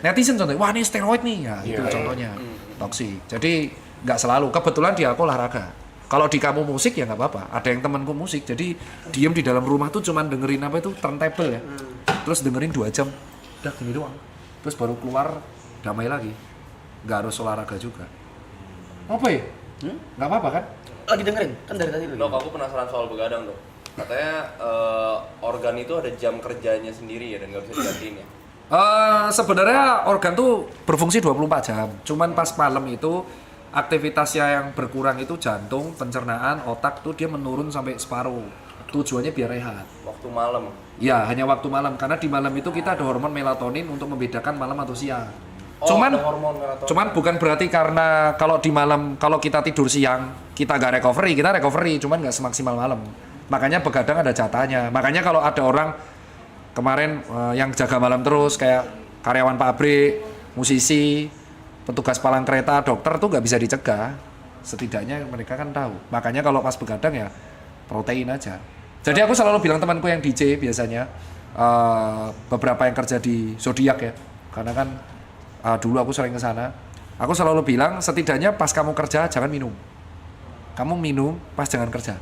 Netizen contohnya, wah ini steroid nih, ya itu contohnya. Toksik. Jadi nggak selalu, kebetulan dia aku olahraga. Kalau di kamu musik ya nggak apa-apa, ada yang temanku musik, jadi diem di dalam rumah tuh cuman dengerin apa itu, turntable ya. Terus dengerin 2 jam, udah gini doang. Terus baru keluar, damai lagi. Nggak harus olahraga juga. Apa ya? Nggak apa-apa kan? Lagi dengerin, kan dari tadi Dok, aku penasaran soal begadang, Dok. Katanya organ itu ada jam kerjanya sendiri ya dan nggak bisa digantiin ya? Sebenarnya organ tuh berfungsi 24 jam. Cuman pas malam itu aktivitasnya yang berkurang itu jantung, pencernaan, otak tuh dia menurun sampai separuh. Tujuannya biar rehat. Waktu malam. Ya, hanya waktu malam karena di malam itu kita ada hormon melatonin untuk membedakan malam atau siang. Oh, Cuman ada hormon melatonin. Cuman bukan berarti karena kalau di malam kalau kita tidur siang kita nggak recovery, cuman nggak semaksimal malam. Makanya begadang ada jatahnya. Makanya kalau ada orang kemarin yang jaga malam terus kayak karyawan pabrik, musisi, petugas palang kereta, dokter tuh nggak bisa dicegah. Setidaknya mereka kan tahu. Makanya kalau pas begadang ya protein aja. Jadi aku selalu bilang temanku yang DJ biasanya, beberapa yang kerja di Zodiac ya, karena kan dulu aku sering ke sana. Aku selalu bilang setidaknya pas kamu kerja jangan minum. Kamu minum pas jangan kerja.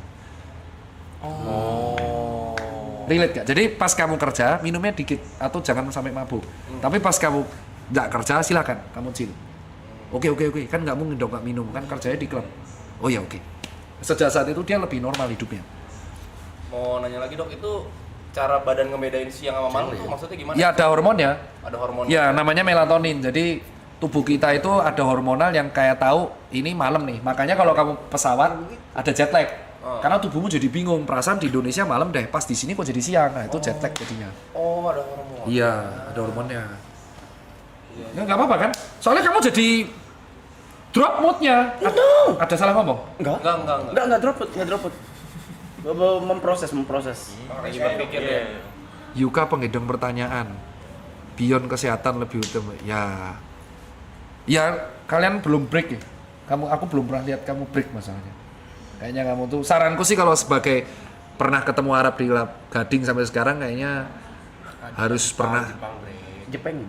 Relate gak? Jadi pas kamu kerja minumnya dikit atau jangan sampai mabuk. Tapi pas kamu nggak kerja silakan kamu chill. Oke, kan nggak mungkin dong nggak minum, kan kerjanya di klub. Oh ya oke. Sejak saat itu dia lebih normal hidupnya. Mau nanya lagi dok, itu cara badan ngebedain siang sama malam tuh maksudnya gimana? Ya ada hormonnya. Ada hormonnya. Ya namanya melatonin. Jadi tubuh kita itu ada hormonal yang kayak tahu ini malam nih. Makanya kalau kamu pesawat ada jet lag. Karena tubuhmu jadi bingung. Perasaan di Indonesia malam deh, pas di sini kok jadi siang. Nah itu jet lag jadinya. Oh ada hormon. Iya ada hormonnya. Ya nggak apa-apa kan? Soalnya kamu jadi drop moodnya. Ada salah ngomong? Enggak. Enggak drop out. Memproses. Lagi berpikir ya. Yuka penghidang pertanyaan. Beyond kesehatan lebih utama. Ya kalian belum break ya. Aku belum pernah lihat kamu break masalahnya. Kayaknya kamu tuh saranku sih kalau sebagai pernah ketemu Arab di Gading sampai sekarang kayaknya harus pernah. Jepang.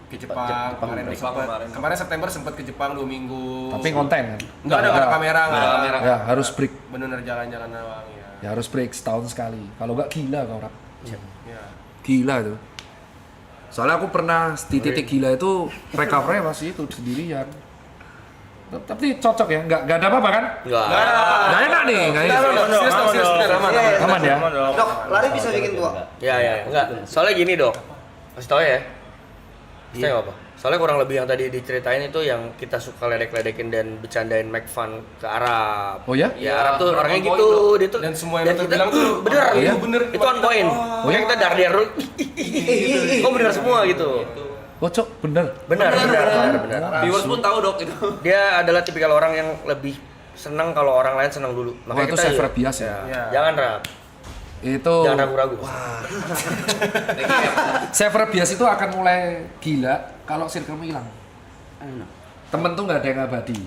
Ke Jepang. Kemarin September sempat ke Jepang 2 minggu. Tapi konten kan? Enggak ada kamera. Ya harus break. Bener jalan-jalan doang ya. Ya harus break setahun sekali. Kalau nggak gila kau Rap. Ya. Gila itu. Soalnya aku pernah di titik gila itu recovery masih itu sendirian. Tapi cocok ya, nggak ada apa-apa kan? Nggak enak nih, nggak enak. Aman ya. Dok, lari bisa bikin tua. Ya, enggak. Soalnya gini dok, kasih tau ya. Kasih tau apa? Soalnya kurang lebih yang tadi diceritain itu yang kita suka ledek-ledekin dan bercandain make fun ke Arab. Oh ya? Ya Arab tuh orangnya gitu, dia tuh. Dan semua yang kita bilang tuh bener, iya? itu on point. Oh ya kita dar-dar, kok bener semua gitu. Kocok bener. Benar. Viewers pun tahu dok itu. Dia adalah tipikal orang yang lebih senang kalau orang lain senang dulu. Wah, itu Saifra bias ya? Jangan Rap. Itu Jangan ragu-ragu. Saifra bias itu akan mulai gila kalau circle-mu hilang. Temen tuh nggak ada yang abadi.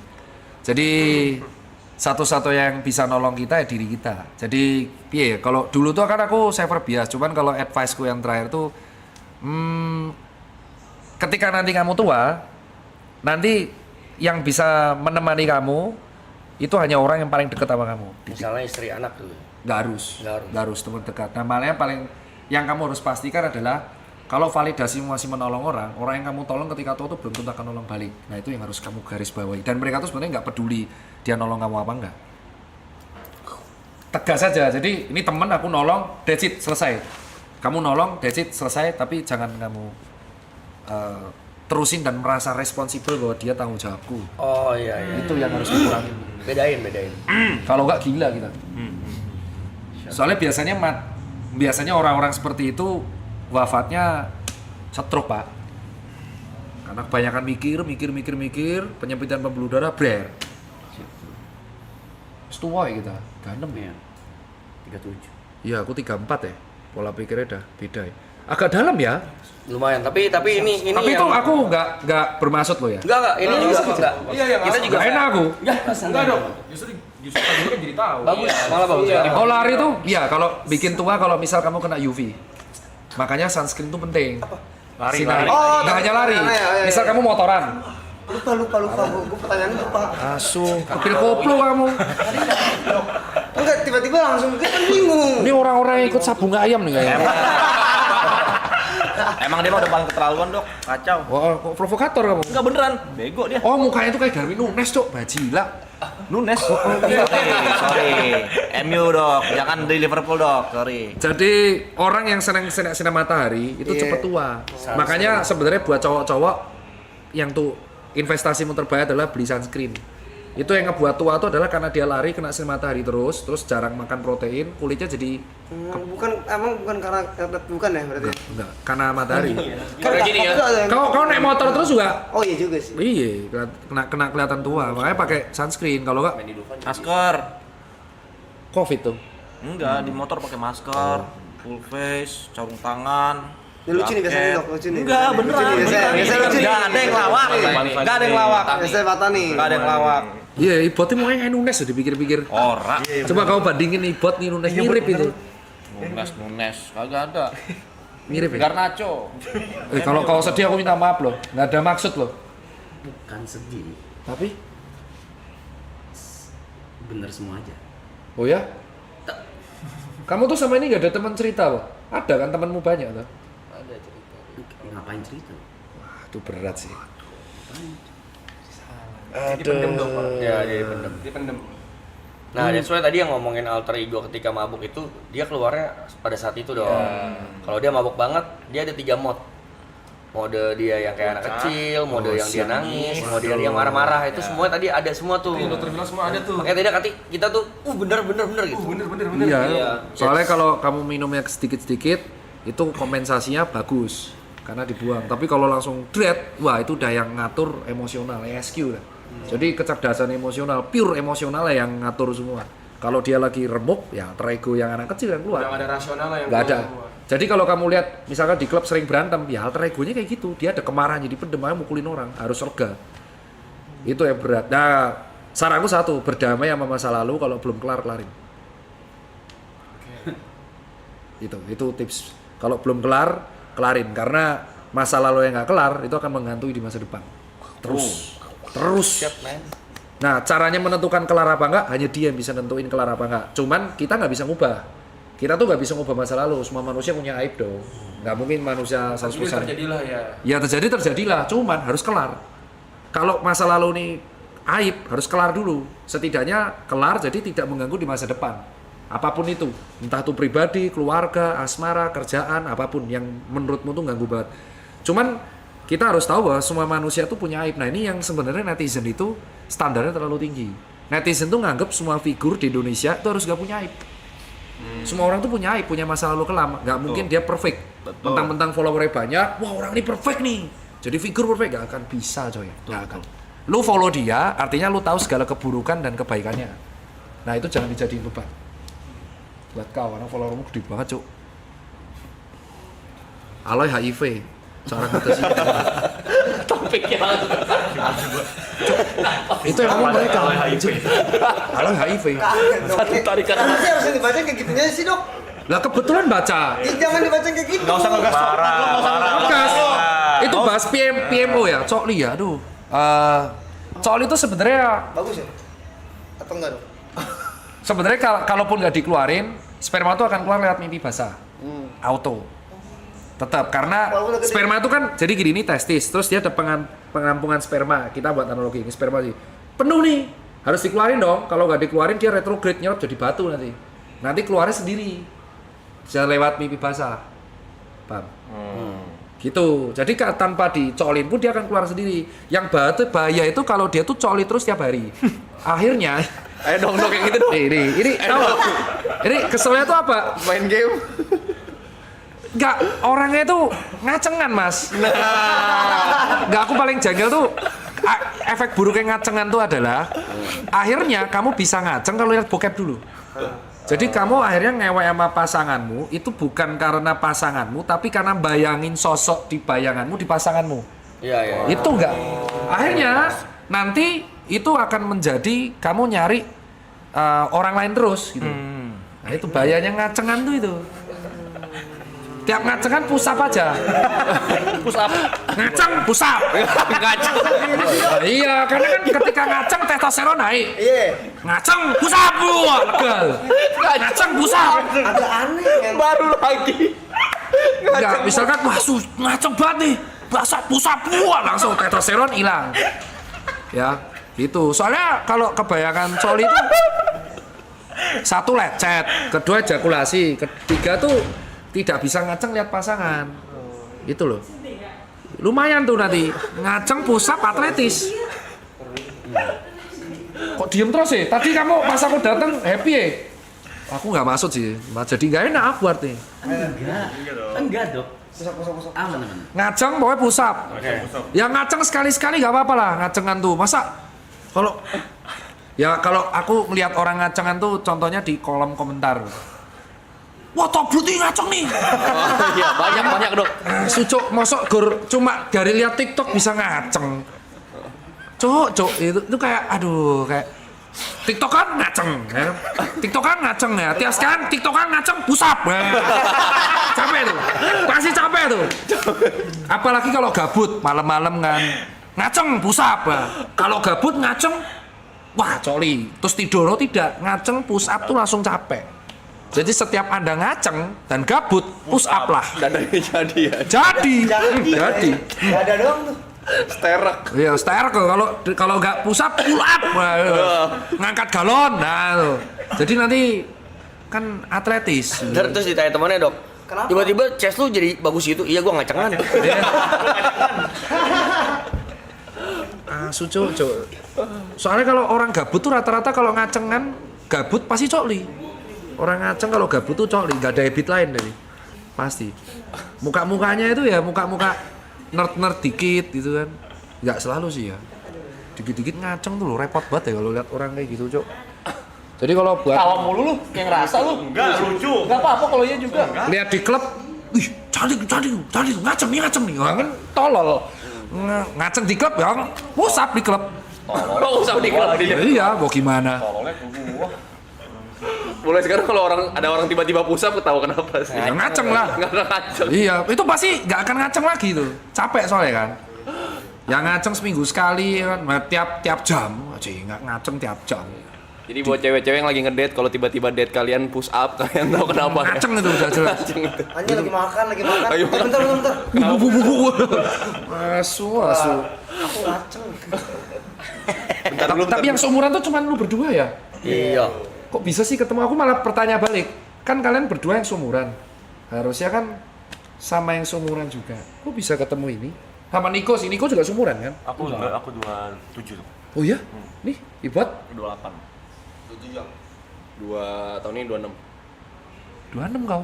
Jadi satu-satu yang bisa nolong kita ya diri kita. Jadi piye? Kalau dulu tuh kan aku Saifra bias, cuman kalau advice-ku yang terakhir tuh ketika nanti kamu tua, nanti yang bisa menemani kamu itu hanya orang yang paling dekat sama kamu. Misalnya istri anak tuh. Nggak harus teman dekat. Nah, makanya paling yang kamu harus pastikan adalah kalau validasi masih menolong orang yang kamu tolong ketika tua itu belum tentu akan nolong balik. Nah itu yang harus kamu garis bawahi. Dan mereka tuh sebenarnya nggak peduli dia nolong kamu apa enggak. Tegas saja. Jadi ini temen aku nolong, that's it, selesai. Kamu nolong, that's it, selesai. Tapi jangan kamu terusin dan merasa responsibel bahwa dia tanggung jawabku. Oh iya. Itu yang harus dikurangi. Bedain. Kalau nggak gila kita. Soalnya biasanya orang-orang seperti itu wafatnya stroke pak. Karena kebanyakan mikir, penyempitan pembuluh darah, brer. Tua ya kita, ganem ya. 37. Iya aku 34 ya. Pola pikirnya udah beda ya. Agak dalam ya. Lumayan, tapi ini Tapi itu aku nggak bermaksud lo ya. Enggak, ini juga enggak. Iya, Kita juga Nggak enak aku. Enggak dok. Justru tadi kan jadi tahu. bagus, malah bagus. Oh lari tuh, ya kalau bikin tua kalau misal kamu kena UV, makanya sunscreen tuh penting. Lari. Nggak hanya lari. Ya. Misal kamu motoran, Lupa. Gue pertanyaannya lupa. asu, kepil koplo kamu. Enggak, tiba-tiba langsung kita bingung. Ini orang-orang yang ikut sabung ayam nih kayaknya. Emang dia mah udah paling keterlaluan dok, kacau. Wah, kok provokator kamu? Enggak beneran, bego dia. Oh, mukanya tuh kayak Darwin Nunes, Cok. Bajila. Nunes. Sorry. MU dok, jangan di Liverpool dok, sorry. Jadi orang yang senang sinar matahari itu cepet tua. Makanya sebenarnya buat cowok-cowok yang tuh investasimu terbaik adalah beli sunscreen. Itu yang ngebuat tua itu adalah karena dia lari kena sinar matahari terus jarang makan protein, kulitnya jadi Bukan karena bukan ya berarti. enggak, karena matahari. Kayak gini ya. Kau naik motor terus juga? Oh iya juga sih. Iya, kena kelihatan tua. Makanya pakai sunscreen. Kalau enggak Masker. Covid tuh. Enggak, di motor pakai masker, full face, sarung tangan. Ya, lucu nih biasanya dok, lucu nih. Enggak, beneran. Biasanya lucu nih. Enggak ada yang lawak. Enggak ada yang lawak. Biasanya patah nih. Enggak ada yang lawak. Iya, ibot itu mulai Nunes ya dipikir-pikir. Ora. Coba kau bandingin ibot nih Nunes mirip itu. Nunes kagak ada. Mirip ya? Garnacho. Kalau kau sedih aku minta maaf loh, nggak ada maksud loh. Bukan sedih, Tapi, bener semua aja. oh ya? Kamu tuh sama ini nggak ada teman cerita loh? Ada kan temanmu banyak tuh? Ngapain cerita? Wah, itu berat sih. Dipendem dong, Pak. Ya, jadi pendem. Dipendem. Nah, that's why tadi yang ngomongin alter ego ketika mabuk itu dia keluarnya pada saat itu dong. Kalau dia mabuk banget, dia ada 3 mode. Mode dia yang kayak anak kecil, mode yang dia nangis, mode yang dia marah-marah, itu semua tadi ada semua tuh. Yang dokter bilang semua ada tuh. Makanya tadi kata kita tuh, bener gitu. Bener. Iya. Soalnya kalau kamu minumnya sedikit-sedikit, itu kompensasinya bagus karena dibuang. Tapi kalau langsung dread, wah itu udah yang ngatur emosional, ESQ lah. Jadi kecerdasan emosional, pure emosional yang ngatur semua. Kalau dia lagi remuk, ya alter ego yang anak kecil yang keluar. Udah nggak ada rasional lah yang Nggak ada. keluar semua. Jadi kalau kamu lihat, misalkan di klub sering berantem, ya alter egonya kayak gitu. Dia ada kemarahan, jadi pendem aja mukulin orang, harus lega. Itu yang berat. Nah, saranku satu, berdamai sama masa lalu, kalau belum kelarin. Itu tips. Kalau belum kelarin. Karena masa lalu yang nggak kelar, itu akan menghantui di masa depan. Terus. Nah, caranya menentukan kelar apa enggak, hanya dia yang bisa nentuin kelar apa enggak. Cuman kita nggak bisa ngubah. Kita tuh nggak bisa ngubah masa lalu. Semua manusia punya aib dong. Nggak mungkin manusia 100%. Terjadilah ya. Ya terjadilah. Cuman harus kelar. Kalau masa lalu ini aib, harus kelar dulu. Setidaknya kelar jadi tidak mengganggu di masa depan. Apapun itu. Entah itu pribadi, keluarga, asmara, kerjaan, apapun yang menurutmu tuh ganggu banget. Cuman kita harus tahu bahwa semua manusia tuh punya aib. Nah ini yang sebenarnya netizen itu standarnya terlalu tinggi. Netizen tuh nganggep semua figur di Indonesia itu harus gak punya aib. Semua orang tuh punya aib, punya masa lalu kelam. Gak mungkin dia perfect. Mentang-mentang followernya banyak, wah orang ini perfect nih. Jadi figur perfect gak akan bisa coy. Gak akan. Lu follow dia, artinya lu tahu segala keburukan dan kebaikannya. Nah itu jangan dijadiin beban. Buat kau, karena followermu gede banget cuk. Aloy HIV. Seorang kita sih. Topiknya Itu yang ngomong mereka. Aloy HIV. satu tarikan. Kenapa sih harus dibaca kayak gitunya sih, Dok? Lah kebetulan baca. Jangan dibaca kayak gitu. Nggak usah ngegas. Bekas. Itu bahas PMO ya, Cokli ya. Aduh. Cokli itu sebenarnya Bagus ya? Atau enggak, Dok? sebenarnya kalaupun nggak dikeluarin, sperma itu akan keluar lewat mimpi basah. Auto. Tetap karena sperma itu kan jadi gini, ini testis, terus dia ada pengampungan sperma. Kita buat analogi ini sperma sih. Penuh nih. Harus dikeluarin dong. Kalau nggak dikeluarin dia retrograde nyerap jadi batu nanti. Nanti keluarnya sendiri. Bisa lewat mimpi basah. Paham? Gitu. Jadi tanpa dicolin pun dia akan keluar sendiri. Yang bahaya itu kalau dia tuh coli terus tiap hari. Akhirnya Ayo dong kayak gitu dong. ini tahu nggak? Ini keselnya tuh apa? Main game. Enggak, orangnya tuh ngacengan mas. Enggak, aku paling janggal tuh efek buruknya ngacengan tuh adalah akhirnya kamu bisa ngaceng kalau lihat bokep dulu. Jadi kamu akhirnya ngewek sama pasanganmu itu bukan karena pasanganmu, tapi karena bayangin sosok di bayanganmu di pasanganmu. Iya. Itu enggak. Akhirnya nanti itu akan menjadi kamu nyari orang lain terus gitu. Nah itu bahayanya ngacengan tuh itu. Tiap ngaceng kan push up aja. Push up. Ngaceng push up. Ngaceng. Iya, karena kan ketika ngaceng testosteron naik. Iya. Ngaceng push up wah, legal. Ngaceng push up. Agak aneh kan? Baru lagi. Enggak, misalkan wah ngaceng banget nih. Basah push up wah, langsung testosteron hilang. Ya, gitu. Soalnya kalau kebayangan coli itu satu lecet, kedua ejakulasi, ketiga tuh tidak bisa ngaceng lihat pasangan. Itu loh. Lumayan tuh nanti ngaceng pusat atletis. Kok diem terus sih? Tadi kamu pas aku datang happy ya? Aku nggak maksud sih. Jadi nggak enak aku artinya. Enggak, Dok. Aman. Ngaceng pokoknya pusat. Ya ngaceng sekali-sekali nggak apa-apa lah ngacengan tuh. Masa kalau ya kalau aku melihat orang ngacengan tuh contohnya di kolom komentar. Wah, top beauty ngaceng nih. Iya, banyak, Dok. Sucuk, mosok cuma dari lihat TikTok bisa ngaceng. Cuk, itu kayak aduh kayak TikTokan ngaceng ya. TikTokan ngaceng ya. Tiap kan TikTokan ngaceng pusap. Ya. Capek tuh. Pasti capek tuh. Apalagi kalau gabut malam-malam kan ngaceng pusap. Ya. Kalau gabut ngaceng wah coli. Terus tidur tidak ngaceng push up tuh langsung capek. Jadi setiap Anda ngaceng dan gabut push up lah. Dadanya jadi ya. Jadi. Gak ada doang tuh. Sterek. Iya, sterek kalau nggak push up pull up. Ngangkat galon. Nah, tuh. Jadi nanti kan atletis. Terus ditanya temannya, Dok. Kenapa? Tiba-tiba chest lu jadi bagus gitu. Iya, gua ngacengan. Cuk. Soalnya kalau orang gabut tuh rata-rata kalau ngacengan gabut pasti cokli. Orang ngaceng kalau gabut tuh cokli, nggak ada habit lain dari pasti. Muka-mukanya itu ya muka-muka nerd dikit gitu kan. Nggak selalu sih ya. Dikit-dikit ngaceng tuh lo repot banget ya kalau lihat orang kayak gitu, Cok. Jadi kalau buat Tawa mulu lu, yang ngerasa lu. Enggak lucu. Enggak apa-apa kalau iya juga. lihat di klub, wih, cantik, ngaceng nih. Orang kan tolol. Ngaceng di klub ya, pusap di klub. Oh, usah di klub dia. Iya, mau gimana? Tololnya ke gua. Mulai sekarang kalau ada orang tiba-tiba pusap ketawa kenapa sih? Ya, ngaceng lah. Enggak ada ngaceng. Iya, itu pasti nggak akan ngaceng lagi tuh. Capek soalnya kan. Yang ngaceng seminggu sekali kan, tiap jam. Aja nggak ngaceng tiap jam. Jadi buat cewek-cewek yang lagi ngedate, kalau tiba-tiba date kalian push up, kalian tahu kenapa? Ngaceng itu udah jelas. Anjir lagi makan. Ayo, Bentar. Bu. Asu. Aku ngaceng. Bentar dulu. Tapi yang seumuran tuh cuma lu berdua ya? Iya. Kok bisa sih ketemu? Aku malah bertanya balik. Kan kalian berdua yang seumuran. Harusnya kan sama yang seumuran juga. Kok bisa ketemu ini? Sama Niko sih. Niko juga seumuran kan? Aku enggak, aku 27 tuh. Oh iya? Nih, Ibot 28. 2 tahun ini 26. 26 kau.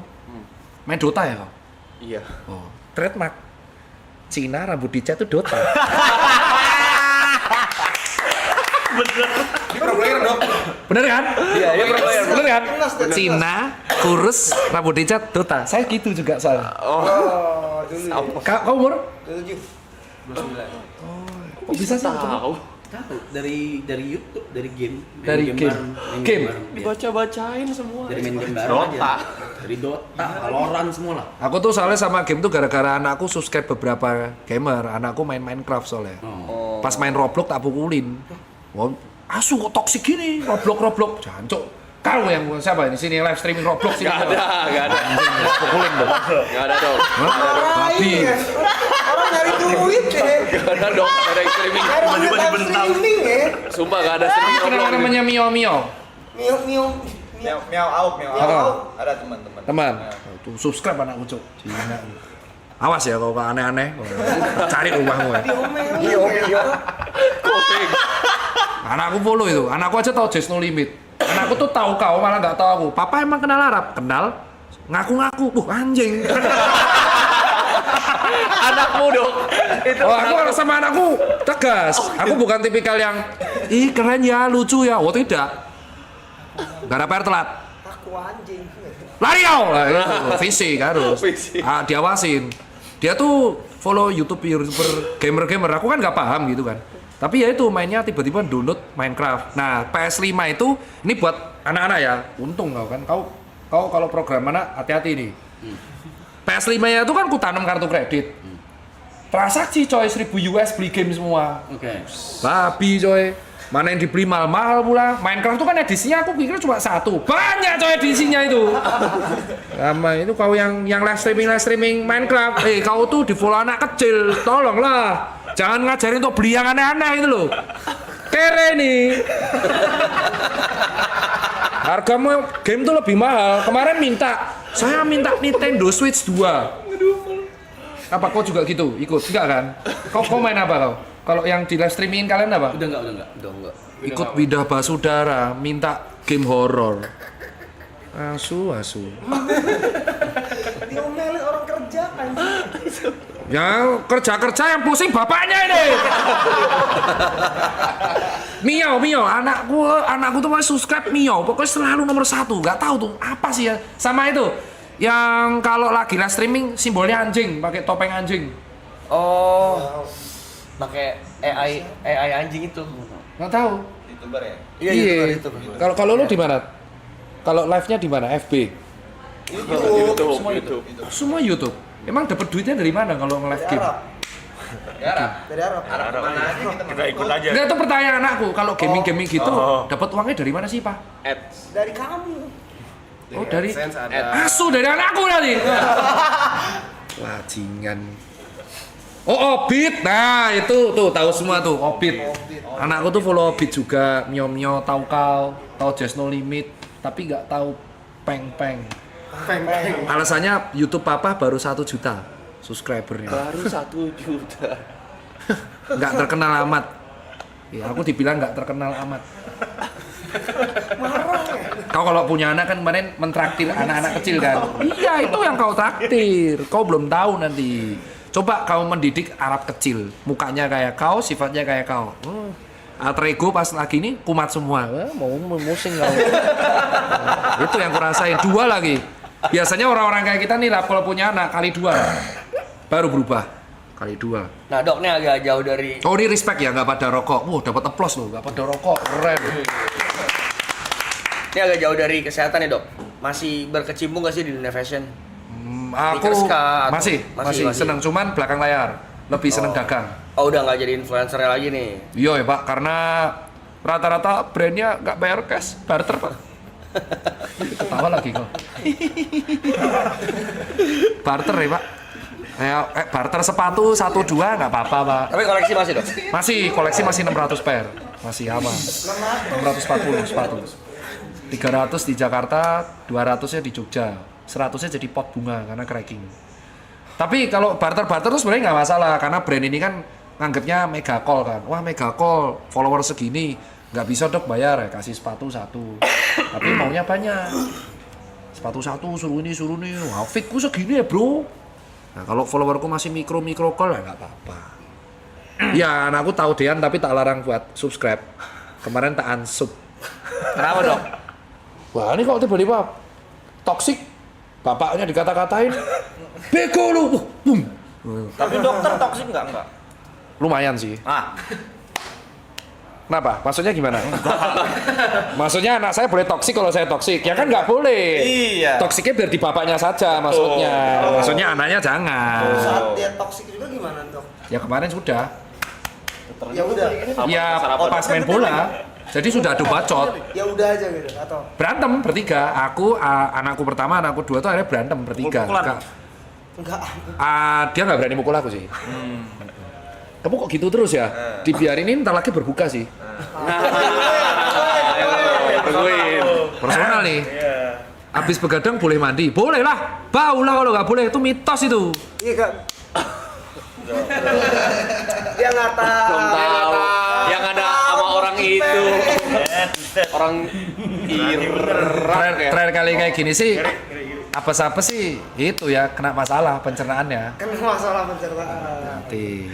Main Dota ya kau? Iya. Oh, trademark. Cina rambut dicat tuh Dota. Pro player dong. Bener kan? Iya, Bener kan? Cina, kurus, rambut dicat Dota. Saya gitu juga soalnya. Oh, dulu. Kau umur? 7. Kok bisa sih? Tahu. Tahu dari YouTube, dari game. Dari game. baru, main Game? baru. Iya. Dibaca-bacain semua. Dari main game baru aja. Dari Dota, Valorant semua lah. Aku tuh soalnya sama game tuh gara-gara anakku subscribe beberapa gamer. Anakku main Minecraft soalnya. Oh. Pas main Roblox tak pukulin. Wah, asu kok toksik gini, Roblox. Jancuk. Kau yang siapa ini sini live streaming Roblox ini? Enggak ada. Pukulin dong. Enggak ada dong. Babi. Orang nyari duit deh. Enggak ada dong, enggak ada yang streaming. Tiba-tiba dibentang. Streaming ya. Sumpah enggak ada streaming Kenapa Roblox. namanya Mio? Miau out. Ada teman-teman. Teman. Tuh subscribe anakku, Cuk. Cina. Awas ya kalau aneh-aneh. Cari rumahmu ya. Anakku follow itu. Anakku aja tahu Just No Limit. Anakku tuh tahu kau malah nggak tahu aku. Papa emang kenal Arab? Kenal. Ngaku-ngaku. Anjing. Anakmu dong. Oh, aku sama anakku tegas. Aku bukan tipikal yang ih keren ya, lucu ya. Oh tidak. Gak ada PR telat. Aku anjing. Lari kau. Fisik harus. Fisik. Diawasin. Dia tuh follow YouTuber gamer. Aku kan nggak paham gitu kan. Tapi ya itu mainnya tiba-tiba download Minecraft. Nah, PS5 itu ini buat anak-anak ya. Untung kau kan. Kau kalau program anak hati-hati nih. PS5 nya itu kan ku tanam kartu kredit. Transaksi coy 1000 US beli game semua. Oke. Babi coy. Mana yang dibeli mahal-mahal pula. Minecraft itu kan edisinya aku pikir cuma satu. Banyak coy edisinya itu. Sama itu kau yang live streaming Minecraft. Kau tuh di follow anak kecil. Tolonglah. Jangan ngajarin untuk beli yang aneh-aneh itu loh. Kere nih. Hargamu game tuh lebih mahal. Kemarin saya minta Nintendo Switch 2. Apa kau juga gitu? Ikut? Enggak kan? Kau main apa kau? Kalau yang di live streamingin kalian apa? Udah enggak. Ikut Widah Basudara, minta game horor. Asu. Diomelin orang kerja anjing. Ya kerja yang pusing bapaknya ini. Mio, anakku tuh masih subscribe Mio, pokoknya selalu nomor 1. Gak tahu tuh apa sih ya. Sama itu, yang kalau lagi live streaming simbolnya anjing, pakai topeng anjing. Oh. pakai AI anjing itu. Nggak tahu. YouTuber ya? Iya, itu. Kalau lu di mana? Kalau live-nya di mana? FB. YouTube. Semua YouTube. Emang dapat duitnya dari mana kalau nge-live game? Dari Arab. Arab. Mana aja Kita ikut aja. Enggak, itu pertanyaan anakku. Kalau gaming gitu, Oh. dapat uangnya dari mana sih, Pak? Ads. Dari kamu. Oh, dari AdSense ada. asu dari anakku nanti. Wajingan. Oh, Obit. Nah, itu tuh tahu semua tuh, Obit. Anakku tuh follow Obit juga, Mio, tahu kau, tahu Just No Limit, tapi nggak tahu Peng. Alasannya YouTube papa baru 1 juta subscribernya. Baru 1 juta. Nggak terkenal amat. Ya, aku dibilang nggak terkenal amat. Kau kalau punya anak kan kemarin mentraktir anak-anak kecil kan? Iya, itu yang kau traktir. Kau belum tahu nanti. Coba kau mendidik Arab kecil, mukanya kayak kau, sifatnya kayak kau. Alter ego pas lagi ini kumat semua. Mau musing kau. Itu yang kurasain. 2 lagi. Biasanya orang-orang kayak kita nih lah kalau punya anak kali 2 baru berubah. Kali 2. Nah, Dok, ini agak jauh dari Oh, ini respect ya, nggak pada rokok. Wah, dapat aplaus loh, nggak pada rokok. Keren. Ini agak jauh dari kesehatan ya, Dok. Masih berkecimpung gak sih di dunia fashion? Aku Sneakers kah? Atau- masih seneng, cuman belakang layar. Lebih seneng dagang. Oh, udah nggak jadi influencer lagi nih. Iya ya Pak, karena rata-rata brandnya nggak bayar cash, barter Pak. Ketawa lagi kok. Barter ya Pak. Barter sepatu 1-2 nggak apa-apa Pak. Tapi koleksi masih, Dok? Masih, koleksi masih 600 pair. Masih aman. 640 sepatu. 300 di Jakarta, 200-nya di Jogja. 100-nya jadi pot bunga karena cracking. Tapi kalau barter-barter tuh sebenarnya nggak masalah karena brand ini kan nganggapnya mega call kan. Wah, mega call, follower segini, nggak bisa Dok bayar ya, kasih sepatu 1. Tapi maunya banyak. Sepatu 1 suruh ini. Wah, fitku segini ya, Bro. Nah, kalau followerku masih mikro call ya nggak apa-apa. Ya, anakku tahu Dean tapi tak larang buat subscribe. Kemarin tak unsub. Kenapa, Dok? Wah, ini kok tiba-tiba toksik. Bapaknya dikata-katain. Bego lu. Bum. Tapi dokter toksik enggak? Lumayan sih. Ah, Kenapa? Maksudnya gimana? Maksudnya anak saya boleh toksik kalau saya toksik. Ya kan nggak boleh. Iya. Toksiknya biar di bapaknya saja maksudnya. Maksudnya anaknya jangan. Saat dia toksik juga gimana, Dok? Ya kemarin sudah. Ya udah. Ya pas main bola. Jadi sudah adu bacot. Ya udah aja gitu atau Berantem bertiga. Aku, anakku pertama, anakku dua tuh akhirnya berantem bertiga. Pukul-pukulan? enggak. Dia nggak berani mukul aku sih. Kamu kok gitu terus ya? Dibiarin ntar lagi berbuka sih. Tungguin. Personal nih. Abis begadang boleh mandi? Boleh lah. Bau lah kalau nggak boleh. Itu mitos itu. Iya, Kak. Dia nggak tahu. Belum tahu. Yang ada sama orang itu. Orang Terakhir kali kayak gini sih. Apa sih itu ya kena masalah pencernaannya. Kan masalah pencernaan. Nanti.